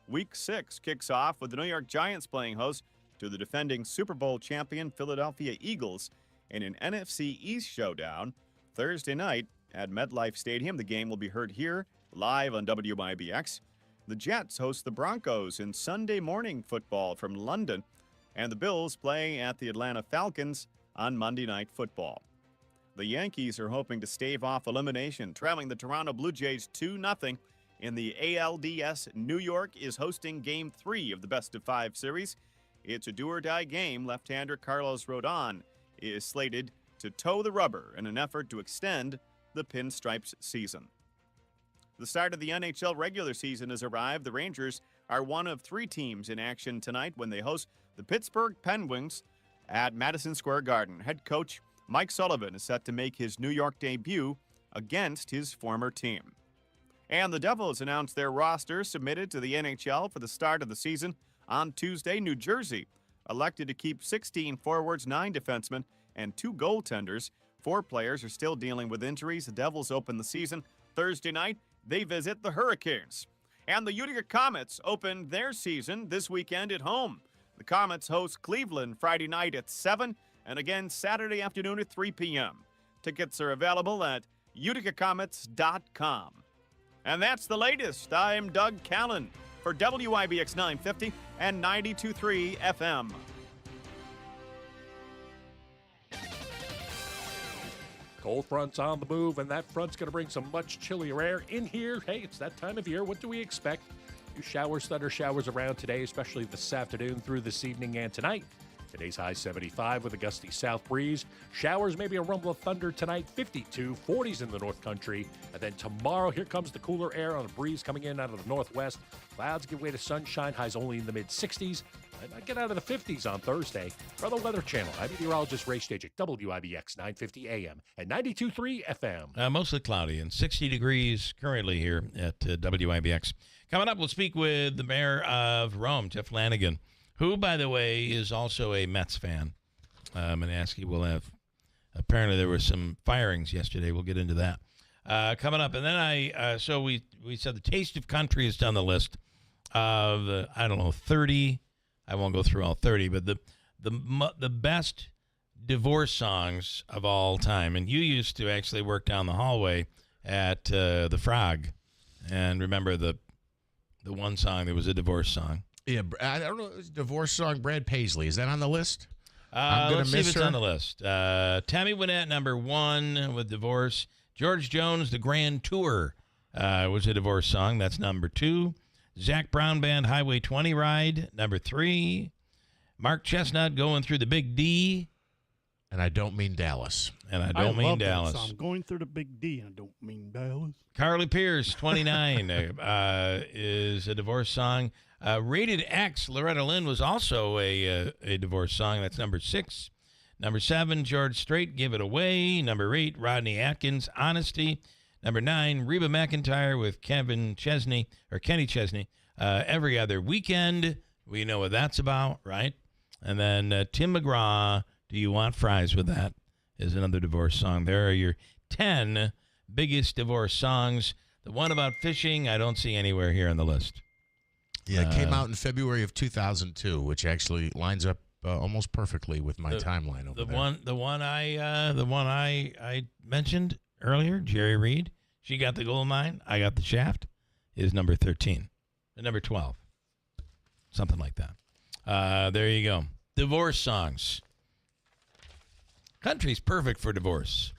Week 6 kicks off with the New York Giants playing host to the defending Super Bowl champion Philadelphia Eagles in an NFC East showdown Thursday night at MetLife Stadium. The game will be heard here live on WIBX. The Jets host the Broncos in Sunday morning football from London, and the Bills play at the Atlanta Falcons on Monday Night Football. The Yankees are hoping to stave off elimination, trailing the Toronto Blue Jays 2-0 in the ALDS. New York is hosting Game 3 of the best-of-5 series. It's a do-or-die game. Left-hander Carlos Rodon is slated to toe the rubber in an effort to extend the Pinstripes season. The start of the NHL regular season has arrived. The Rangers are one of 3 teams in action tonight when they host the Pittsburgh Penguins at Madison Square Garden. Head coach Mike Sullivan is set to make his New York debut against his former team. And the Devils announced their roster submitted to the NHL for the start of the season on Tuesday. New Jersey elected to keep 16 forwards, 9 defensemen, and 2 goaltenders, 4 players are still dealing with injuries. The Devils open the season Thursday night. They visit the Hurricanes. And the Utica Comets open their season this weekend at home. The Comets host Cleveland Friday night at 7 and again Saturday afternoon at 3 p.m. Tickets are available at uticacomets.com. And that's the latest. I'm Doug Callan for WIBX 950 and 92.3 FM. Cold front's on the move, and that front's going to bring some much chillier air in here. Hey, it's that time of year. What do we expect? Few showers, thunder showers around today, especially this afternoon through this evening and tonight. Today's high 75 with a gusty south breeze. Showers, maybe a rumble of thunder tonight, 52, 40s in the North Country. And then tomorrow, here comes the cooler air on a breeze coming in out of the northwest. Clouds give way to sunshine, highs only in the mid-60s. I might get out of the 50s on Thursday. For the Weather Channel, I'm meteorologist Ray Stajic, WIBX 950 AM and 92.3 FM. Mostly cloudy and 60 degrees currently here at WIBX. Coming up, we'll speak with the mayor of Rome, Jeff Lanigan, who, by the way, is also a Mets fan. Manaski will have, apparently there were some firings yesterday. We'll get into that. Coming up. And then so we said the Taste of Country is on the list of, 30. I won't go through all 30, but the best divorce songs of all time. And you used to actually work down the hallway at the Frog. And remember the one song, there was a divorce song. Yeah, I don't know. It was a divorce song. Brad Paisley. Is that on the list? Let's see if it's on the list. Tammy Wynette, number 1 with Divorce. George Jones, The Grand Tour was a divorce song. That's number 2. Zach Brown Band, Highway 20 Ride, number 3. Mark Chestnut, Going Through the Big D. And I don't mean Dallas. And I don't mean love Dallas. That song, Going Through the Big D, and I don't mean Dallas. Carly Pierce, 29, is a divorce song. Rated X, Loretta Lynn was also a divorce song. That's number 6. Number 7, George Strait, Give It Away. Number 8, Rodney Atkins, Honesty. Number 9, Reba McEntire with Kenny Chesney, Every Other Weekend. We know what that's about, right? And then Tim McGraw, Do You Want Fries With That, is another divorce song. There are your 10 biggest divorce songs. The one about fishing, I don't see anywhere here on the list. Yeah, it came out in February of 2002, which actually lines up almost perfectly with my timeline over there. The one I mentioned earlier, Jerry Reed, She Got the Gold Mine, I Got the Shaft, is number 13. Number 12. Something like that. There you go. Divorce songs. Country's perfect for divorce.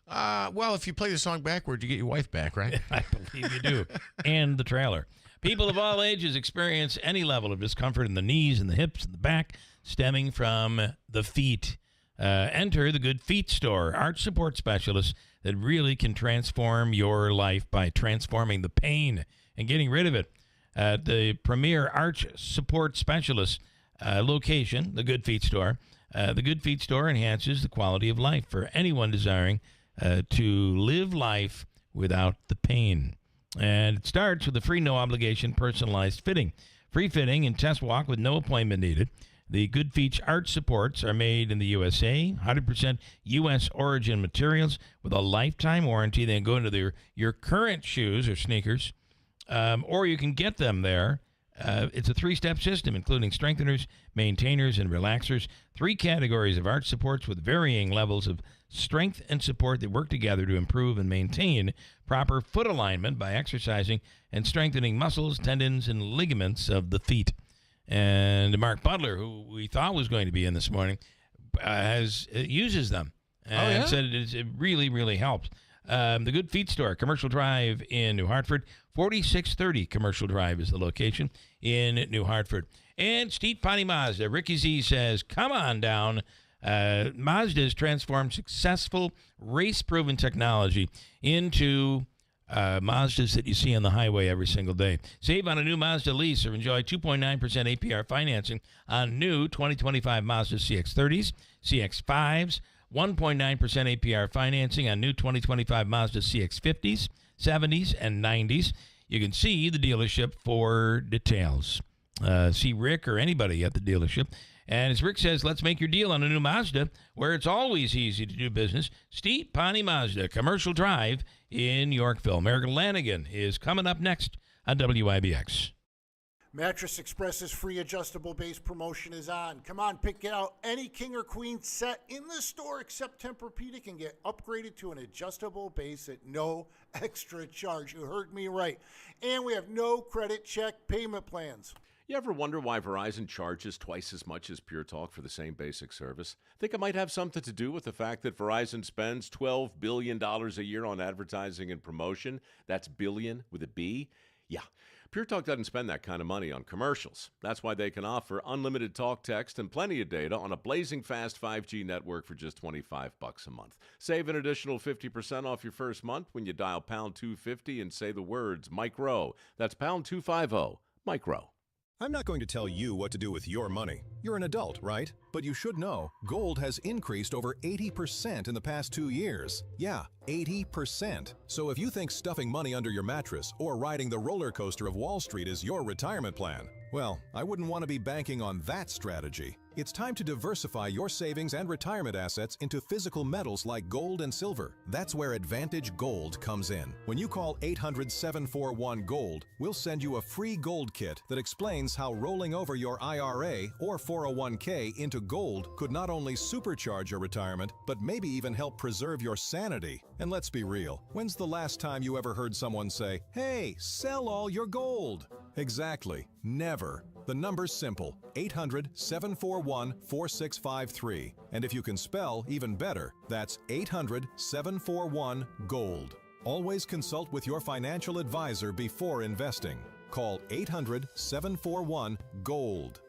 Well, if you play the song backward, you get your wife back, right? I believe you do. And the trailer. People of all ages experience any level of discomfort in the knees and the hips and the back stemming from the feet. Enter the Good Feet Store, arch support specialists that really can transform your life by transforming the pain and getting rid of it. The premier arch support specialist location, the Good Feet Store. The Good Feet Store enhances the quality of life for anyone desiring to live life without the pain. And it starts with a free, no-obligation, personalized fitting. Free fitting and test walk with no appointment needed. The Good Feet arch supports are made in the USA, 100% U.S. origin materials with a lifetime warranty. Then go into your current shoes or sneakers, or you can get them there. It's a 3-step system, including strengtheners, maintainers, and relaxers. 3 categories of arch supports with varying levels of strength and support that work together to improve and maintain proper foot alignment by exercising and strengthening muscles, tendons, and ligaments of the feet. And Mark Butler, who we thought was going to be in this morning, uses them and said it really, really helps. The Good Feet Store, Commercial Drive in New Hartford. 4630 Commercial Drive is the location in New Hartford. And Steve Potty Mazda. Ricky Z says, come on down. Mazda has transformed successful race-proven technology into Mazdas that you see on the highway every single day. Save on a new Mazda lease or enjoy 2.9% APR financing on new 2025 Mazda CX-30s, CX-5s, 1.9% APR financing on new 2025 Mazda CX-50s, 70s, and 90s. You can see the dealership for details. See Rick or anybody at the dealership. And as Rick says, let's make your deal on a new Mazda, where it's always easy to do business. Steve Pawnee Mazda, Commercial Drive in Yorkville. American Lanigan is coming up next on WIBX. Mattress Express's free adjustable base promotion is on. Come on, pick out any king or queen set in the store except Tempur-Pedic and get upgraded to an adjustable base at no extra charge. You heard me right. And we have no credit check payment plans. You ever wonder why Verizon charges twice as much as Pure Talk for the same basic service? Think it might have something to do with the fact that Verizon spends $12 billion a year on advertising and promotion? That's billion with a B? Yeah. Pure Talk doesn't spend that kind of money on commercials. That's why they can offer unlimited talk, text, and plenty of data on a blazing fast 5G network for just $25 a month. Save an additional 50% off your first month when you dial pound 250 and say the words micro. That's pound 250, micro. I'm not going to tell you what to do with your money. You're an adult, right? But you should know, gold has increased over 80% in the past 2 years. Yeah, 80%. So if you think stuffing money under your mattress or riding the roller coaster of Wall Street is your retirement plan, well, I wouldn't want to be banking on that strategy. It's time to diversify your savings and retirement assets into physical metals like gold and silver. That's where Advantage Gold comes in. When you call 800-741-GOLD, we'll send you a free gold kit that explains how rolling over your IRA or 401k into gold could not only supercharge your retirement, but maybe even help preserve your sanity. And let's be real, when's the last time you ever heard someone say, "Hey, sell all your gold"? Exactly. Never. The number's simple, 800-741-4653. And if you can spell, even better, that's 800-741-GOLD. Always consult with your financial advisor before investing. Call 800-741-GOLD.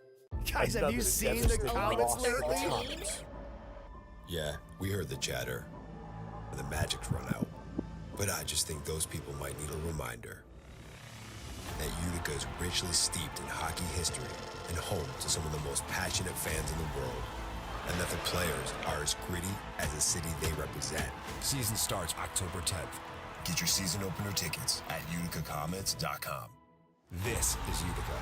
Guys, have you seen the comments lately? Yeah, we heard the chatter. The magic's run out. But I just think those people might need a reminder that Utica is richly steeped in hockey history and home to some of the most passionate fans in the world, and that the players are as gritty as the city they represent. Season starts October 10th. Get your season opener tickets at uticacommons.com. This is Utica.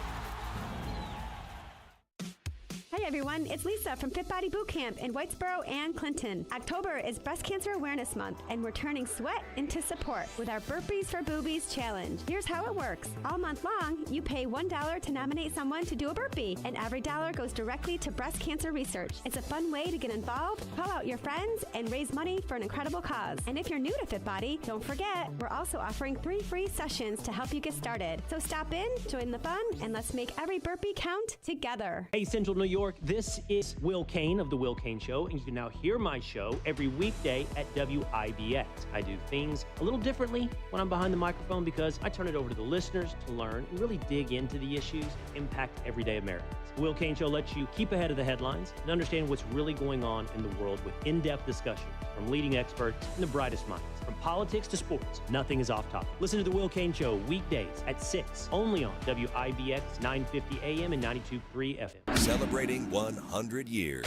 Hi everyone, it's Lisa from Fit Body Boot Camp in Whitesboro and Clinton. October is Breast Cancer Awareness Month, and we're turning sweat into support with our Burpees for Boobies Challenge. Here's how it works. All month long, you pay $1 to nominate someone to do a burpee, and every dollar goes directly to breast cancer research. It's a fun way to get involved, call out your friends, and raise money for an incredible cause. And if you're new to Fit Body, don't forget, we're also offering 3 free sessions to help you get started. So stop in, join the fun, and let's make every burpee count together. Hey, Central New York, this is Will Kane of The Will Kane Show, and you can now hear my show every weekday at WIBX. I do things a little differently when I'm behind the microphone because I turn it over to the listeners to learn and really dig into the issues that impact everyday Americans. The Will Kane Show lets you keep ahead of the headlines and understand what's really going on in the world with in-depth discussions from leading experts and the brightest minds. From politics to sports, nothing is off topic. Listen to The Will Kane Show weekdays at 6, only on WIBX 950 AM and 92.3 FM. Celebrating 100 years.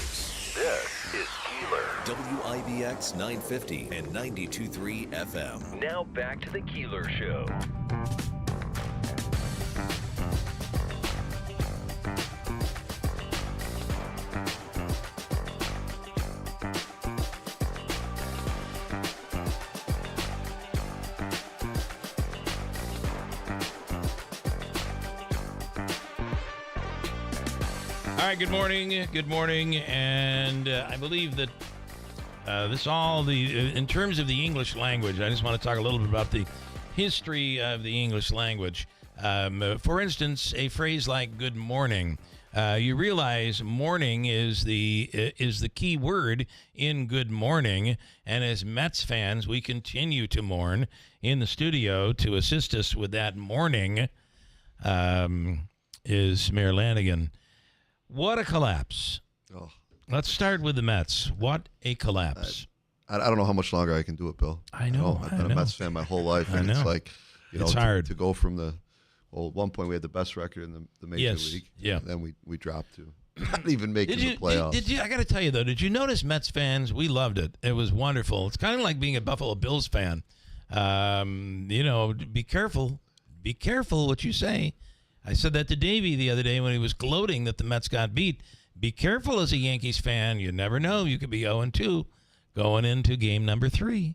This is Keeler. WIBX 950 and 92.3 FM. Now back to the Keeler Show. All right, good morning, and I believe that in terms of the English language, I just want to talk a little bit about the history of the English language. For instance, a phrase like "good morning," you realize morning is the key word in "good morning," and as Mets fans, we continue to mourn. In the studio to assist us with that morning is Mayor Lanigan. What a collapse. Oh. Let's start with the Mets. What a collapse. I don't know how much longer I can do it, Bill. I know. I've been a Mets fan my whole life, and it's like, it's hard to go from at one point we had the best record in the Major League. Yeah. And then we dropped to not even making the playoffs. Did you? I got to tell you, though, did you notice Mets fans? We loved it. It was wonderful. It's kind of like being a Buffalo Bills fan. Be careful. Be careful what you say. I said that to Davey the other day when he was gloating that the Mets got beat. be careful as a Yankees fan. You never know. You could be 0-2 going into game number 3.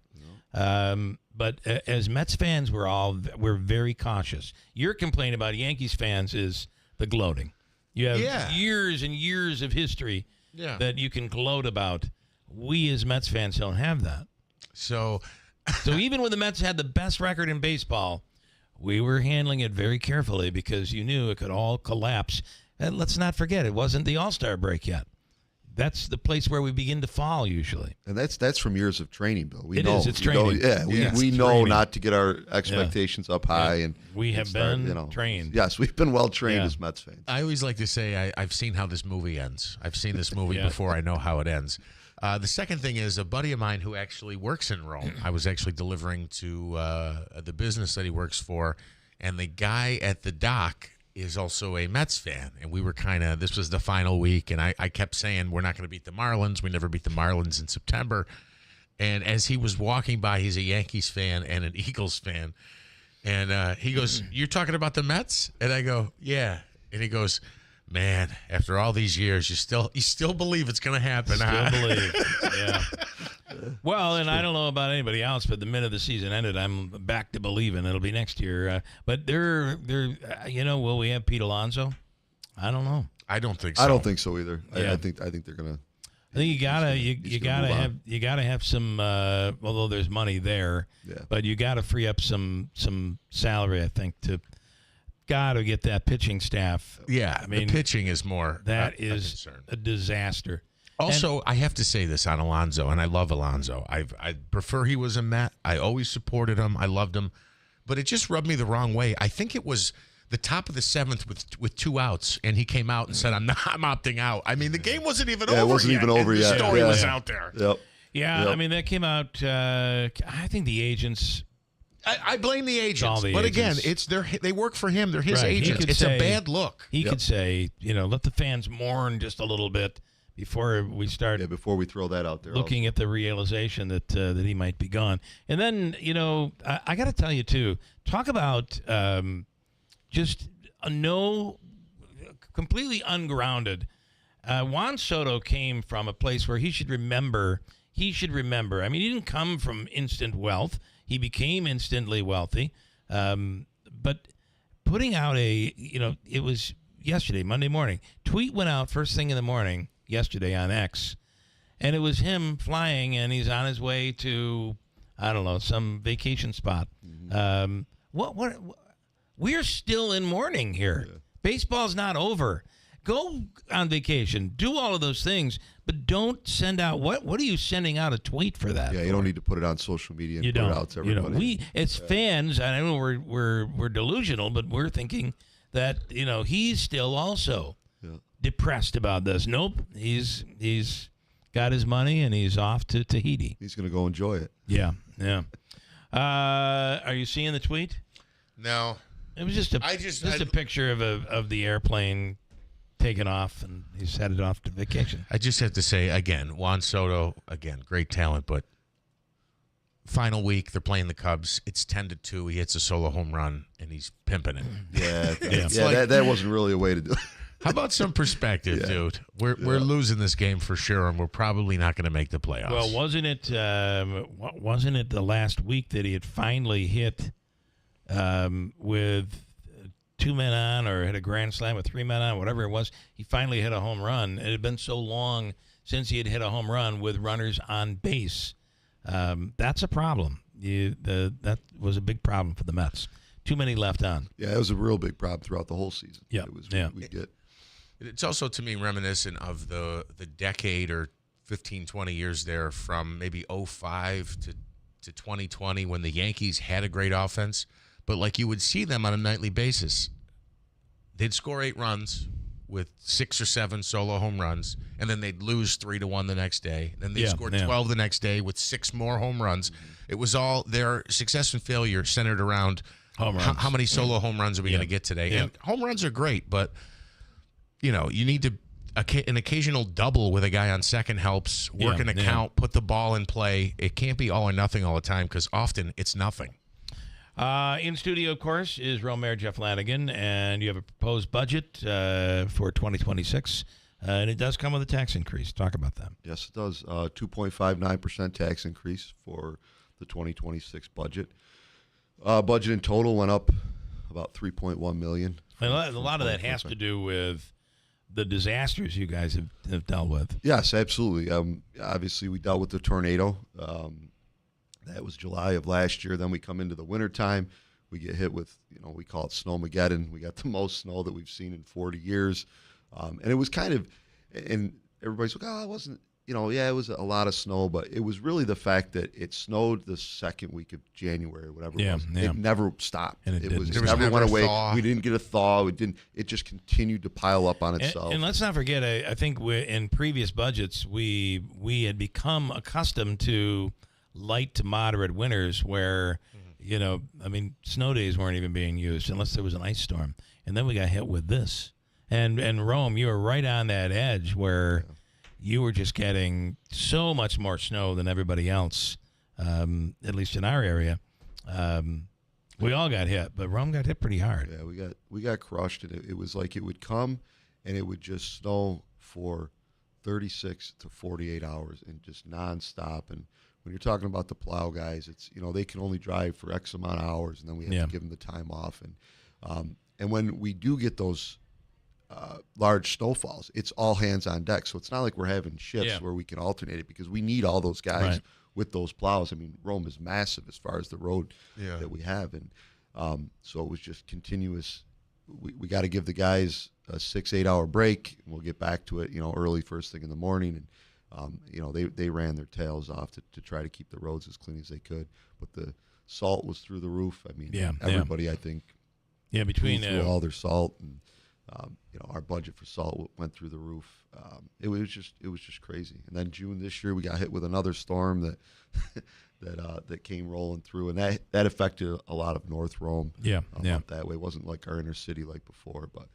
But as Mets fans, we're very cautious. Your complaint about Yankees fans is the gloating. You have years and years of history that you can gloat about. We as Mets fans don't have that. So even when the Mets had the best record in baseball, we were handling it very carefully because you knew it could all collapse. And let's not forget, it wasn't the All-Star break yet. That's the place where we begin to fall usually. And that's from years of training, Bill. We It know. is. It's training. We know not to get our expectations up high. And we have been trained. Yes, we've been well trained as Mets fans. I always like to say I've seen how this movie ends. I've seen this movie before I know how it ends. The second thing is a buddy of mine who actually works in Rome. I was actually delivering to the business that he works for, and the guy at the dock is also a Mets fan. And we were this was the final week, and I kept saying, we're not going to beat the Marlins. We never beat the Marlins in September. And as he was walking by, he's a Yankees fan and an Eagles fan. And he goes, "You're talking about the Mets?" And I go, "Yeah." And he goes, "Man, after all these years, you still believe it's going to happen." Still believe, yeah. Well, and I don't know about anybody else, but the minute the season ended, I'm back to believing it'll be next year. But will we have Pete Alonso? I don't know. I don't think so. I don't think so either. Yeah. I think they're gonna. I think you gotta have some. Although there's money there, but you gotta free up some salary. I think to get that pitching staff. Yeah, I mean, the pitching is more. That is a disaster. Also, I have to say this on Alonso, and I love Alonso. I prefer he was a Met. I always supported him. I loved him. But it just rubbed me the wrong way. I think it was the top of the 7th with 2 outs, and he came out and said, I'm opting out. I mean, the game wasn't even over yet. It wasn't even over yet. The story was out there. Yep. Yeah, I mean, that came out, I think the agents... I blame the agents. But again, they work for him. They're his agents. It's a bad look. He could say, let the fans mourn just a little bit before we start. Before we throw that out there. Looking at the realization that he might be gone. And then, I got to tell you, too, talk about just completely ungrounded. Juan Soto came from a place where he should remember. I mean, he didn't come from instant wealth. He became instantly wealthy. But putting out it was yesterday, Monday morning. Tweet went out first thing in the morning yesterday on X, and it was him flying, and he's on his way to, I don't know, some vacation spot. What? We're still in mourning here. Yeah. Baseball's not over. Go on vacation. Do all of those things, but don't send out. What are you sending out a tweet for that? Yeah, you don't need to put it on social media and put it out to everybody. We as fans, I know we're delusional, but we're thinking that he's still also depressed about this. Nope, he's got his money and he's off to Tahiti. He's going to go enjoy it. Yeah. Are you seeing the tweet? No. It was just a picture of the airplane taken off, and he's headed off to vacation. I just have to say, again, Juan Soto, great talent, but final week, they're playing the Cubs. It's 10-2. He hits a solo home run, and he's pimping it. Yeah, that wasn't really a way to do it. How about some perspective, dude? We're losing this game for sure, and we're probably not going to make the playoffs. Well, wasn't it the last week that he had finally hit with 2 men on, or hit a grand slam with 3 men on, whatever it was? He finally hit a home run. It had been so long since he had hit a home run with runners on base. That's a problem. That was a big problem for the Mets. Too many left on. Yeah, it was a real big problem throughout the whole season. Yeah, we get. It's also, to me, reminiscent of the decade or 15, 20 years there from maybe 05 to 2020 when the Yankees had a great offense. But like you would see them on a nightly basis. They'd score 8 runs with 6 or 7 solo home runs, and then they'd lose 3-1 the next day. Then they'd score 12 the next day with 6 more home runs. It was all their success and failure centered around home runs. How many solo home runs are we going to get today? And home runs are great, but you need to an occasional double with a guy on second helps, work an account, put the ball in play. It can't be all or nothing all the time because often it's nothing. In studio, of course, is Rome Mayor Jeff Lanigan, and you have a proposed budget for 2026. and it does come with a tax increase. Talk about that. Yes, it does. 2.59% tax increase for the 2026 budget. Budget in total went up about $3.1 million. And a lot of that has to do with the disasters you guys have dealt with. Yes, absolutely. Obviously, we dealt with the tornado. That was July of last year. Then we come into the wintertime. We get hit with, we call it Snowmageddon. We got the most snow that we've seen in 40 years. And it was kind of, and everybody's like, oh, it wasn't, it was a lot of snow, but it was really the fact that it snowed the second week of January, whatever it was. It never stopped. And it never went away. Thaw. We didn't get a thaw. It just continued to pile up on itself. And let's not forget, I think in previous budgets, we had become accustomed to light to moderate winters where, snow days weren't even being used unless there was an ice storm. And then we got hit with this. And Rome, you were right on that edge where you were just getting so much more snow than everybody else, at least in our area. We all got hit, but Rome got hit pretty hard. Yeah, we got crushed, and it was like it would come and it would just snow for 36 to 48 hours and just nonstop. And when you're talking about the plow guys, it's they can only drive for X amount of hours, and then we have to give them the time off. And when we do get those large snowfalls, it's all hands on deck. So it's not like we're having shifts where we can alternate it, because we need all those guys with those plows. I mean, Rome is massive as far as the road that we have. And so it was just continuous. We got to give the guys a 6-8 hour break, and we'll get back to it, early first thing in the morning. And, they ran their tails off to try to keep the roads as clean as they could. But the salt was through the roof. I mean, everybody, I think, between through all their salt, and our budget for salt went through the roof. It was just crazy. And then June this year, we got hit with another storm that came rolling through, and that affected a lot of North Rome. Up that way. It wasn't like our inner city like before, but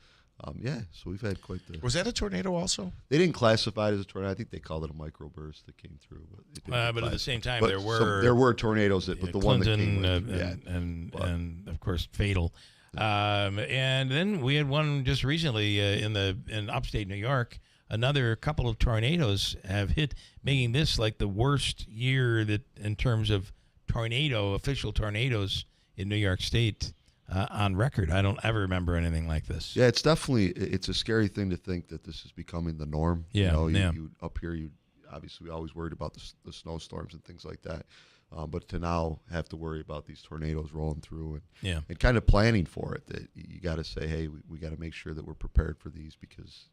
so we've had quite the. Was that a tornado also? They didn't classify it as a tornado. I think they called it a microburst that came through. But at the same time, but there were tornadoes but the one that came and of course fatal. And then we had one just recently in upstate New York. Another couple of tornadoes have hit, making this like the worst year that in terms of official tornadoes in New York State on record. I don't ever remember anything like this. Yeah, it's a scary thing to think that this is becoming the norm. You up here, obviously we always worried about the snowstorms and things like that. But to now have to worry about these tornadoes rolling through and kind of planning for it, that you got to say, hey, we got to make sure that we're prepared for these, because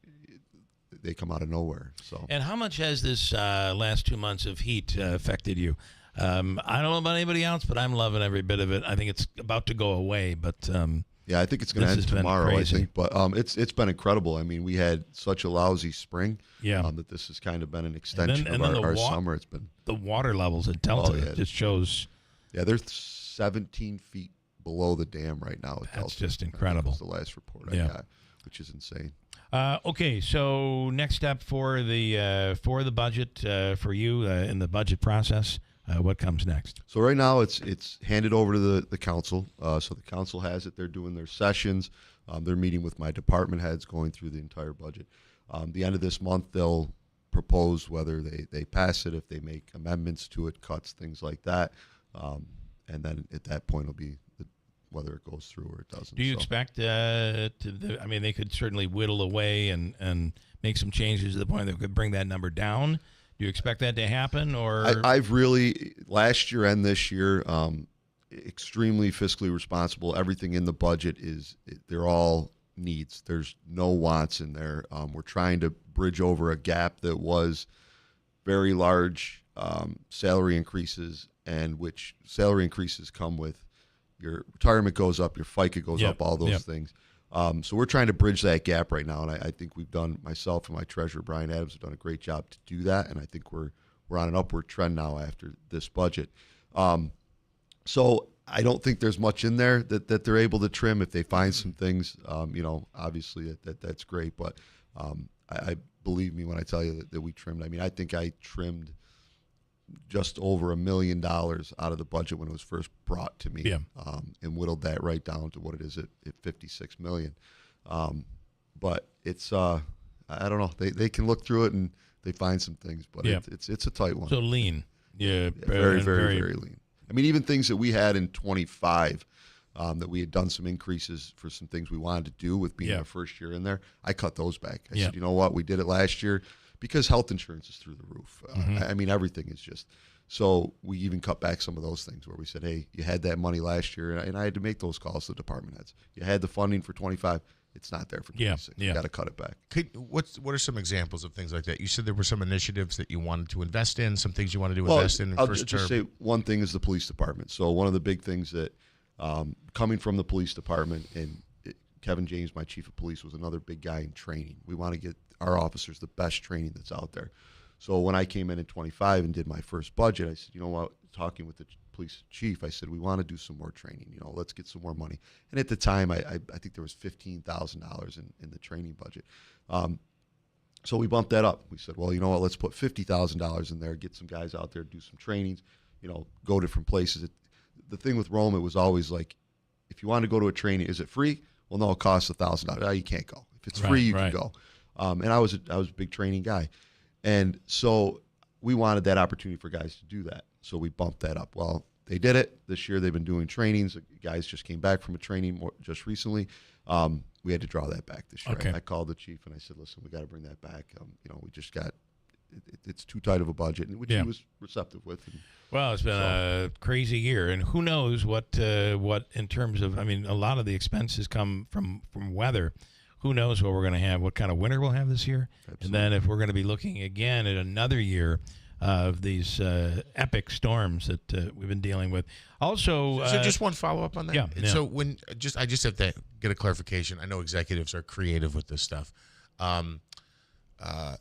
they come out of nowhere. So. And how much has this last 2 months of heat affected you? I don't know about anybody else, but I'm loving every bit of it. I think it's about to go away, but I think it's going to end tomorrow. I think, but it's been incredible. I mean, we had such a lousy spring. That this has kind of been an extension of our summer. It's been the water levels at Delta. Just shows. Yeah, they're 17 feet below the dam right now. At That's Delta. just incredible. That was the last report I got, which is insane. Okay, so next step for the budget for you in the budget process. What comes next? So right now it's handed over to the council. So the council has it. They're doing their sessions. They're meeting with my department heads, going through the entire budget. The end of this month, they'll propose whether they pass it, if they make amendments to it, cuts, things like that. And then at that point, it'll be whether it goes through or it doesn't. Do you expect they could certainly whittle away and make some changes to the point that they could bring that number down? Do you expect that to happen? Or I've really, last year and this year, extremely fiscally responsible. Everything in the budget they're all needs. There's no wants in there. We're trying to bridge over a gap that was very large salary increases, and which salary increases come with your retirement goes up, your FICA goes up, all those things. So we're trying to bridge that gap right now, and I think myself and my treasurer, Brian Adams, have done a great job to do that, and I think we're on an upward trend now after this budget. So I don't think there's much in there that they're able to trim. If they find some things, obviously that's great, but I believe me when I tell you that we trimmed. I mean, I think I trimmed just over $1 million out of the budget when it was first brought to me, and whittled that right down to what it is at $56 million. But it's I don't know. They can look through it and they find some things, but it's a tight one. So lean. Yeah, very, very, very lean. I mean, even things that we had in 25 that we had done some increases for some things we wanted to do with being the first year in there, I cut those back. I said, you know what? We did it last year because health insurance is through the roof. I mean, everything is just – so we even cut back some of those things where we said, hey, you had that money last year, and I had to make those calls to the department heads. You had the funding for 25. It's not there for 26. You got to cut it back. What are some examples of things like that? You said there were some initiatives that you wanted to invest in, some things you wanted to invest in I'll first just term. say one thing is the police department. So one of the big things that coming from the police department, and Kevin James, my chief of police, was another big guy in training. We want to get our officers the best training that's out there. So when I came in 25 and did my first budget, I said, you know what, talking with the police chief, I said, we want to do some more training. You know, let's get some more money. And at the time, I think there was $15,000 in the training budget. So we bumped that up. We said, well, you know what, let's put $50,000 in there, get some guys out there, do some trainings, you know, go different places. The thing with Rome, it was always like, if you want to go to a training, is it free? Well, no, it costs $1,000. Oh, you can't go. If it's free, you can go. And I was a big training guy. And so we wanted that opportunity for guys to do that. So we bumped that up. Well, they did it. This year they've been doing trainings. Guys just came back from a training just recently. We had to draw that back this year. Okay. I called the chief and I said, listen, we got to bring that back. You know, we just got it's too tight of a budget, which he was receptive with. And well, it's been a crazy year, and who knows what in terms of, I mean, a lot of the expenses come from weather. Who knows what we're going to have, what kind of winter we'll have this year. Absolutely. And then if we're going to be looking again at another year of these epic storms that we've been dealing with. Also, so just one follow-up on that. Yeah. So when I just have to get a clarification. I know executives are creative with this stuff.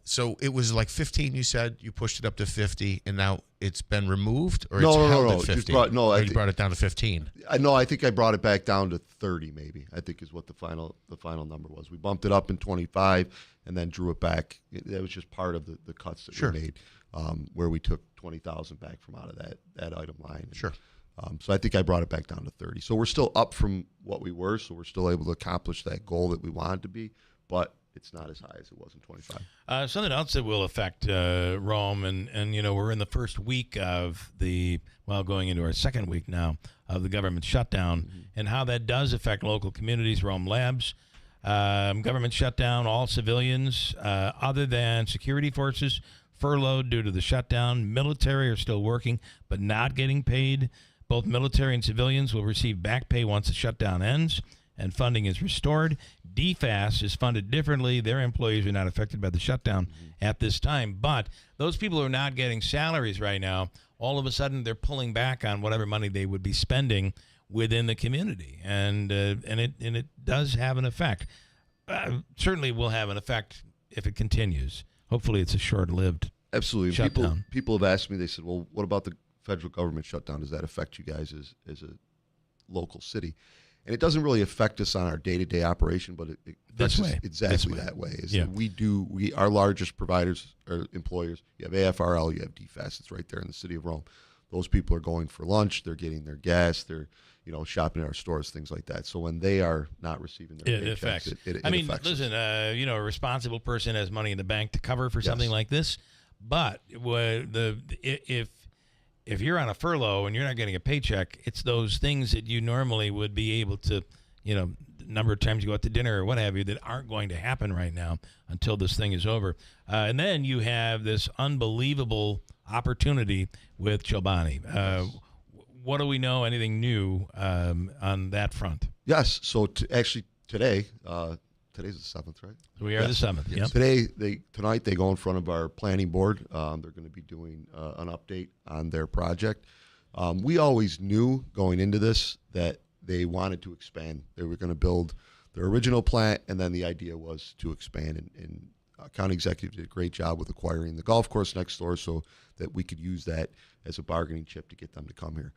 So it was like 15. You said you pushed it up to 50, and now it's been removed, or it's held at 50. You brought it down to 15. I think I brought it back down to 30, maybe. I think is what the final number was. We bumped it up in 25, and then drew it back. That was just part of the cuts that we made, where we took 20,000 back from out of that item line. So I think I brought it back down to 30. So we're still up from what we were. So we're still able to accomplish that goal that we wanted to be, but it's not as high as it was in 25. Something else that will affect Rome, and you know, we're in the first week of going into our second week now of the government shutdown, and how that does affect local communities. Rome Labs, government shutdown, all civilians other than security forces furloughed due to the shutdown. Military are still working but not getting paid. Both military and civilians will receive back pay once the shutdown ends and funding is restored. DFAS is funded differently. Their employees are not affected by the shutdown at this time. But those people who are not getting salaries right now, all of a sudden they're pulling back on whatever money they would be spending within the community. And it does have an effect. Certainly will have an effect if it continues. Hopefully it's a short-lived shutdown. People have asked me, they said, well, what about the federal government shutdown? Does that affect you guys as a local city? And it doesn't really affect us on our day-to-day operation, but it affects us exactly that way. Our largest providers or employers, you have AFRL, you have DFAS. It's right there in the city of Rome. Those people are going for lunch. They're getting their gas. They're shopping at our stores, things like that. So when they are not receiving their paychecks, it affects listen, us. A responsible person has money in the bank to cover for something like this. But if you're on a furlough and you're not getting a paycheck, it's those things that you normally would be able to, the number of times you go out to dinner or what have you, that aren't going to happen right now until this thing is over. And then you have this unbelievable opportunity with Chobani. What do we know? Anything new on that front? Yes. So actually today, today's the 7th, right? We are the 7th. Yep. Tonight they go in front of our planning board. They're going to be doing an update on their project. We always knew going into this that they wanted to expand. They were going to build their original plant, and then the idea was to expand. And county executive did a great job with acquiring the golf course next door, so that we could use that as a bargaining chip to get them to come here.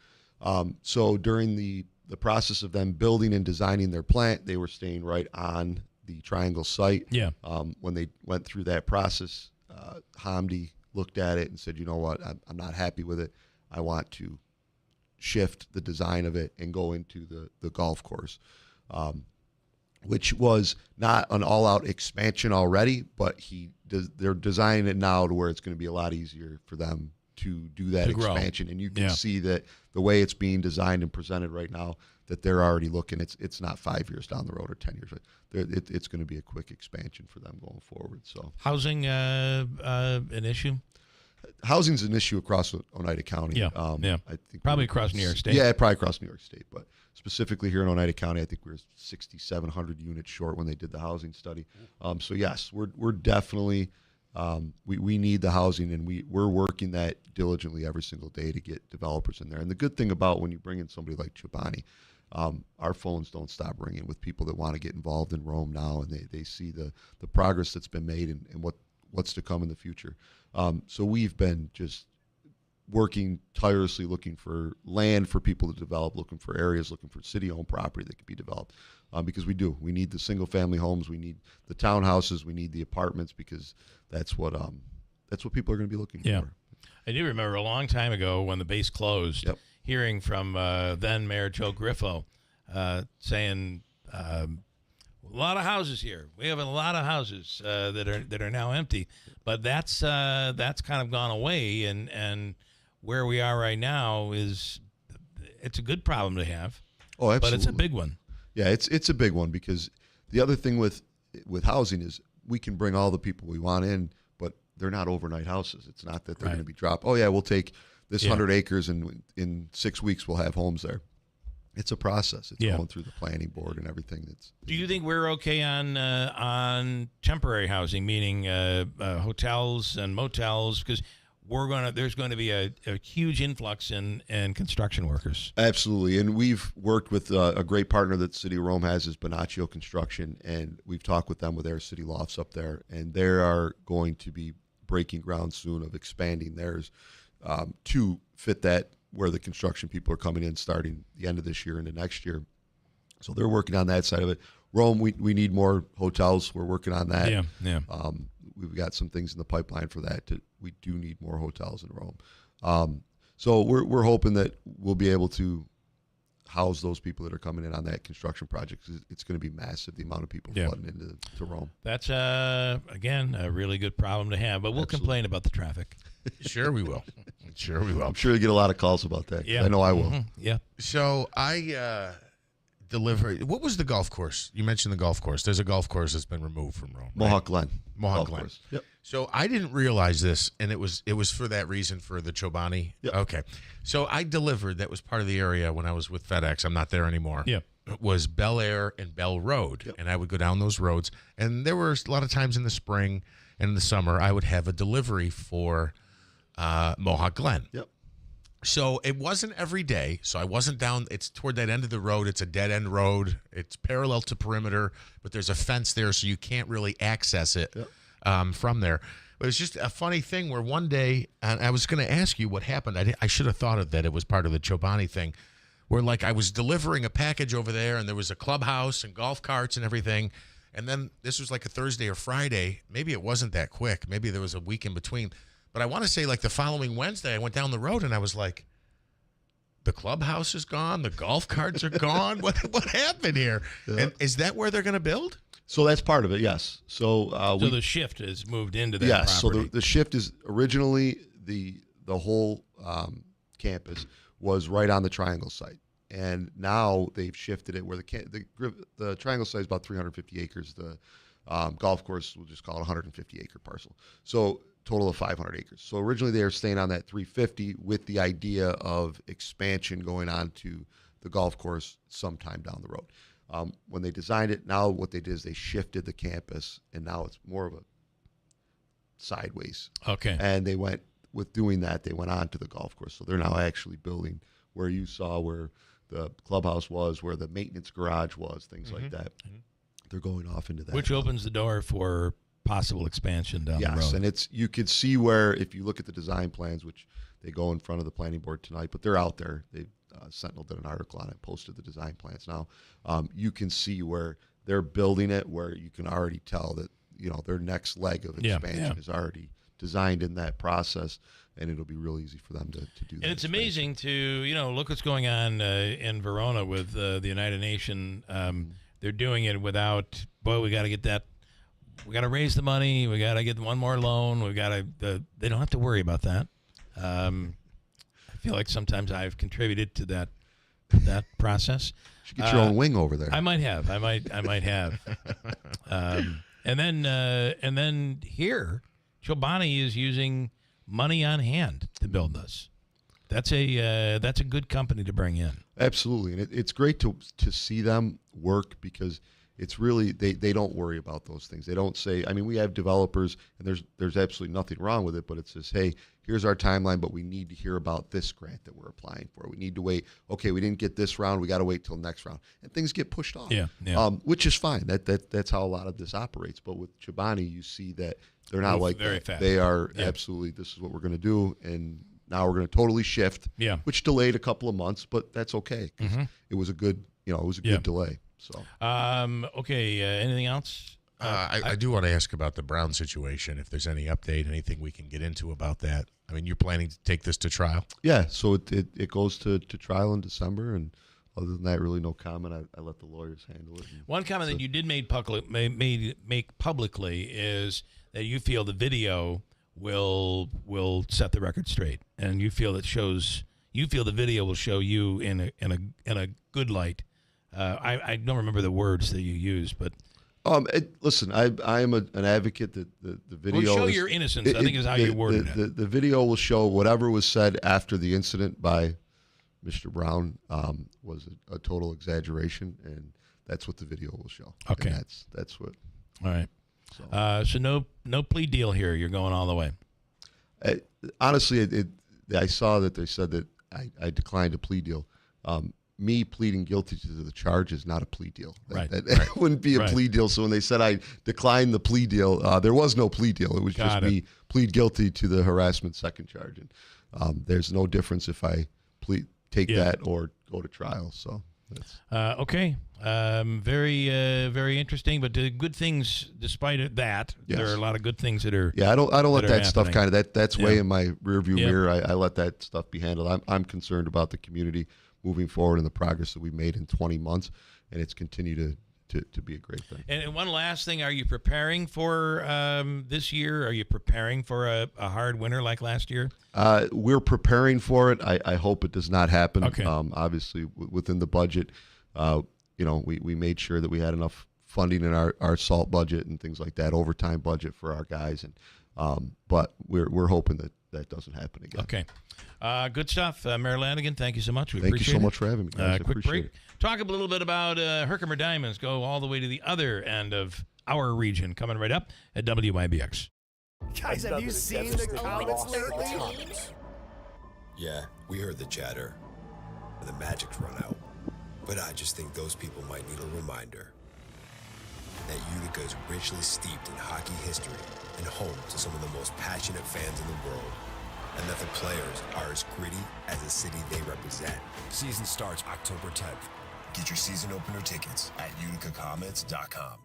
So during the process of them building and designing their plant, they were staying right on the Triangle site. Yeah. When they went through that process, Hamdi looked at it and said, you know what, I'm not happy with it. I want to shift the design of it and go into the golf course. which was not an all-out expansion already, but they're designing it now to where it's going to be a lot easier for them to do that expansion. And you can see that the way it's being designed and presented right now, that they're already looking. It's not 5 years down the road or 10 years. It's going to be a quick expansion for them going forward. So housing an issue. Housing's an issue across Oneida County. Yeah, I think probably across New York State. Yeah, probably across New York State, but specifically here in Oneida County, I think we're 6,700 units short when they did the housing study. So yes, we're definitely we need the housing, and we're working that diligently every single day to get developers in there. And the good thing about when you bring in somebody like Chobani, our phones don't stop ringing with people that want to get involved in Rome now, and they see the progress that's been made and what's to come in the future. So we've been just working tirelessly looking for land for people to develop, looking for areas, looking for city-owned property that could be developed, because we need the single-family homes, we need the townhouses, we need the apartments, because that's what people are going to be looking for. I do remember a long time ago when the base closed, hearing from then Mayor Joe Griffo saying, a lot of houses here. We have a lot of houses that are now empty, but that's kind of gone away, and where we are right now it's a good problem to have. Oh, absolutely. But it's a big one. Yeah, it's a big one, because the other thing with housing is we can bring all the people we want in, but they're not overnight houses. It's not that they're going to be dropped. Oh yeah, we'll take this 100 acres, and in 6 weeks we'll have homes there. It's a process. It's going through the planning board and everything. Do you think we're okay on temporary housing, meaning hotels and motels? Because there's going to be a huge influx in construction workers. Absolutely, and we've worked with a great partner that the City of Rome has, is Bonaccio Construction, and we've talked with them with their city lofts up there, and they are going to be breaking ground soon of expanding theirs to fit that, where the construction people are coming in starting the end of this year into next year. So they're working on that side of it. Rome, we need more hotels. We're working on that. Yeah. We've got some things in the pipeline for that. We do need more hotels in Rome. So we're hoping that we'll be able to house those people that are coming in on that construction project. It's going to be massive, the amount of people flooding into Rome. That's, again, a really good problem to have, but we'll complain about the traffic. Sure we will. Sure we will. I'm sure you get a lot of calls about that. Yeah. I know I will. Yeah. So I delivered. What was the golf course? You mentioned the golf course. There's a golf course that's been removed from Rome. Mohawk Glen. Mohawk Glen. Course. Yep. So I didn't realize this, and it was for that reason, for the Chobani. Yep. Okay. So I delivered. That was part of the area when I was with FedEx. I'm not there anymore. Yeah. It was Bel Air and Bell Road, and I would go down those roads. And there were a lot of times in the spring and in the summer, I would have a delivery for Mohawk Glen. Yep. So it wasn't every day. So I wasn't down. It's toward that end of the road. It's a dead end road. It's parallel to perimeter, but there's a fence there, so you can't really access it from there. But it was just a funny thing where one day, and I was going to ask you what happened. I should have thought of that. It was part of the Chobani thing, where like I was delivering a package over there, and there was a clubhouse and golf carts and everything. And then this was like a Thursday or Friday. Maybe it wasn't that quick. Maybe there was a week in between. But I want to say like the following Wednesday, I went down the road and I was like, the clubhouse is gone. The golf carts are gone. What happened here? Yeah. And is that where they're going to build? So that's part of it, yes. So the shift has moved into that yes, property. So the shift is originally the whole campus was right on the Triangle site. And now they've shifted it where the Triangle site is about 350 acres. The golf course, we'll just call it 150-acre parcel. So total of 500 acres. So originally they were staying on that 350 with the idea of expansion going on to the golf course sometime down the road. When they designed it, now what they did is they shifted the campus, and now it's more of a sideways. Okay. And they went, with doing that, they went on to the golf course. So they're now actually building where you saw where the clubhouse was, where the maintenance garage was, things like that. Mm-hmm. They're going off into that. Which opens the door for possible expansion down the road. Yes, and you could see where, if you look at the design plans, which they go in front of the planning board tonight, but they're out there. Sentinel did an article on it, posted the design plans now. You can see where they're building it, where you can already tell that their next leg of expansion is already designed in that process, and it'll be real easy for them to do that. And it's amazing to look what's going on in Verona with the United Nations they're doing it without, boy, we got to get that. We got to raise the money. We got to get one more loan. We got to. They don't have to worry about that. I feel like sometimes I've contributed to that process. You should get your own wing over there. I might have. I might have. And then here, Chobani is using money on hand to build this. That's a good company to bring in. Absolutely, and it's great to see them work because it's really they don't worry about those things. They don't say. I mean, we have developers, and there's absolutely nothing wrong with it, but it says, hey, here's our timeline, but we need to hear about this grant that we're applying for. We need to wait. Okay, we didn't get this round. We got to wait till next round, and things get pushed off. Yeah. Which is fine. That's how a lot of this operates. But with Chobani, you see that they're not like very that. fast. They are absolutely. This is what we're going to do, and now we're going to totally shift. Yeah. Which delayed a couple of months, but that's okay. 'Cause it was a good, good delay. So. Okay. Anything else? I do want to ask about the Brown situation. If there's any update, anything we can get into about that. I mean, you're planning to take this to trial? Yeah. So it goes to trial in December, and other than that, really no comment. I let the lawyers handle it. One comment that you did make publicly is that you feel the video will set the record straight, and you feel the video will show you in a good light. I don't remember the words that you used, but listen, I am an advocate that the video will show your innocence. I think is how you worded it. The video will show whatever was said after the incident by Mr. Brown was a total exaggeration, and that's what the video will show. Okay, and that's what. All right. So no plea deal here. You're going all the way. Honestly, I saw that they said that I declined a plea deal. Me pleading guilty to the charge is not a plea deal. That wouldn't be a plea deal. So when they said I declined the plea deal, there was no plea deal. It was me plead guilty to the harassment second charge. And there's no difference if I take that or go to trial. So that's okay. Very very interesting, but good things despite that. Yes. There are a lot of good things that are. Yeah, I don't let that stuff happening. kind of that's way in my rearview mirror. I let that stuff be handled. I'm concerned about the community moving forward and the progress that we've made in 20 months, and it's continued to be a great thing. And one last thing, are you preparing for this year? Are you preparing for a hard winter like last year? We're preparing for it. I hope it does not happen. Okay. Obviously, within the budget, we made sure that we had enough funding in our salt budget and things like that, overtime budget for our guys, and but we're hoping that doesn't happen again. Okay. Good stuff. Mayor Lanigan, thank you so much. We thank appreciate you so it. much for having me, guys. Quick break. It. Talk a little bit about Herkimer Diamonds. Go all the way to the other end of our region. Coming right up at WIBX. Guys, have you seen the comments lately? Yeah, we heard the chatter. The magic's run out. But I just think those people might need a reminder that Utica is richly steeped in hockey history and home to some of the most passionate fans in the world, and that the players are as gritty as the city they represent. Season starts October 10th. Get your season opener tickets at uticacomments.com.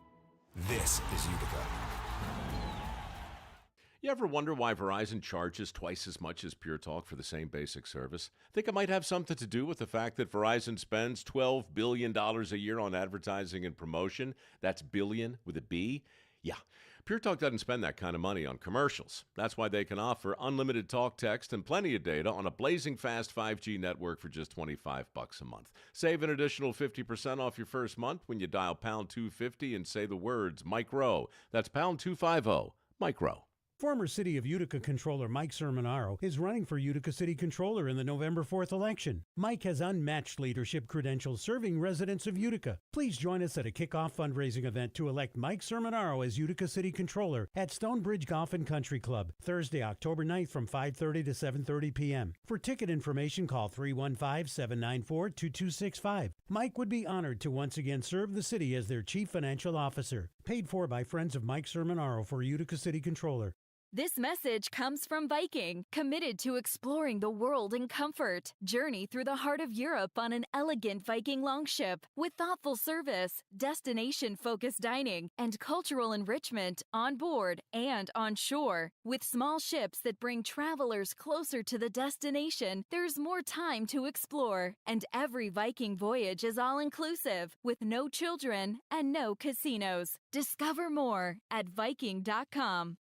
This is Utica. You ever wonder why Verizon charges twice as much as Pure Talk for the same basic service? Think it might have something to do with the fact that Verizon spends $12 billion a year on advertising and promotion? That's billion with a B? Yeah. Pure Talk doesn't spend that kind of money on commercials. That's why they can offer unlimited talk, text, and plenty of data on a blazing fast 5G network for just $25 a month. Save an additional 50% off your first month when you dial pound 250 and say the words Mike Rowe. That's pound 250, Mike Rowe. Former City of Utica Controller Mike Sermonaro is running for Utica City Controller in the November 4th election. Mike has unmatched leadership credentials serving residents of Utica. Please join us at a kickoff fundraising event to elect Mike Sermonaro as Utica City Controller at Stonebridge Golf and Country Club, Thursday, October 9th from 5:30 to 7:30 p.m. For ticket information, call 315-794-2265. Mike would be honored to once again serve the city as their Chief Financial Officer. Paid for by friends of Mike Sermonaro for Utica City Controller. This message comes from Viking, committed to exploring the world in comfort. Journey through the heart of Europe on an elegant Viking longship with thoughtful service, destination-focused dining, and cultural enrichment on board and on shore. With small ships that bring travelers closer to the destination, there's more time to explore. And every Viking voyage is all-inclusive, with no children and no casinos. Discover more at Viking.com.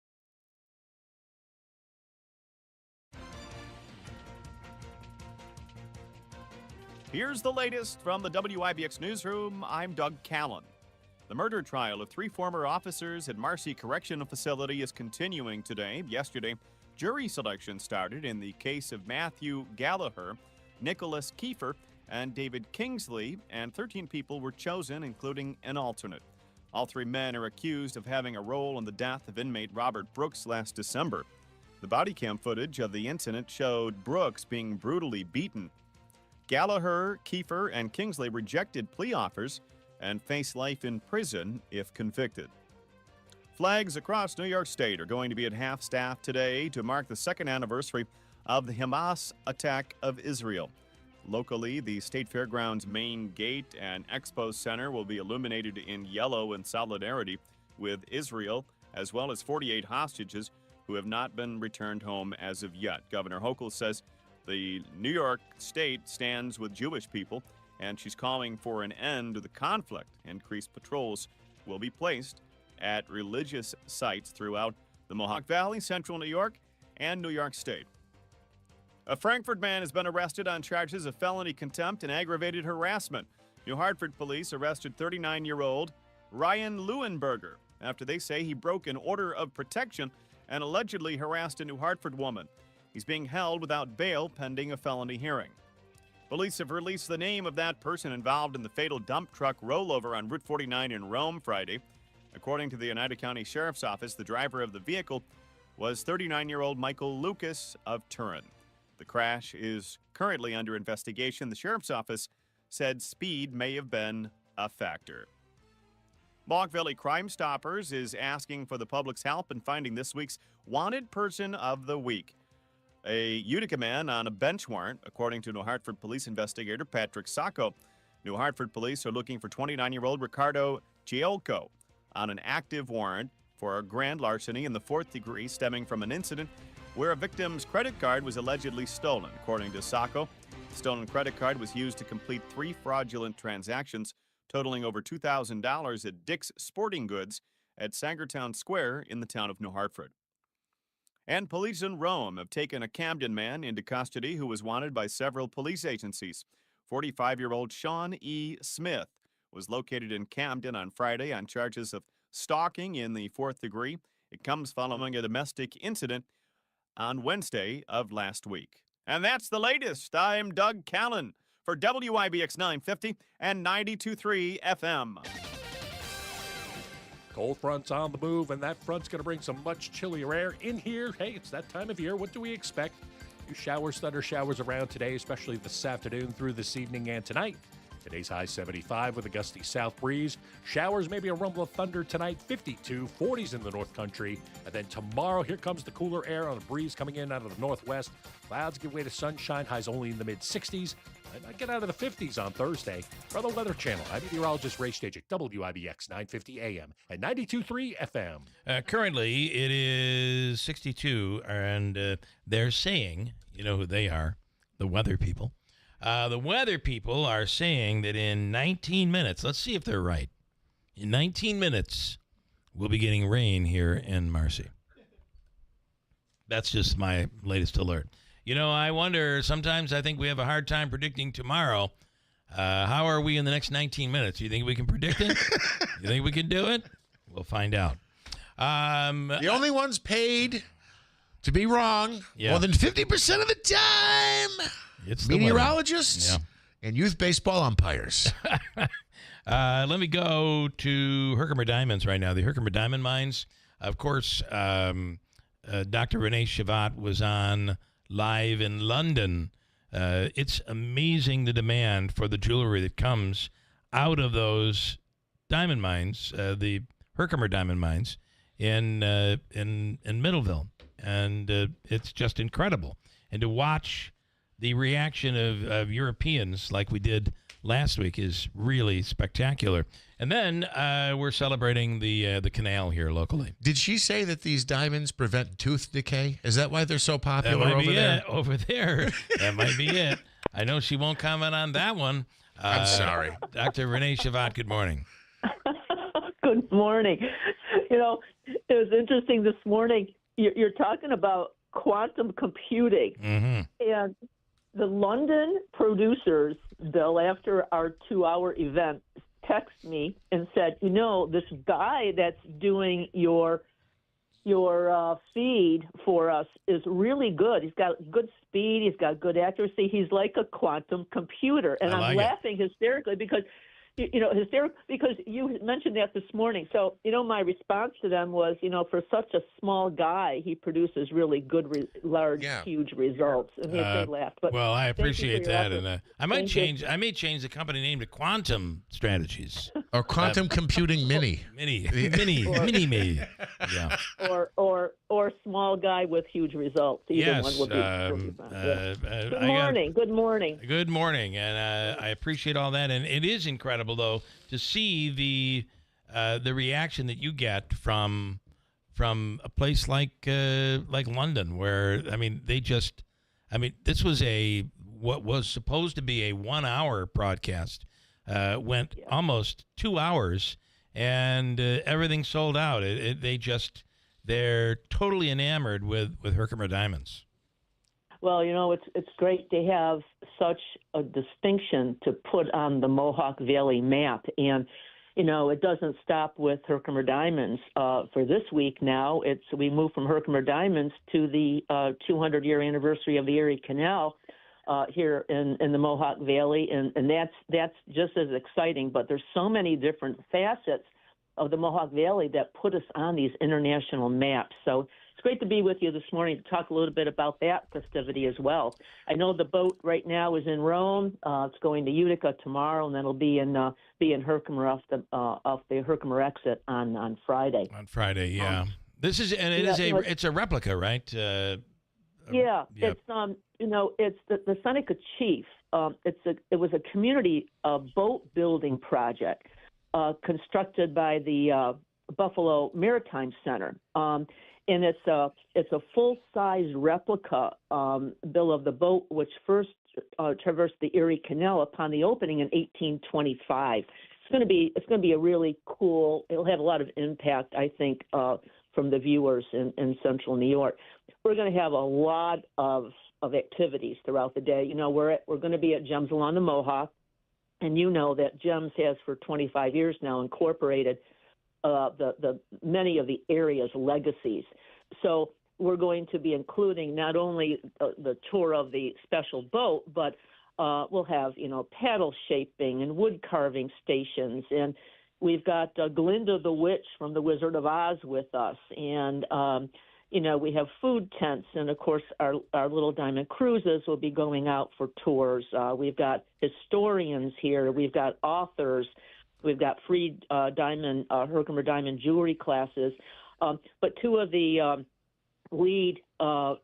Here's the latest from the WIBX newsroom. I'm Doug Callan. The murder trial of 3 former officers at Marcy Correctional Facility is continuing today. Yesterday, jury selection started in the case of Matthew Gallagher, Nicholas Keeler, and David Kingsley, and 13 people were chosen, including an alternate. All 3 men are accused of having a role in the death of inmate Robert Brooks last December. The body cam footage of the incident showed Brooks being brutally beaten. Gallagher, Keeler, and Kingsley rejected plea offers and face life in prison if convicted. Flags across New York State are going to be at half-staff today to mark the 2nd anniversary of the Hamas attack of Israel. Locally, the State Fairgrounds main gate and expo center will be illuminated in yellow in solidarity with Israel, as well as 48 hostages who have not been returned home as of yet. Governor Hochul says the New York State stands with Jewish people, and she's calling for an end to the conflict. Increased patrols will be placed at religious sites throughout the Mohawk Valley, Central New York, and New York State. A Frankfort man has been arrested on charges of felony contempt and aggravated harassment. New Hartford police arrested 39-year-old Ryan Leuenberger after they say he broke an order of protection and allegedly harassed a New Hartford woman. He's being held without bail pending a felony hearing. Police have released the name of that person involved in the fatal dump truck rollover on Route 49 in Rome Friday. According to the Oneida County Sheriff's Office, the driver of the vehicle was 39-year-old Michael Lucas of Turin. The crash is currently under investigation. The Sheriff's Office said speed may have been a factor. Mohawk Valley Crime Stoppers is asking for the public's help in finding this week's Wanted Person of the Week. A Utica man on a bench warrant, according to New Hartford police investigator Patrick Sacco. New Hartford police are looking for 29-year-old Ricardo Giolco on an active warrant for a grand larceny in the 4th degree stemming from an incident where a victim's credit card was allegedly stolen. According to Sacco, the stolen credit card was used to complete 3 fraudulent transactions totaling over $2,000 at Dick's Sporting Goods at Sangertown Square in the town of New Hartford. And police in Rome have taken a Camden man into custody who was wanted by several police agencies. 45-year-old Sean E. Smith was located in Camden on Friday on charges of stalking in the 4th degree. It comes following a domestic incident on Wednesday of last week. And that's the latest. I'm Doug Callan for WIBX 950 and 92.3 FM. Cold front's on the move, and that front's going to bring some much chillier air in here. Hey, it's that time of year. What do we expect? Few showers, thunder showers around today, especially this afternoon through this evening and tonight. Today's high 75 with a gusty south breeze. Showers, maybe a rumble of thunder tonight, 52, 40s in the North Country. And then tomorrow, here comes the cooler air on a breeze coming in out of the northwest. Clouds give way to sunshine, highs only in the mid-60s. And I get out of the 50s on Thursday. For the Weather Channel, I'm meteorologist Ray Stage at WIBX 950 AM and 92.3 FM. Currently, it is 62, and they're saying, you know who they are, the weather people. The weather people are saying that in 19 minutes, let's see if they're right. In 19 minutes, we'll be getting rain here in Marcy. That's just my latest alert. You know, I wonder, sometimes I think we have a hard time predicting tomorrow. How are we in the next 19 minutes? You think we can predict it? You think we can do it? We'll find out. The only ones paid to be wrong more than 50% of the time. It's meteorologists and youth baseball umpires. Let me go to Herkimer Diamonds right now. The Herkimer Diamond Mines. Of course, Dr. Renee Shavat was on live in London. It's amazing the demand for the jewelry that comes out of those diamond mines, the Herkimer Diamond Mines. in Middleville, and it's just incredible. And to watch the reaction of Europeans like we did last week is really spectacular. And then we're celebrating the canal here locally. Did she say that these diamonds prevent tooth decay? Is that why they're so popular That might over be there? it. Over there. That might be it. I know she won't comment on that one. I'm sorry. Dr. Renee Shavat, good morning. Good morning. You know, it was interesting this morning. You're talking about quantum computing. Mm-hmm. And the London producers, Bill, after our 2-hour event, texted me and said, you know, this guy that's doing your feed for us is really good. He's got good speed. He's got good accuracy. He's like a quantum computer. And I'm laughing hysterically because, because you mentioned that this morning. So, my response to them was, for such a small guy, he produces really good, huge results. And they laughed. But well, I appreciate that. effort. And I may change the company name to Quantum Strategies. Or Quantum Computing Mini. Mini me. Yeah. Or small guy with huge results. Either one would be really fun. Good morning. Good morning, and I appreciate all that. And it is incredible, though, to see the reaction that you get from a place like London, where this was what was supposed to be a 1-hour broadcast, went almost 2 hours, and everything sold out. They're totally enamored with Herkimer Diamonds. Well, it's great to have such a distinction to put on the Mohawk Valley map. And, it doesn't stop with Herkimer Diamonds. For this week now, we move from Herkimer Diamonds to the 200-year anniversary of the Erie Canal here in the Mohawk Valley. And that's just as exciting. But there's so many different facets of the Mohawk Valley that put us on these international maps. So it's great to be with you this morning to talk a little bit about that festivity as well. I know the boat right now is in Rome. It's going to Utica tomorrow, and then it'll be in Herkimer off the Herkimer exit on Friday. On Friday, yeah. It's a replica, right? It's the Seneca Chief. It was a community boat building project constructed by the Buffalo Maritime Center. And it's a full-size replica, Bill, of the boat which first traversed the Erie Canal upon the opening in 1825. It's going to be a really cool. It'll have a lot of impact, I think, from the viewers in Central New York. We're going to have a lot of activities throughout the day. We're going to be at Gems Along the Mohawk, and that Gems has for 25 years now incorporated the many of the area's legacies. So we're going to be including not only the tour of the special boat, but we'll have, paddle shaping and wood carving stations. And we've got Glinda the Witch from The Wizard of Oz with us. And, we have food tents. And, of course, our Little Diamond Cruises will be going out for tours. We've got historians here. We've got authors. We've got free Herkimer Diamond jewelry classes. But two of the lead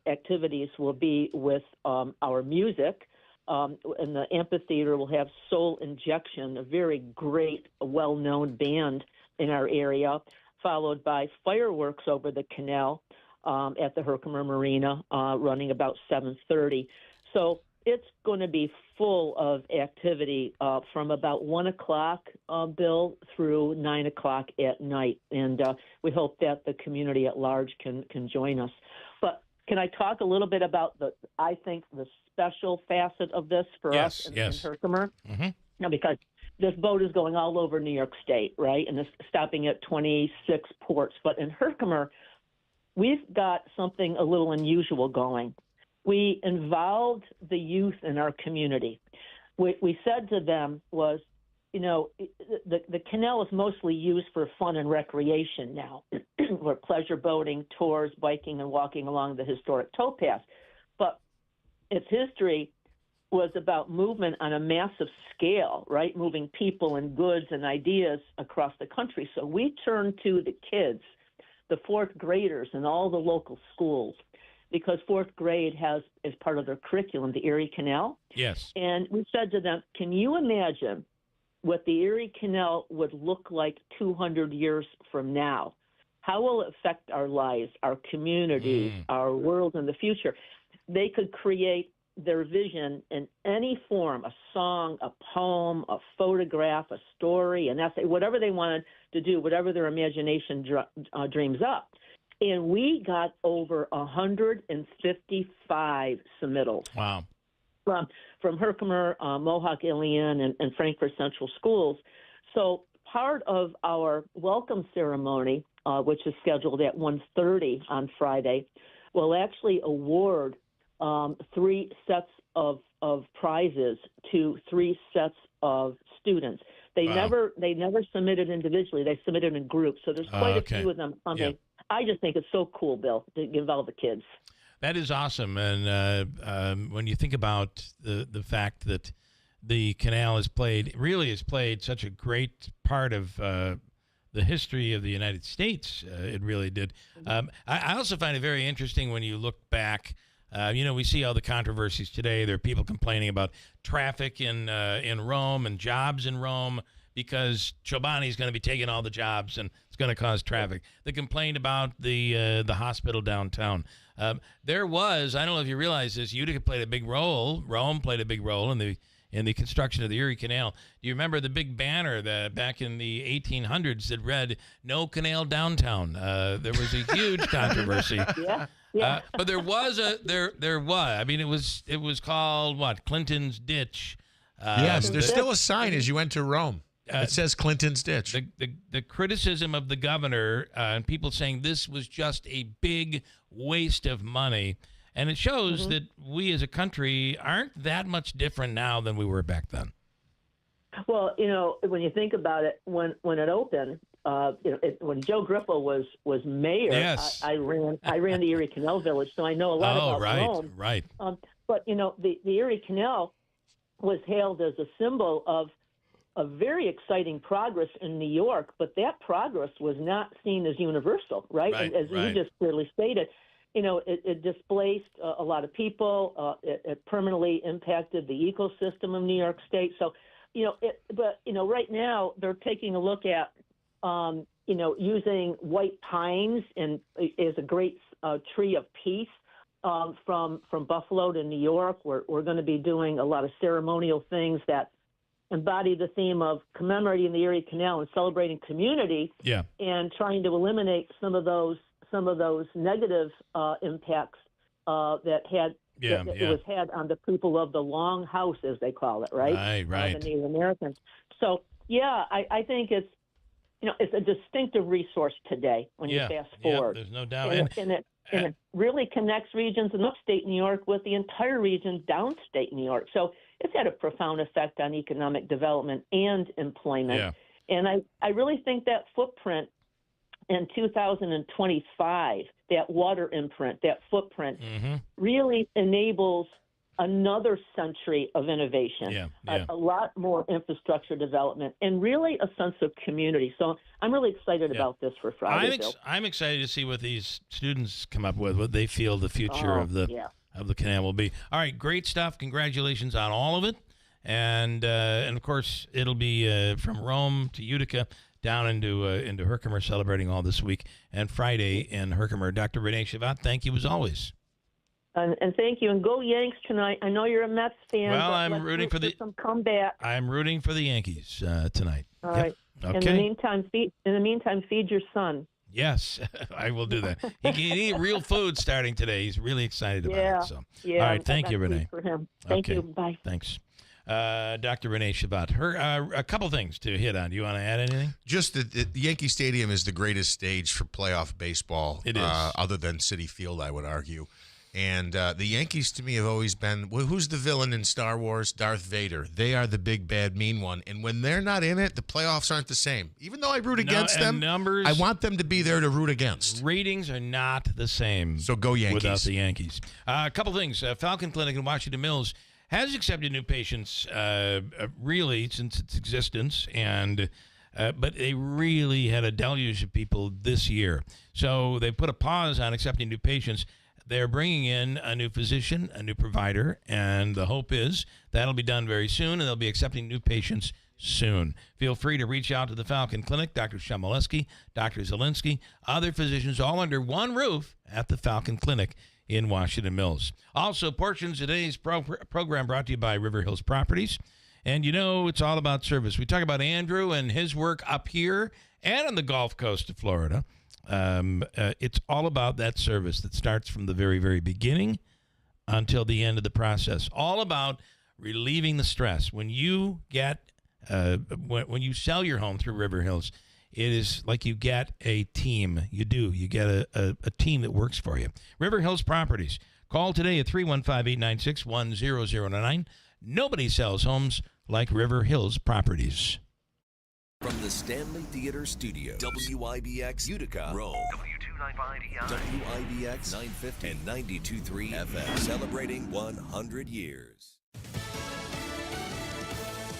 activities will be with our music. And the amphitheater will have Soul Injection, a very great, well-known band in our area, followed by fireworks over the canal at the Herkimer Marina, running about 7:30. So it's going to be full of activity from about 1 o'clock, Bill, through 9 o'clock at night. And we hope that the community at large can join us. But can I talk a little bit about the special facet of this for us in Herkimer? Mm-hmm. Because this boat is going all over New York State, right? And it's stopping at 26 ports. But in Herkimer, we've got something a little unusual going. We involved the youth in our community. What we said to them was, the canal is mostly used for fun and recreation now. We're pleasure boating, tours, biking, and walking along the historic towpath. But its history was about movement on a massive scale, right? Moving people and goods and ideas across the country. So we turned to the kids the fourth graders in all the local schools, because fourth grade has, as part of their curriculum, the Erie Canal. Yes. And we said to them, can you imagine what the Erie Canal would look like 200 years from now? How will it affect our lives, our communities, our world in the future? They could create their vision in any form, a song, a poem, a photograph, a story, an essay, whatever they wanted to do, whatever their imagination dreams up. And we got over 155 submittals. Wow. From Herkimer, Mohawk, Ilion, and Frankfort Central Schools. So part of our welcome ceremony, which is scheduled at 1:30 on Friday, will actually award 3 sets of prizes to 3 sets of students. They never submitted individually. They submitted in groups. So there's quite a few of them coming. Yeah. I just think it's so cool, Bill, to give all the kids. That is awesome. And when you think about the fact that the canal has played such a great part of the history of the United States, it really did. I also find it very interesting when you look back. We see all the controversies today. There are people complaining about traffic in Rome and jobs in Rome because Chobani is going to be taking all the jobs and it's going to cause traffic. They complained about the hospital downtown. There was, I don't know if you realize this, Utica played a big role. Rome played a big role in the construction of the Erie Canal. Do you remember the big banner that back in the 1800s that read "No Canal Downtown"? There was a huge controversy. Yeah. But there was. I mean, it was called what? Clinton's Ditch. Yes, there's still a sign as you enter Rome. It says Clinton's Ditch. The criticism of the governor and people saying this was just a big waste of money. And it shows that we as a country aren't that much different now than we were back then. Well, when you think about it, when it opened, when Joe Grippo was mayor, yes. I ran the Erie Canal Village, so I know a lot about Rome. Right. But the Erie Canal was hailed as a symbol of a very exciting progress in New York, but that progress was not seen as universal, right? As you just clearly stated. It displaced a lot of people. It permanently impacted the ecosystem of New York State. So, right now they're taking a look at, using white pines as a great tree of peace from Buffalo to New York. We're going to be doing a lot of ceremonial things that embody the theme of commemorating the Erie Canal and celebrating community. Yeah. And trying to eliminate some of those negative impacts that it was had on the people of the Long House, as they call it, right? Right. The Native Americans. So, I think it's a distinctive resource today when you fast forward. Yeah, there's no doubt. And it really connects regions in upstate New York with the entire region downstate New York. So it's had a profound effect on economic development and employment. Yeah. And I really think that footprint in 2025, that water imprint, that footprint, really enables another century of innovation, a lot more infrastructure development, and really a sense of community. So I'm really excited about this for Friday. I'm excited to see what these students come up with, what they feel the future of the canal will be. All right, great stuff. Congratulations on all of it. And of course, it'll be from Rome to Utica, down into Herkimer, celebrating all this week, and Friday in Herkimer. Dr. Renee Shavat, thank you as always. And thank you. And go Yanks tonight. I know you're a Mets fan. Well, I'm rooting for some comeback. I'm rooting for the Yankees tonight. All right. Okay. In the meantime, feed your son. Yes, I will do that. He can eat real food starting today. He's really excited about it. So, all right. Thank you, Renee. For him. Thank you. Bye. Thanks. Dr. Renee Shavat. A couple things to hit on. Do you want to add anything? Just that the Yankee Stadium is the greatest stage for playoff baseball. It is. Other than Citi Field, I would argue. And the Yankees, to me, have always been, who's the villain in Star Wars? Darth Vader. They are the big, bad, mean one. And when they're not in it, the playoffs aren't the same. Even though I root against them, I want them to be there to root against. Ratings are not the same. So go Yankees. Without the Yankees. A couple things. Falcon Clinic in Washington Mills has accepted new patients really since its existence. And But they really had a deluge of people this year. So they put a pause on accepting new patients. They're bringing in a new physician, a new provider, and the hope is that'll be done very soon, and they'll be accepting new patients soon. Feel free to reach out to the Falcon Clinic, Dr. Shemileski, Dr. Zielinski, other physicians all under one roof at the Falcon Clinic in Washington Mills. Also, portions of today's program brought to you by River Hills Properties. And you know, it's all about service. We talk about Andrew and his work up here and on the Gulf Coast of Florida. It's all about that service that starts from the very, very beginning until the end of the process. All about relieving the stress. When you get, when you sell your home through River Hills, it is like you get a team. You do. You get a team that works for you. River Hills Properties. Call today at 315-896-1009. Nobody sells homes like River Hills Properties. From the Stanley Theater Studio, WIBX Utica, Rome. WIBX 950 and 92.3 FM, celebrating 100 years.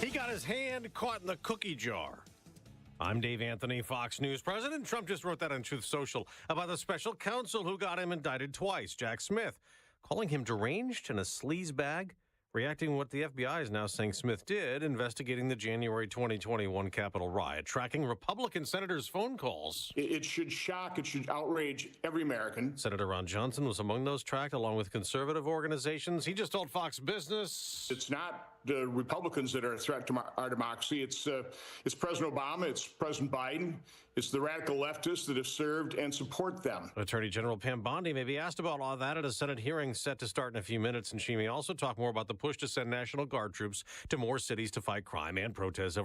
He got his hand caught in the cookie jar. I'm Dave Anthony, Fox News. President Trump just wrote that on Truth Social about the special counsel who got him indicted twice, Jack Smith, calling him deranged and a sleazebag. Reacting to what the FBI is now saying Smith did, investigating the January 2021 Capitol riot, tracking Republican senators' phone calls. It should shock, it should outrage every American. Senator Ron Johnson was among those tracked, along with conservative organizations. He just told Fox Business. It's not the Republicans that are a threat to our democracy. It's President Obama, it's President Biden, it's the radical leftists that have served and support them. Attorney General Pam Bondi may be asked about all that at a Senate hearing set to start in a few minutes, and she may also talk more about the push to send National Guard troops to more cities to fight crime and protests over